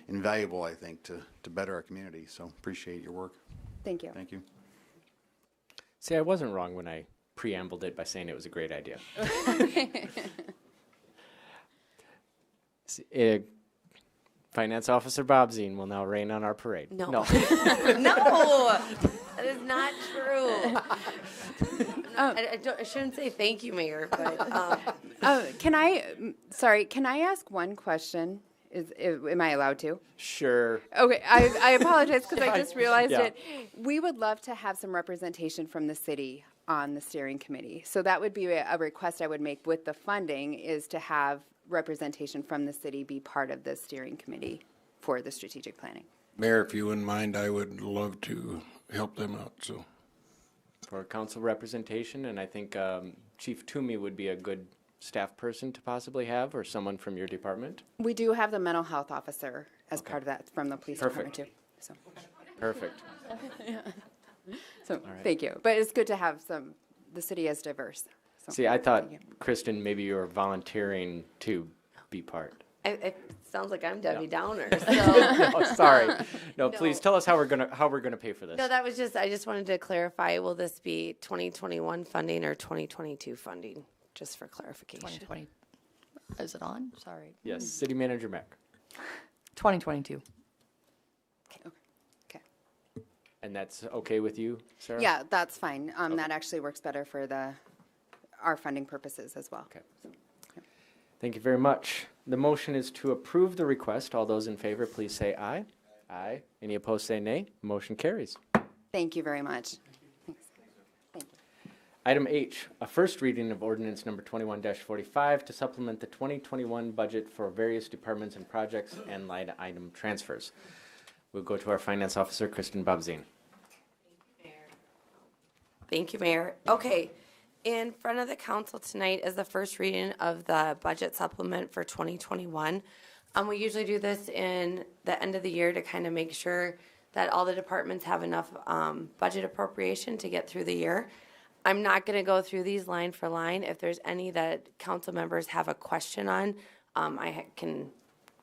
Speaker 12: invaluable, I think, to better our community. So appreciate your work.
Speaker 19: Thank you.
Speaker 12: Thank you.
Speaker 1: See, I wasn't wrong when I preambled it by saying it was a great idea. Finance Officer Bob Zine will now rain on our parade.
Speaker 3: No.
Speaker 1: No.
Speaker 3: No, that is not true. I shouldn't say thank you, Mayor, but.
Speaker 19: Can I ask one question? Am I allowed to?
Speaker 1: Sure.
Speaker 19: Okay, I apologize because I just realized
Speaker 1: Yeah.
Speaker 19: it. We would love to have some representation from the city on the steering committee. So that would be a request I would make with the funding, is to have representation from the city be part of the steering committee for the strategic planning.
Speaker 6: Mayor, if you wouldn't mind, I would love to help them out. So,
Speaker 1: For council representation, and I think Chief Toomey would be a good staff person to possibly have, or someone from your department.
Speaker 19: We do have the mental health officer as part of that from the police
Speaker 1: Perfect.
Speaker 19: department too. So.
Speaker 1: Perfect.
Speaker 19: So thank you. But it's good to have the city is diverse. So,
Speaker 1: See, I thought,
Speaker 19: thank you.
Speaker 1: Kristen, maybe you were volunteering to be part.
Speaker 3: It sounds like I'm Debbie Downer. So.
Speaker 1: No, sorry. No, please tell us how we're gonna pay for this.
Speaker 3: No, that was I just wanted to clarify, will this be 2021 funding or 2022 funding? Just for clarification.
Speaker 13: 2020. Is it on? Sorry.
Speaker 1: Yes, City Manager Mack.
Speaker 13: 2022.
Speaker 19: Okay.
Speaker 1: And that's okay with you, Sarah?
Speaker 19: Yeah, that's fine. That actually works better for our funding purposes as well.
Speaker 1: Okay. Thank you very much. The motion is to approve the request. All those in favor, please say aye. Aye. Any opposed, say nay. Motion carries.
Speaker 19: Thank you very much. Thanks. Thank you.
Speaker 1: Item H, a first reading of ordinance number 21-45 to supplement the 2021 budget for various departments and projects and line item transfers. We'll go to our finance officer, Kristen Bobzien.
Speaker 3: Thank you, Mayor. Okay, in front of the council tonight is the first reading of the budget supplement for 2021. We usually do this in the end of the year to kind of make sure that all the departments have enough budget appropriation to get through the year. I'm not going to go through these line for line. If there's any that council members have a question on, I can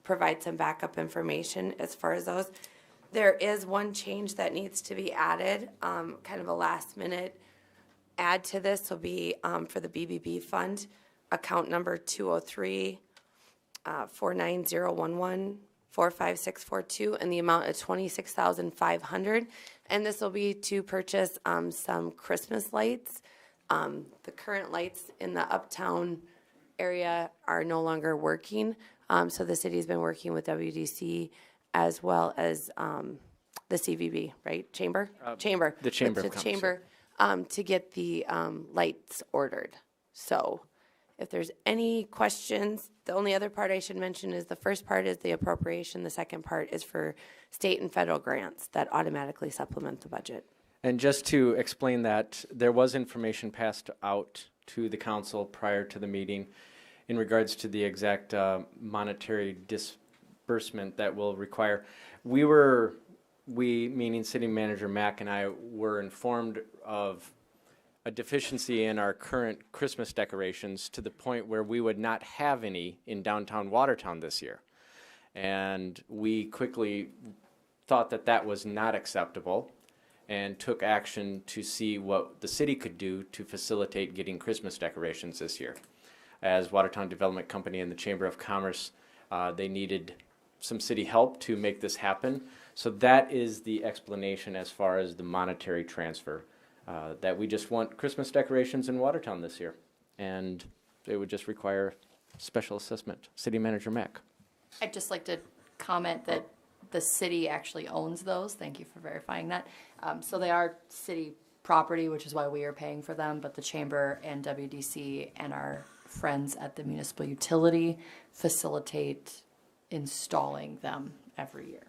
Speaker 3: provide some backup information as far as those. There is one change that needs to be added, kind of a last minute add to this will be for the BBB fund, account number 203 49011 45642, and the amount of $26,500, and this will be to purchase some Christmas lights. The current lights in the uptown area are no longer working, so the city's been working with WDC as well as the CVB, right? Chamber.
Speaker 1: The Chamber of Commerce.
Speaker 3: Chamber to get the lights ordered. So if there's any questions, the only other part I should mention is the first part is the appropriation. The second part is for state and federal grants that automatically supplement the budget.
Speaker 1: And just to explain that, there was information passed out to the council prior to the meeting in regards to the exact monetary disbursement that will require. We, meaning City Manager Mack and I, were informed of a deficiency in our current Christmas decorations to the point where we would not have any in downtown Watertown this year. And we quickly thought that that was not acceptable and took action to see what the city could do to facilitate getting Christmas decorations this year. As Watertown Development Company and the Chamber of Commerce, they needed some city help to make this happen. So that is the explanation as far as the monetary transfer. That we just want Christmas decorations in Watertown this year, and it would just require special assessment. City Manager Mack.
Speaker 13: I'd just like to comment that the city actually owns those. Thank you for verifying that. So they are city property, which is why we are paying for them, but the Chamber and WDC and our friends at the municipal utility facilitate installing them every year.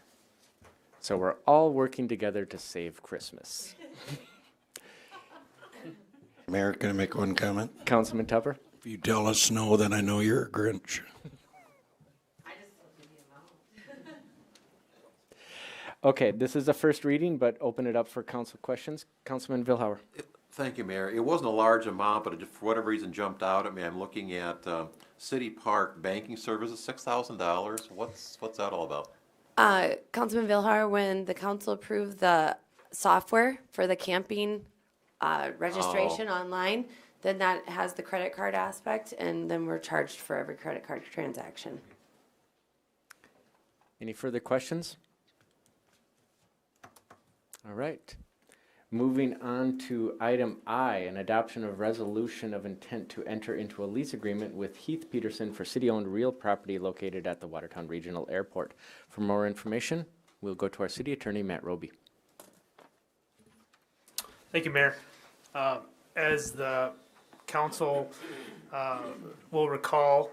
Speaker 1: So we're all working together to save Christmas.
Speaker 6: Mayor, can I make one comment?
Speaker 1: Councilman Tupper?
Speaker 6: If you tell us no, then I know you're a Grinch.
Speaker 1: Okay, this is a first reading, but open it up for council questions. Councilman Vilhauer.
Speaker 5: Thank you, Mayor. It wasn't a large amount, but it just, for whatever reason, jumped out at me. I'm looking at City Park banking services, $6,000. What's that all about?
Speaker 3: Councilman Vilhauer, when the council approved the software for the camping registration online, then that has the credit card aspect, and then we're charged for every credit card transaction.
Speaker 1: Any further questions? All right. Moving on to item I, an adoption of resolution of intent to enter into a lease agreement with Heath Peterson for city-owned real property located at the Watertown Regional Airport. For more information, we'll go to our city attorney, Matt Roby.
Speaker 10: Thank you, Mayor. As the council will recall,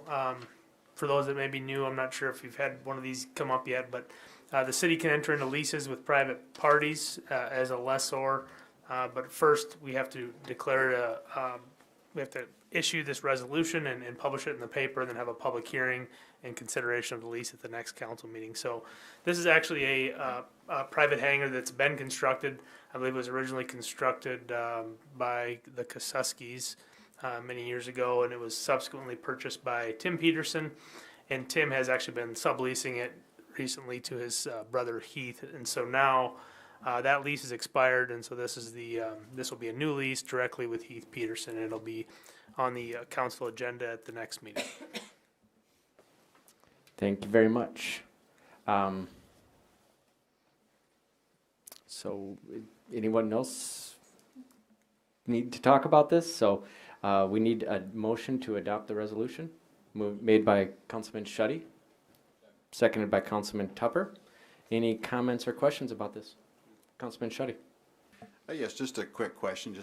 Speaker 10: for those that may be new, I'm not sure if you've had one of these come up yet, but the city can enter into leases with private parties as a lessor. But first, we have to declare we have to issue this resolution and publish it in the paper, and then have a public hearing and consideration of the lease at the next council meeting. So this is actually a private hangar that's been constructed. I believe it was originally constructed by the Kosuskis many years ago, and it was subsequently purchased by Tim Peterson. And Tim has actually been subleasing it recently to his brother Heath. And so now that lease is expired, and so this is this will be a new lease directly with Heath Peterson, and it'll be on the council agenda at the next meeting.
Speaker 1: Thank you very much. So anyone else need to talk about this? So we need a motion to adopt the resolution made by Councilman Schutte, seconded by Councilman Tupper. Any comments or questions about this? Councilman Schutte.
Speaker 12: Yes, just a quick question.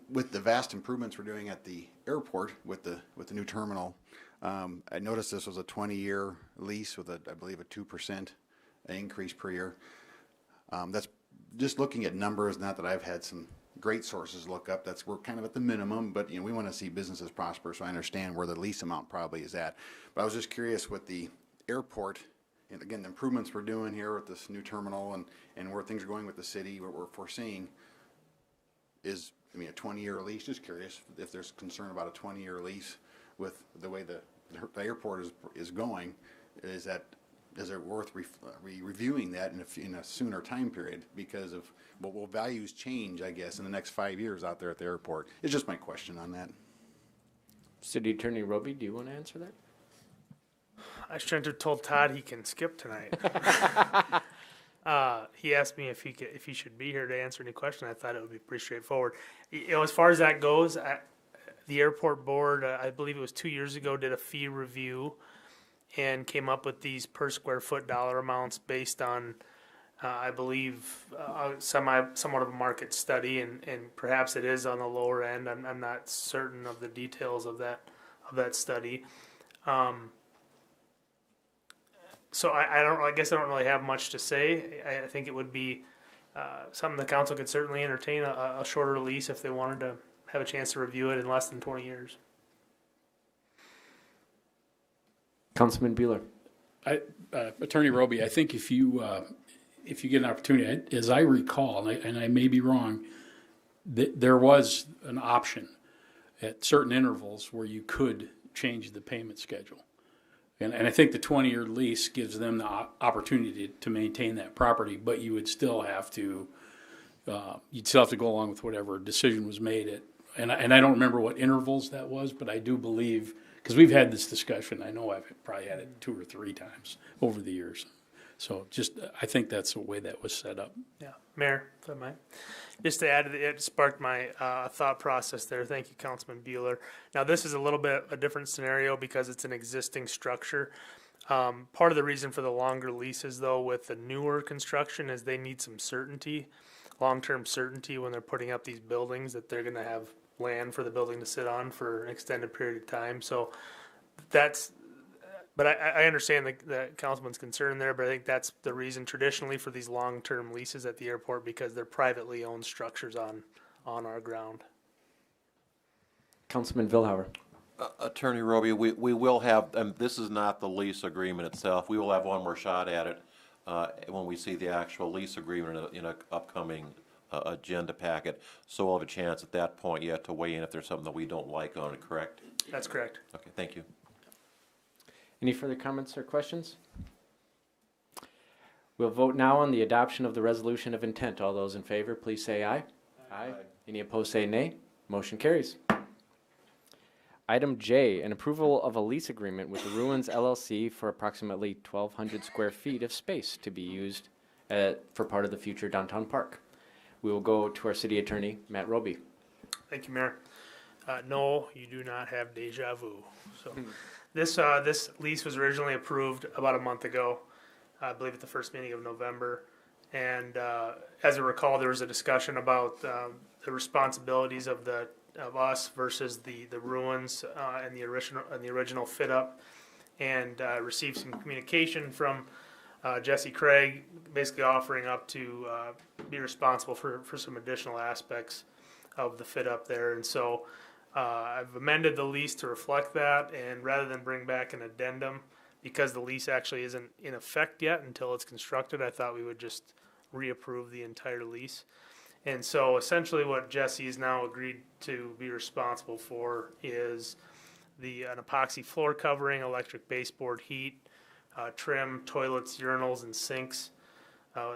Speaker 12: with the vast improvements we're doing at the airport with the new terminal, I noticed this was a 20-year lease with I believe a 2% increase per year. That's just looking at numbers. Not that I've had some great sources look up. We're kind of at the minimum, but we want to see businesses prosper. So I understand where the lease amount probably is at. But I was just curious with the airport. And again, the improvements we're doing here with this new terminal and where things are going with the city, what we're foreseeing is, a 20-year lease. Just curious if there's concern about a 20-year lease with the way the airport is going. Is it worth reviewing that in a sooner time period because of what will values change, I guess, in the next 5 years out there at the airport? It's just my question on that.
Speaker 1: City Attorney Roby, do you want to answer that?
Speaker 10: I shouldn't have told Todd he can skip tonight. He asked me if he should be here to answer any question. I thought it would be pretty straightforward. As far as that goes, the airport board, I believe it was 2 years ago, did a fee review and came up with these per square foot dollar amounts based on, I believe, somewhat of a market study, and perhaps it is on the lower end. I'm not certain of the details of that study. So I guess I don't really have much to say. I think it would be something the council could certainly entertain, a shorter lease if they wanted to have a chance to review it in less than 20 years.
Speaker 1: Councilman Bueller.
Speaker 14: Attorney Roby, I think if you get an opportunity, as I recall, and I may be wrong, there was an option at certain intervals where you could change the payment schedule. And I think the 20-year lease gives them the opportunity to maintain that property, but you would still have to, go along with whatever decision was made and I don't remember what intervals that was, but I do believe, because we've had this discussion, I know I've probably had it 2 or 3 times over the years. So I think that's the way that was set up.
Speaker 10: Yeah, Mayor, if I might. Just to add, it sparked my thought process there. Thank you, Councilman Bueller. Now, this is a little bit a different scenario because it's an existing structure. Part of the reason for the longer leases, though, with the newer construction is they need some certainty, long-term certainty when they're putting up these buildings that they're going to have land for the building to sit on for an extended period of time. So but I understand the councilman's concern there, but I think that's the reason traditionally for these long-term leases at the airport, because they're privately owned structures on our ground.
Speaker 1: Councilman Vilhauer.
Speaker 5: Attorney Roby, we will have, and this is not the lease agreement itself, we will have one more shot at it when we see the actual lease agreement in an upcoming agenda packet. So we'll have a chance at that point yet to weigh in if there's something that we don't like on it, correct?
Speaker 10: That's correct.
Speaker 5: Okay, thank you.
Speaker 1: Any further comments or questions? We'll vote now on the adoption of the resolution of intent. All those in favor, please say aye. Aye. Any opposed, say nay. Motion carries. Item J, an approval of a lease agreement with Ruins LLC for approximately 1,200 square feet of space to be used for part of the future downtown park. We will go to our city attorney, Matt Roby.
Speaker 10: Thank you, Mayor. No, you do not have deja vu. So. This lease was originally approved about a month ago, I believe at the first meeting of November. And as I recall, there was a discussion about the responsibilities of us versus the ruins and the original fit up, and received some communication from Jesse Craig, basically offering up to be responsible for some additional aspects of the fit up there. And so I've amended the lease to reflect that, and rather than bring back an addendum, because the lease actually isn't in effect yet until it's constructed, I thought we would just reapprove the entire lease. And so essentially what Jesse has now agreed to be responsible for is an epoxy floor covering, electric baseboard heat, trim, toilets, urinals, and sinks.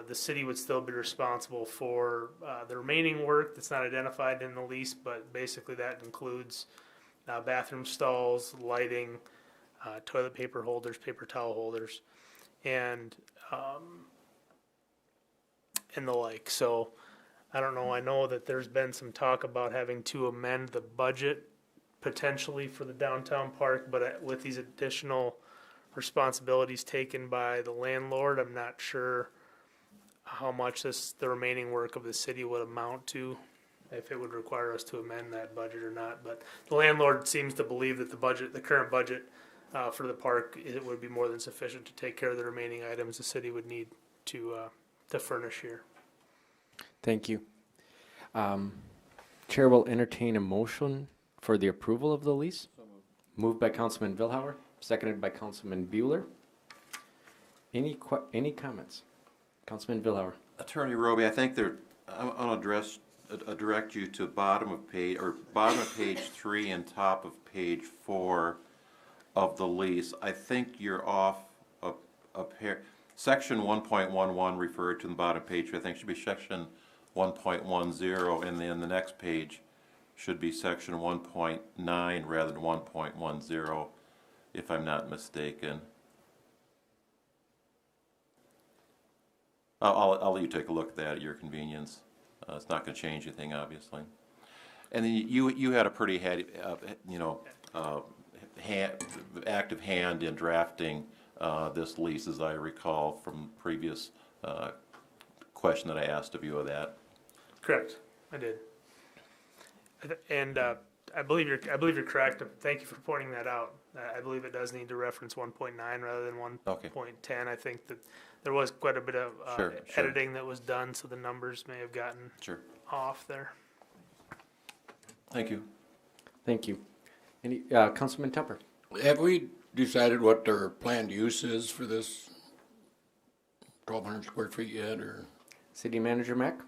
Speaker 10: The city would still be responsible for the remaining work that's not identified in the lease, but basically that includes bathroom stalls, lighting, toilet paper holders, paper towel holders, and the like. So I don't know. I know that there's been some talk about having to amend the budget potentially for the downtown park, but with these additional responsibilities taken by the landlord, I'm not sure how much the remaining work of the city would amount to. if it would require us to amend that budget or not. But the landlord seems to believe that the current budget for the park, it would be more than sufficient to take care of the remaining items the city would need to furnish here.
Speaker 1: Thank you. Chair will entertain a motion for the approval of the lease. Moved by Councilman Vilhauer, seconded by Councilman Bueller. Any comments? Councilman Vilhauer.
Speaker 5: Attorney Roby, I think I'll direct you to bottom of page 3 and top of page 4 of the lease. I think you're off a pair. Section 1.11 referred to in the bottom page, I think should be section 1.10, and then the next page should be section 1.9 rather than 1.10, if I'm not mistaken. I'll let you take a look at that at your convenience. It's not going to change anything, obviously. And then you had a pretty active hand in drafting this lease, as I recall from previous question that I asked of you of that.
Speaker 10: Correct, I did. And I believe you're correct. Thank you for pointing that out. I believe it does need to reference 1.9 rather than 1.10. I think that there was quite a bit of editing that was done, so the numbers may have gotten off there.
Speaker 5: Thank you.
Speaker 1: Thank you. Any Councilman Tupper?
Speaker 6: Have we decided what their planned use is for this 1,200 square feet yet, or?
Speaker 1: City Manager Mack?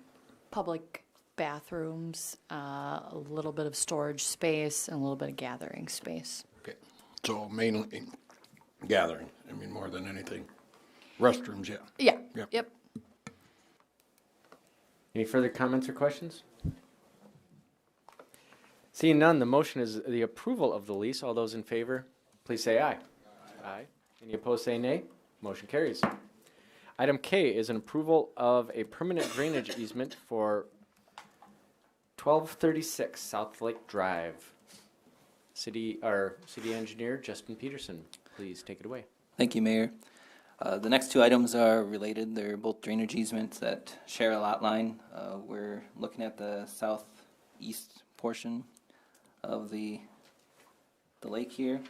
Speaker 13: Public bathrooms, a little bit of storage space, and a little bit of gathering space.
Speaker 6: Okay, so mainly gathering, I mean, more than anything. Restrooms, yeah.
Speaker 13: Yeah, yep.
Speaker 1: Any further comments or questions? Seeing none, the motion is the approval of the lease. All those in favor, please say aye. Aye. Any opposed, say nay. Motion carries. Item K is an approval of a permanent drainage easement for 1236 South Lake Drive. City Engineer Justin Peterson, please take it away.
Speaker 17: Thank you, Mayor. The next two items are related. They're both drainage easements that share a lot line. We're looking at the southeast portion of the lake here.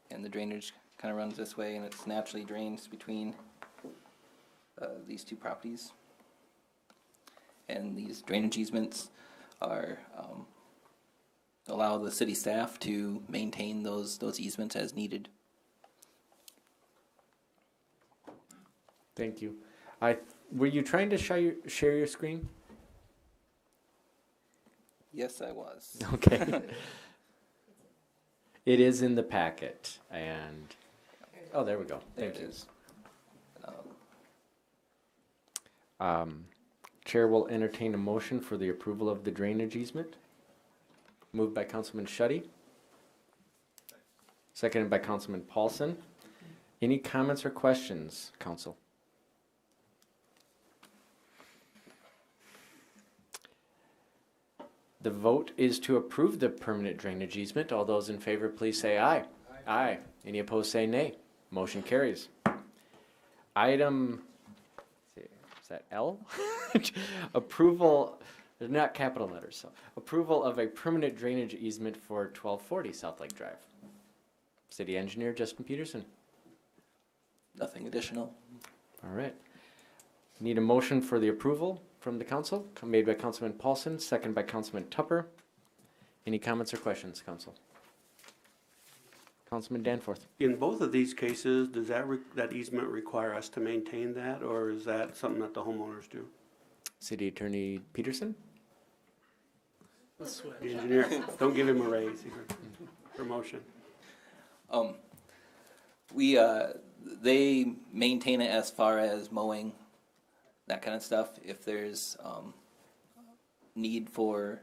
Speaker 17: And the drainage kind of runs this way, and it's naturally drains between these two properties. And these drainage easements are allow the city staff to maintain those easements as needed.
Speaker 1: Thank you. Were you trying to share your screen?
Speaker 17: Yes, I was.
Speaker 1: Okay. It is in the packet, and oh, there we go. Thank you. Chair will entertain a motion for the approval of the drainage easement. Moved by Councilman Schutte. Seconded by Councilman Paulson. Any comments or questions, Council? The vote is to approve the permanent drainage easement. All those in favor, please say aye. Aye. Any opposed, say nay. Motion carries. Item, is that L? Approval, they're not capital letters, so approval of a permanent drainage easement for 1240 South Lake Drive. City Engineer Justin Peterson.
Speaker 17: Nothing additional.
Speaker 1: All right. Need a motion for the approval from the council, made by Councilman Paulson, second by Councilman Tupper. Any comments or questions, Council? Councilman Danforth.
Speaker 11: In both of these cases, does that easement require us to maintain that, or is that something that the homeowners do?
Speaker 1: City Attorney Peterson.
Speaker 11: The engineer, don't give him a raise, promotion.
Speaker 17: They maintain it as far as mowing, that kind of stuff. If there's need for,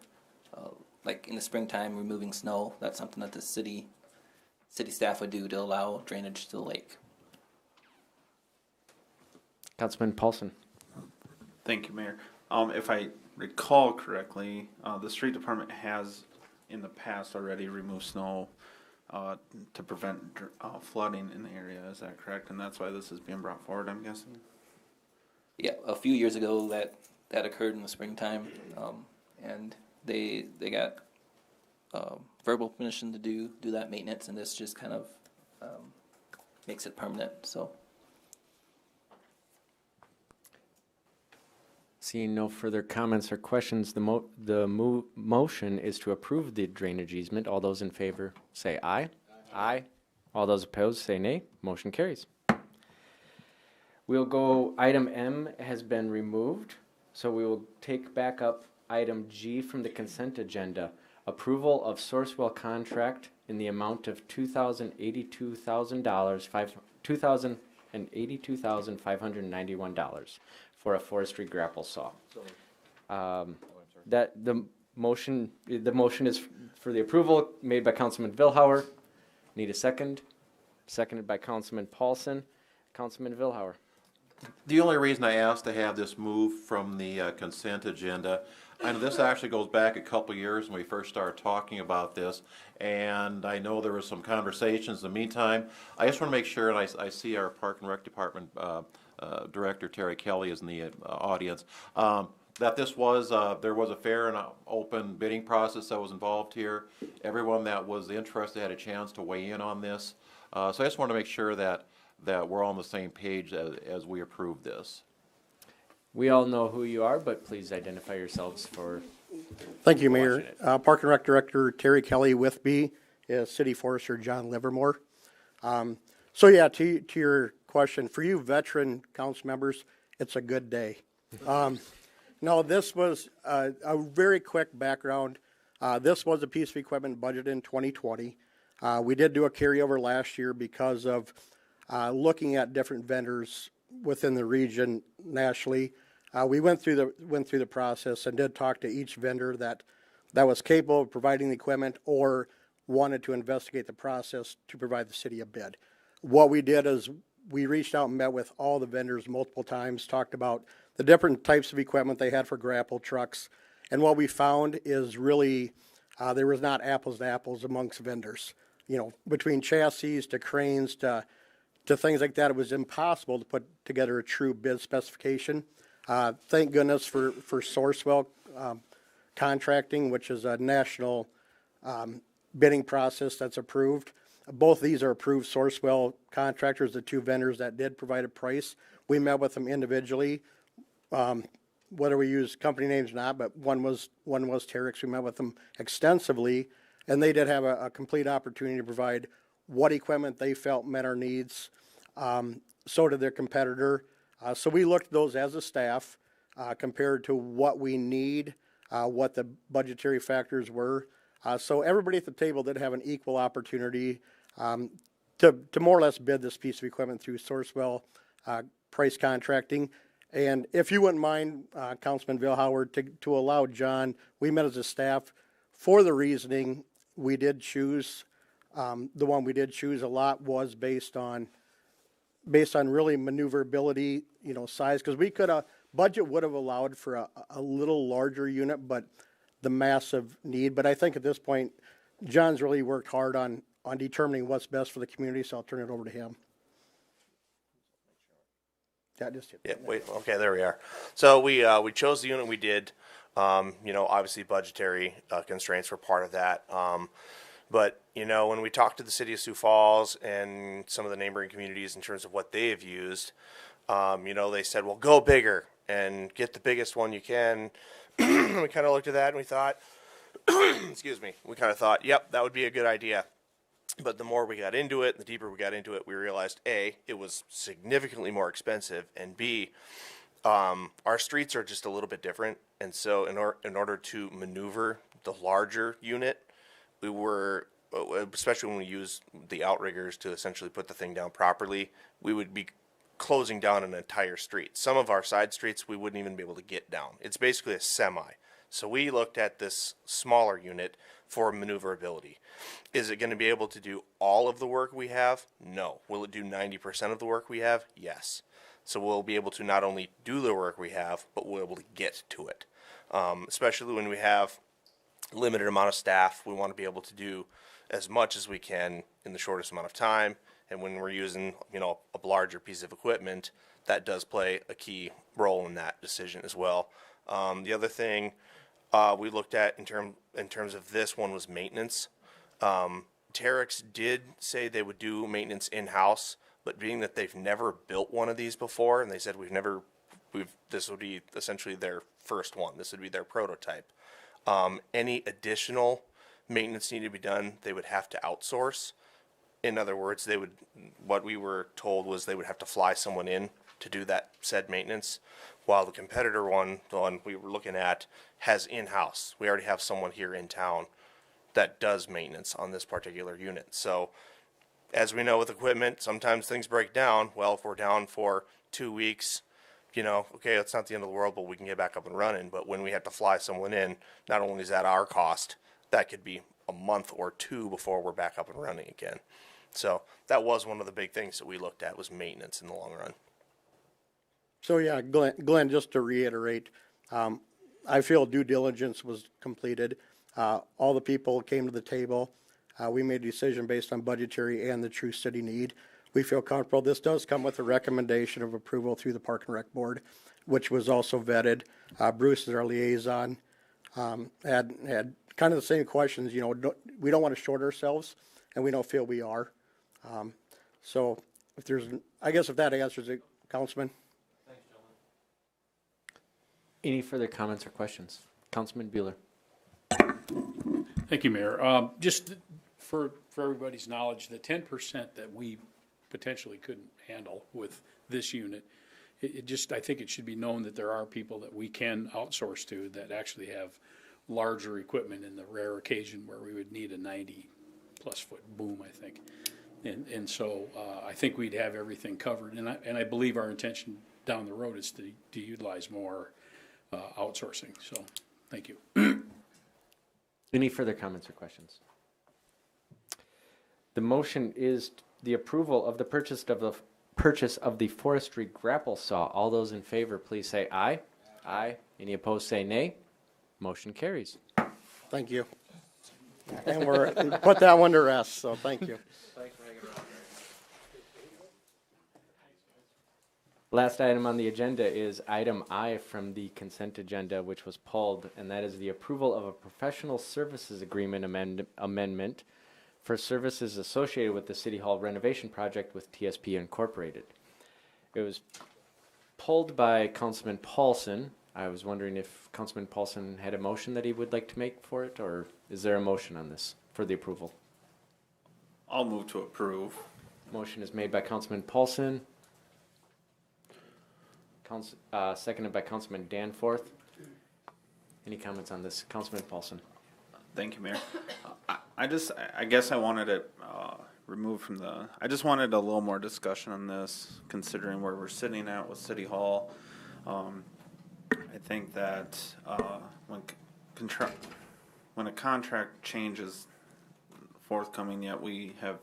Speaker 17: like in the springtime, removing snow, that's something that the city staff would do to allow drainage to the lake.
Speaker 1: Councilman Paulson.
Speaker 4: Thank you, Mayor. If I recall correctly, the street department has in the past already removed snow to prevent flooding in the area. Is that correct? And that's why this is being brought forward, I'm guessing?
Speaker 17: Yeah, a few years ago that occurred in the springtime, and they got verbal permission to do that maintenance, and this just kind of makes it permanent. So.
Speaker 1: Seeing no further comments or questions, the motion is to approve the drainage easement. All those in favor say aye. Aye. All those opposed say nay. Motion carries. We'll go, item M has been removed, so we will take back up item G from the consent agenda. Approval of Sourcewell contract in the amount of $2,082,591 for a forestry grapple saw. That the motion is for the approval made by Councilman Vilhauer. Need a second? Seconded by Councilman Paulson. Councilman Vilhauer.
Speaker 5: The only reason I asked to have this moved from the consent agenda, and this actually goes back a couple years when we first started talking about this, and I know there was some conversations in the meantime. I just want to make sure, and I see our Park and Rec Department Director Terry Kelly is in the audience, that this was, there was a fair and open bidding process that was involved here. Everyone that was interested had a chance to weigh in on this. So I just want to make sure that we're all on the same page as we approve this.
Speaker 1: We all know who you are, but please identify yourselves for.
Speaker 20: Thank you, Mayor. Park and Rec Director Terry Kelly. With me is City Forester John Livermore. So yeah, to your question, for you veteran council members, it's a good day. No, this was a very quick background. This was a piece of equipment budgeted in 2020. We did do a carryover last year because of looking at different vendors within the region nationally. We went through the process and did talk to each vendor that was capable of providing the equipment or wanted to investigate the process to provide the city a bid. What we did is we reached out and met with all the vendors multiple times, talked about the different types of equipment they had for grapple trucks, and what we found is really there was not apples to apples amongst vendors. You know, between chassis to cranes to things like that, it was impossible to put together a true bid specification. Thank goodness for Sourcewell contracting, which is a national bidding process that's approved. Both these are approved Sourcewell contractors, the two vendors that did provide a price. We met with them individually, whether we use company names or not, but one was Terex. We met with them extensively, and they did have a complete opportunity to provide what equipment they felt met our needs. So did their competitor. So we looked at those as a staff, compared to what we need, what the budgetary factors were. So everybody at the table did have an equal opportunity to more or less bid this piece of equipment through Sourcewell price contracting. And if you wouldn't mind, Councilman Vilhauer, to allow John, we met as a staff for the reasoning we did choose. The one we did choose a lot was based on really maneuverability, you know, size, because we could have, budget would have allowed for a little larger unit, but the massive need. But I think at this point, John's really worked hard on determining what's best for the community, so I'll turn it over to him.
Speaker 21: Yeah, wait, okay, there we are. So we chose the unit we did. You know, obviously budgetary constraints were part of that. But, you know, when we talked to the city of Sioux Falls and some of the neighboring communities in terms of what they have used, you know, they said, well, go bigger and get the biggest one you can. We kind of looked at that and we thought, excuse me, we kind of thought, yep, that would be a good idea. But the more we got into it, the deeper we got into it, we realized, A, it was significantly more expensive, and B, our streets are just a little bit different. And so in order to maneuver the larger unit, we were, especially when we use the outriggers to essentially put the thing down properly, we would be closing down an entire street. Some of our side streets we wouldn't even be able to get down. It's basically a semi. So we looked at this smaller unit for maneuverability. Is it going to be able to do all of the work we have? No. Will it do 90% of the work we have? Yes. So we'll be able to not only do the work we have, but we'll be able to get to it. Especially when we have limited amount of staff, we want to be able to do as much as we can in the shortest amount of time. And when we're using, you know, a larger piece of equipment, that does play a key role in that decision as well. The other thing we looked at in terms of this one was maintenance. Terex did say they would do maintenance in-house, but being that they've never built one of these before, and they said this would be essentially their first one. This would be their prototype. Any additional maintenance needed to be done, they would have to outsource. In other words, what we were told was they would have to fly someone in to do that said maintenance, while the competitor one, the one we were looking at, has in-house. We already have someone here in town that does maintenance on this particular unit. So as we know with equipment, sometimes things break down. Well, if we're down for 2 weeks, okay, it's not the end of the world, but we can get back up and running. But when we have to fly someone in, not only is that our cost, that could be a month or two before we're back up and running again. So that was one of the big things that we looked at, was maintenance in the long run.
Speaker 20: So yeah, Glenn, just to reiterate, I feel due diligence was completed. All the people came to the table. We made a decision based on budgetary and the true city need. We feel comfortable. This does come with a recommendation of approval through the Park and Rec Board, which was also vetted. Bruce is our liaison. Had kind of the same questions. We don't want to short ourselves, and we don't feel we are. So I guess if that answers it, Councilman.
Speaker 1: Any further comments or questions? Councilman Bueller.
Speaker 14: Thank you, Mayor. Just for everybody's knowledge, the 10% that we potentially couldn't handle with this unit, I think it should be known that there are people that we can outsource to that actually have larger equipment in the rare occasion where we would need a 90-plus foot boom, I think. And so I think we'd have everything covered. And I believe our intention down the road is to utilize more outsourcing. So thank you.
Speaker 1: Any further comments or questions? The motion is the approval of the purchase of the forestry grapple saw. All those in favor, please say aye. Aye. Any opposed, say nay. Motion carries.
Speaker 20: Thank you. And we're put that one to rest, so thank you.
Speaker 1: Last item on the agenda is item I from the consent agenda, which was pulled, and that is the approval of a professional services agreement amendment for services associated with the City Hall renovation project with TSP Incorporated. It was pulled by Councilman Paulson. I was wondering if Councilman Paulson had a motion that he would like to make for it, or is there a motion on this for the approval?
Speaker 4: I'll move to approve.
Speaker 1: Motion is made by Councilman Paulson. Seconded by Councilman Danforth. Any comments on this? Councilman Paulson.
Speaker 4: Thank you, Mayor. I guess I wanted it removed from I just wanted a little more discussion on this, considering where we're sitting at with City Hall. I think that when a contract change is forthcoming, yet we have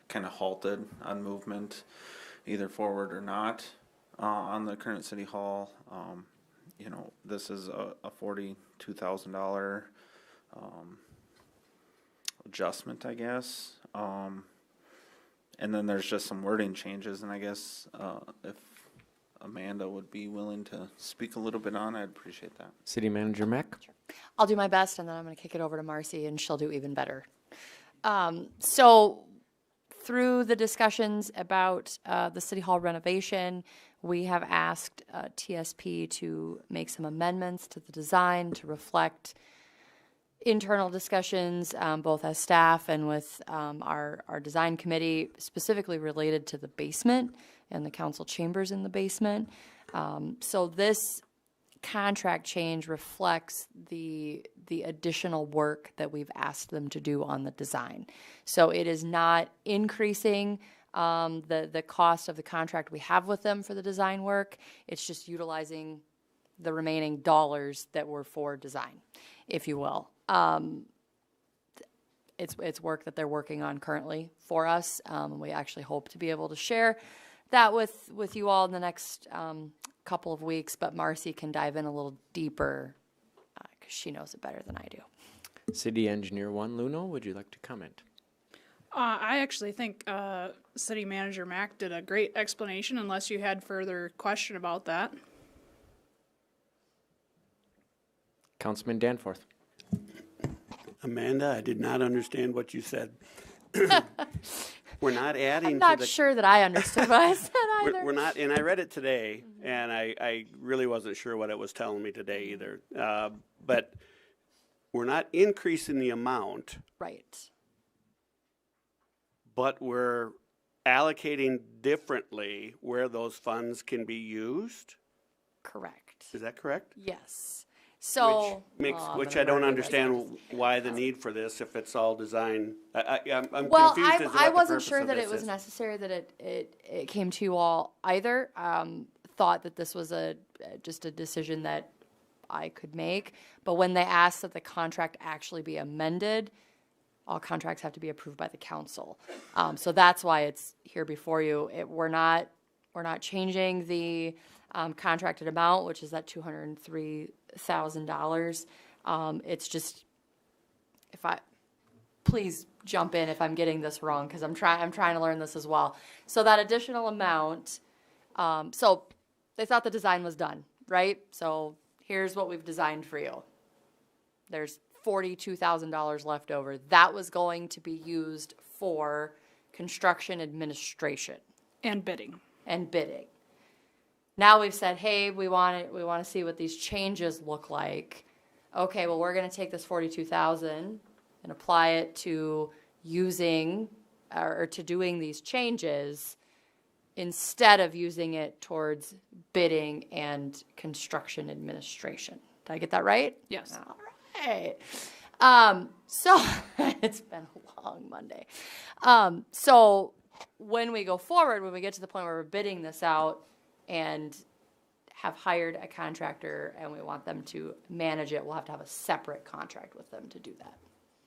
Speaker 4: kind of halted on movement, either forward or not. On the current City Hall, this is a $42,000 adjustment, I guess. And then there's just some wording changes, and I guess if Amanda would be willing to speak a little bit on, I'd appreciate that.
Speaker 1: City Manager Mack.
Speaker 13: I'll do my best, and then I'm going to kick it over to Marcy, and she'll do even better. So through the discussions about the City Hall renovation, we have asked TSP to make some amendments to the design to reflect internal discussions, both as staff and with our design committee, specifically related to the basement and the council chambers in the basement. So this contract change reflects the additional work that we've asked them to do on the design. So it is not increasing the cost of the contract we have with them for the design work. It's just utilizing the remaining dollars that were for design, if you will. It's work that they're working on currently for us. We actually hope to be able to share that with you all in the next couple of weeks, but Marcy can dive in a little deeper because she knows it better than I do.
Speaker 1: City Engineer 1, Luno, would you like to comment?
Speaker 18: I actually think City Manager Mack did a great explanation, unless you had further question about that.
Speaker 1: Councilman Danforth.
Speaker 11: Amanda, I did not understand what you said. We're not adding
Speaker 13: I'm
Speaker 11: to
Speaker 13: not
Speaker 11: the.
Speaker 13: sure that I understood what I said either.
Speaker 11: We're not, and I read it today, and I really wasn't sure what it was telling me today either. But we're not increasing the amount,
Speaker 13: Right.
Speaker 11: but we're allocating differently where those funds can be used.
Speaker 13: Correct.
Speaker 11: Is that correct?
Speaker 13: Yes. So,
Speaker 11: Which I don't understand why the need for this if it's all designed. I'm
Speaker 13: well,
Speaker 11: confused as to what
Speaker 13: I
Speaker 11: the
Speaker 13: wasn't
Speaker 11: purpose
Speaker 13: sure
Speaker 11: of
Speaker 13: that
Speaker 11: this
Speaker 13: it was
Speaker 11: is.
Speaker 13: necessary that it came to you all either. Thought that this was just a decision that I could make. But when they asked that the contract actually be amended, all contracts have to be approved by the council. So that's why it's here before you. We're not changing the contracted amount, which is that $203,000. It's just, please jump in if I'm getting this wrong, because I'm trying to learn this as well. So that additional amount, so they thought the design was done, right? So here's what we've designed for you. There's $42,000 left over. That was going to be used for construction administration.
Speaker 18: And bidding.
Speaker 13: Now we've said, hey, we want to see what these changes look like. Okay, well, we're going to take this $42,000 and apply it to using or to doing these changes instead of using it towards bidding and construction administration. Did I get that right?
Speaker 18: Yes.
Speaker 13: All right. So it's been a long Monday. So when we go forward, when we get to the point where we're bidding this out and have hired a contractor and we want them to manage it, we'll have to have a separate contract with them to do that.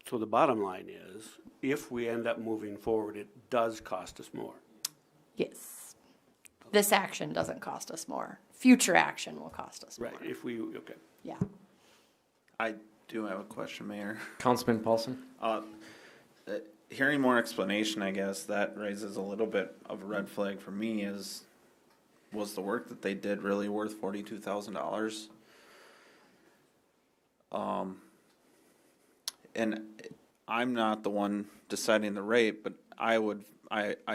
Speaker 11: So the bottom line is, if we end up moving forward, it does cost us more.
Speaker 13: Yes. This action doesn't cost us more. Future action will cost us more.
Speaker 11: Right, if we, okay.
Speaker 13: Yeah.
Speaker 4: I do have a question, Mayor.
Speaker 1: Councilman Paulson.
Speaker 4: Hearing more explanation, I guess, that raises a little bit of a red flag for me. Was the work that they did really worth $42,000? And I'm not the one deciding the rate, but I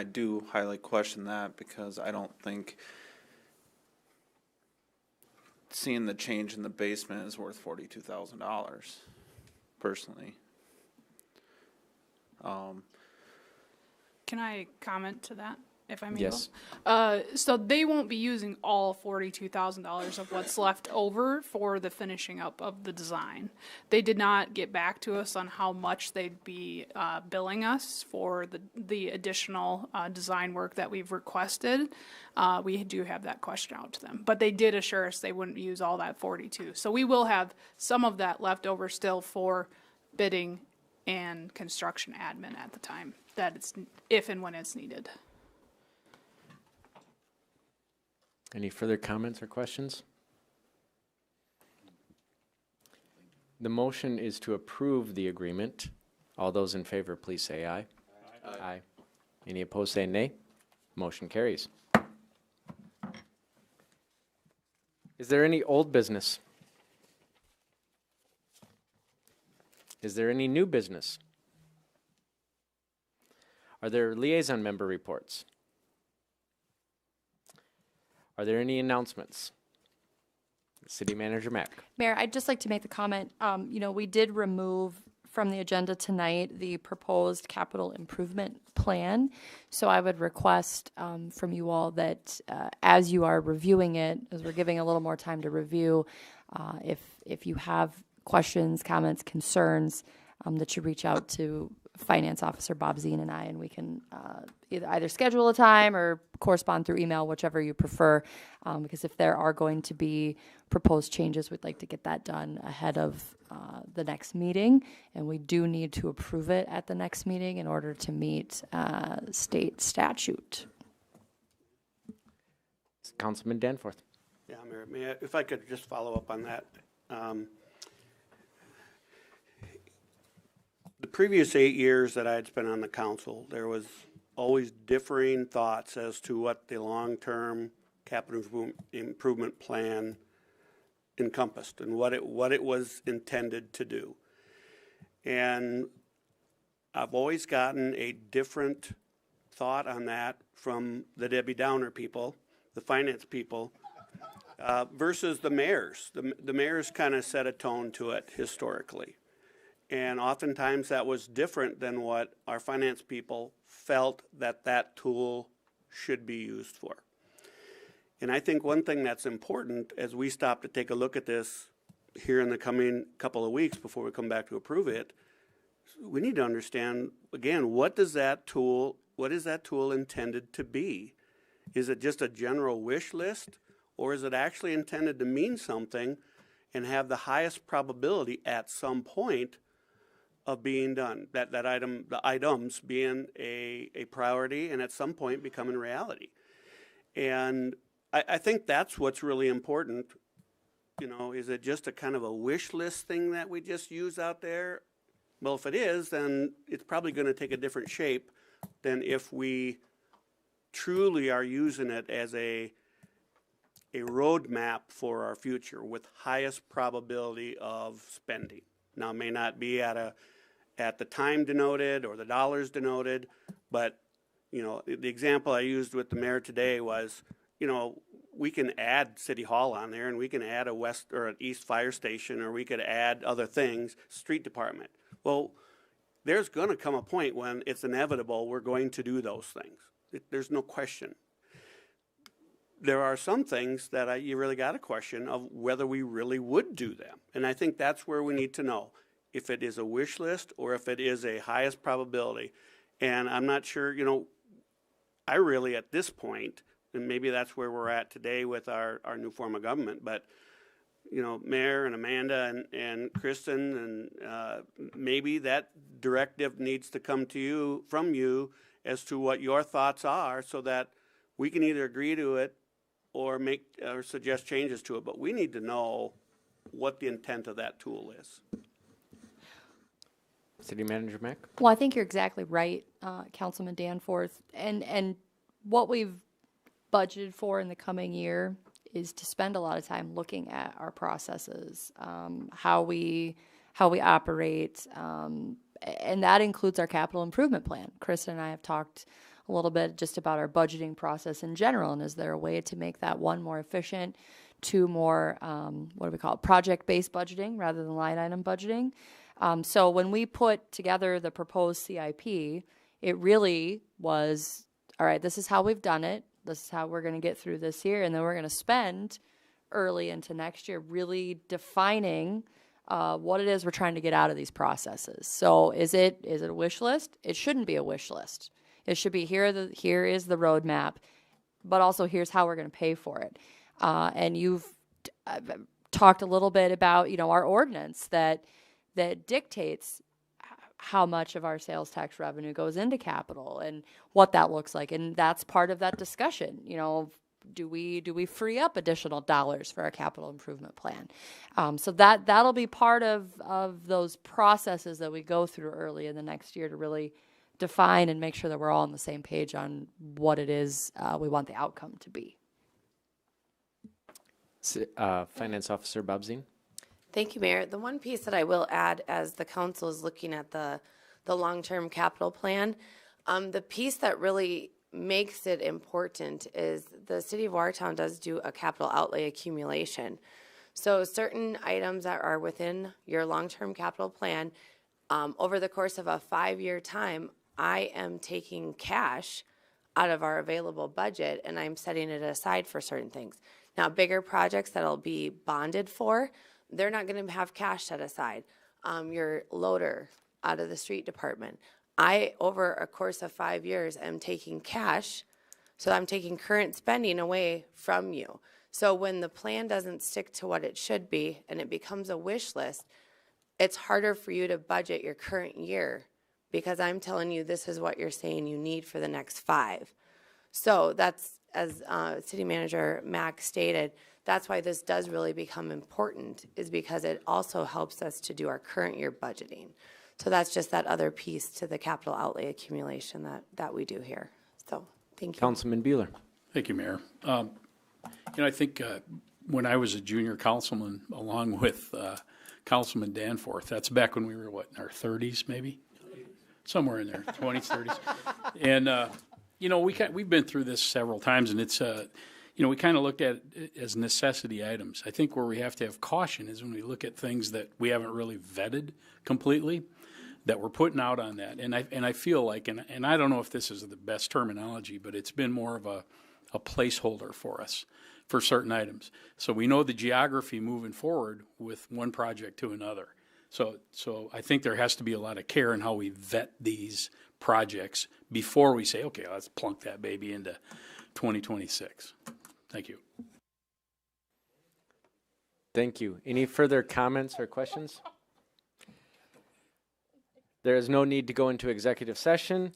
Speaker 4: do highly question that, because I don't think seeing the change in the basement is worth $42,000, personally.
Speaker 18: Can I comment to that, if I may?
Speaker 1: Yes.
Speaker 18: So they won't be using all $42,000 of what's left over for the finishing up of the design. They did not get back to us on how much they'd be billing us for the additional design work that we've requested. We do have that question out to them, but they did assure us they wouldn't use all that 42. So we will have some of that left over still for bidding and construction admin at the time that it's, if and when it's needed.
Speaker 1: Any further comments or questions? The motion is to approve the agreement. All those in favor, please say aye. Aye. Any opposed, say nay. Motion carries. Is there any old business? Is there any new business? Are there liaison member reports? Are there any announcements? City Manager Mack.
Speaker 13: Mayor, I'd just like to make the comment, we did remove from the agenda tonight the proposed capital improvement plan. So I would request from you all that as you are reviewing it, as we're giving a little more time to review, if you have questions, comments, concerns, that you reach out to Finance Officer Bob Zine and I, and we can either schedule a time or correspond through email, whichever you prefer, because if there are going to be proposed changes, we'd like to get that done ahead of the next meeting, and we do need to approve it at the next meeting in order to meet state statute.
Speaker 1: Councilman Danforth.
Speaker 11: Yeah, Mayor, if I could just follow up on that. The previous 8 years that I had spent on the council, there was always differing thoughts as to what the long-term capital improvement plan encompassed and what it was intended to do. And I've always gotten a different thought on that from the Debbie Downer people, the finance people, versus the mayors. The mayors kind of set a tone to it historically. And oftentimes that was different than what our finance people felt that tool should be used for. And I think one thing that's important as we stop to take a look at this here in the coming couple of weeks before we come back to approve it, we need to understand, again, what is that tool intended to be? Is it just a general wish list, or is it actually intended to mean something and have the highest probability at some point of being done? The items being a priority and at some point becoming reality. And I think that's what's really important. You know, is it just a kind of a wish list thing that we just use out there? Well, if it is, then it's probably going to take a different shape than if we truly are using it as a roadmap for our future with highest probability of spending. Now, it may not be at the time denoted or the dollars denoted, but, you know, the example I used with the mayor today was, you know, we can add City Hall on there, and we can add a west or an east fire station, or we could add other things, street department. Well, there's going to come a point when it's inevitable we're going to do those things. There's no question. There are some things that you really got a question of whether we really would do them. And I think that's where we need to know if it is a wish list or if it is a highest probability. And I'm not sure, you know, I really at this point, and maybe that's where we're at today with our new form of government, but, you know, Mayor and Amanda and Kristen, and maybe that directive needs to come to you, from you, as to what your thoughts are, so that we can either agree to it or make or suggest changes to it. But we need to know what the intent of that tool is.
Speaker 1: City Manager Mack?
Speaker 13: Well, I think you're exactly right, Councilman Danforth. And what we've budgeted for in the coming year is to spend a lot of time looking at our processes, how we operate, and that includes our capital improvement plan. Kristen and I have talked a little bit just about our budgeting process in general, and is there a way to make that, one, more efficient, two, more, what do we call it, project-based budgeting rather than line item budgeting. So when we put together the proposed CIP, it really was, all right, this is how we've done it. This is how we're going to get through this year, and then we're going to spend early into next year really defining what it is we're trying to get out of these processes. So is it a wish list? It shouldn't be a wish list. It should be here is the roadmap, but also here's how we're going to pay for it. And you've talked a little bit about, you know, our ordinance that dictates how much of our sales tax revenue goes into capital and what that looks like. And that's part of that discussion. You know, do we free up additional dollars for our capital improvement plan? So that'll be part of those processes that we go through early in the next year to really define and make sure that we're all on the same page on what it is we want the outcome to be.
Speaker 1: Finance Officer Bob Zine.
Speaker 3: Thank you, Mayor. The one piece that I will add as the council is looking at the long-term capital plan, the piece that really makes it important is the City of Watertown does do a capital outlay accumulation. So certain items that are within your long-term capital plan, over the course of a 5-year time, I am taking cash out of our available budget and I'm setting it aside for certain things. Now, bigger projects that'll be bonded for, they're not going to have cash set aside. Your loader out of the street department. I, over a course of 5 years, am taking cash, so I'm taking current spending away from you. So when the plan doesn't stick to what it should be and it becomes a wish list, it's harder for you to budget your current year because I'm telling you this is what you're saying you need for the next 5. So that's, as City Manager Mack stated, that's why this does really become important, is because it also helps us to do our current year budgeting. So that's just that other piece to the capital outlay accumulation that we do here. So, thank you.
Speaker 1: Councilman Bueller.
Speaker 14: Thank you, Mayor. I think when I was a junior councilman, along with Councilman Danforth, that's back when we were, in our 30s, maybe? Somewhere in there, 20s, 30s. And, we've been through this several times, and it's, we kind of looked at it as necessity items. I think where we have to have caution is when we look at things that we haven't really vetted completely, that we're putting out on that. And I feel like, and I don't know if this is the best terminology, but it's been more of a placeholder for us for certain items. So we know the geography moving forward with one project to another. So I think there has to be a lot of care in how we vet these projects before we say, okay, let's plunk that baby into 2026. Thank you.
Speaker 1: Thank you. Any further comments or questions? There is no need to go into executive session.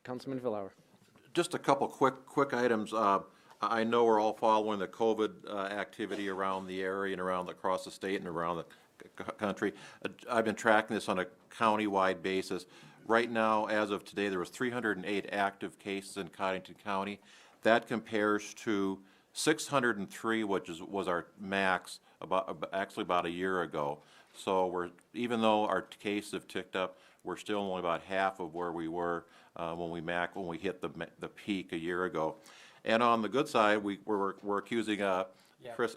Speaker 1: Councilman Villauer.
Speaker 5: Just a couple quick items. I know we're all following the COVID activity around the area and across the state and around the country. I've been tracking this on a county-wide basis. Right now, as of today, there was 308 active cases in Cottington County. That compares to 603, which was our max about a year ago. So even though our cases have ticked up, we're still only about half of where we were when we hit the peak a year ago. And on the good side, we're accusing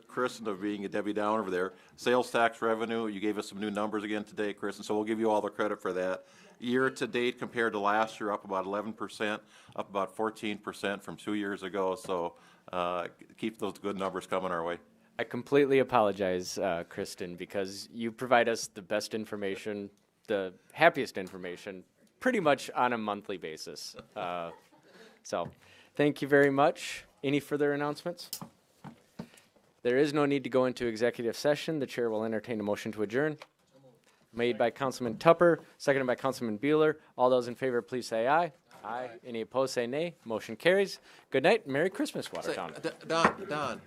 Speaker 5: Kristen of being a Debbie Downer over there. Sales tax revenue, you gave us some new numbers again today, Kristen, so we'll give you all the credit for that. Year to date compared to last year, up about 11%, up about 14% from 2 years ago. So keep those good numbers coming our way.
Speaker 1: I completely apologize, Kristen, because you provide us the best information, the happiest information, pretty much on a monthly basis. So thank you very much. Any further announcements? There is no need to go into executive session. The chair will entertain a motion to adjourn. Made by Councilman Tupper, seconded by Councilman Bueller. All those in favor, please say aye. Aye. Any opposed, say nay. Motion carries. Good night. Merry Christmas, Watertown.
Speaker 5: Don,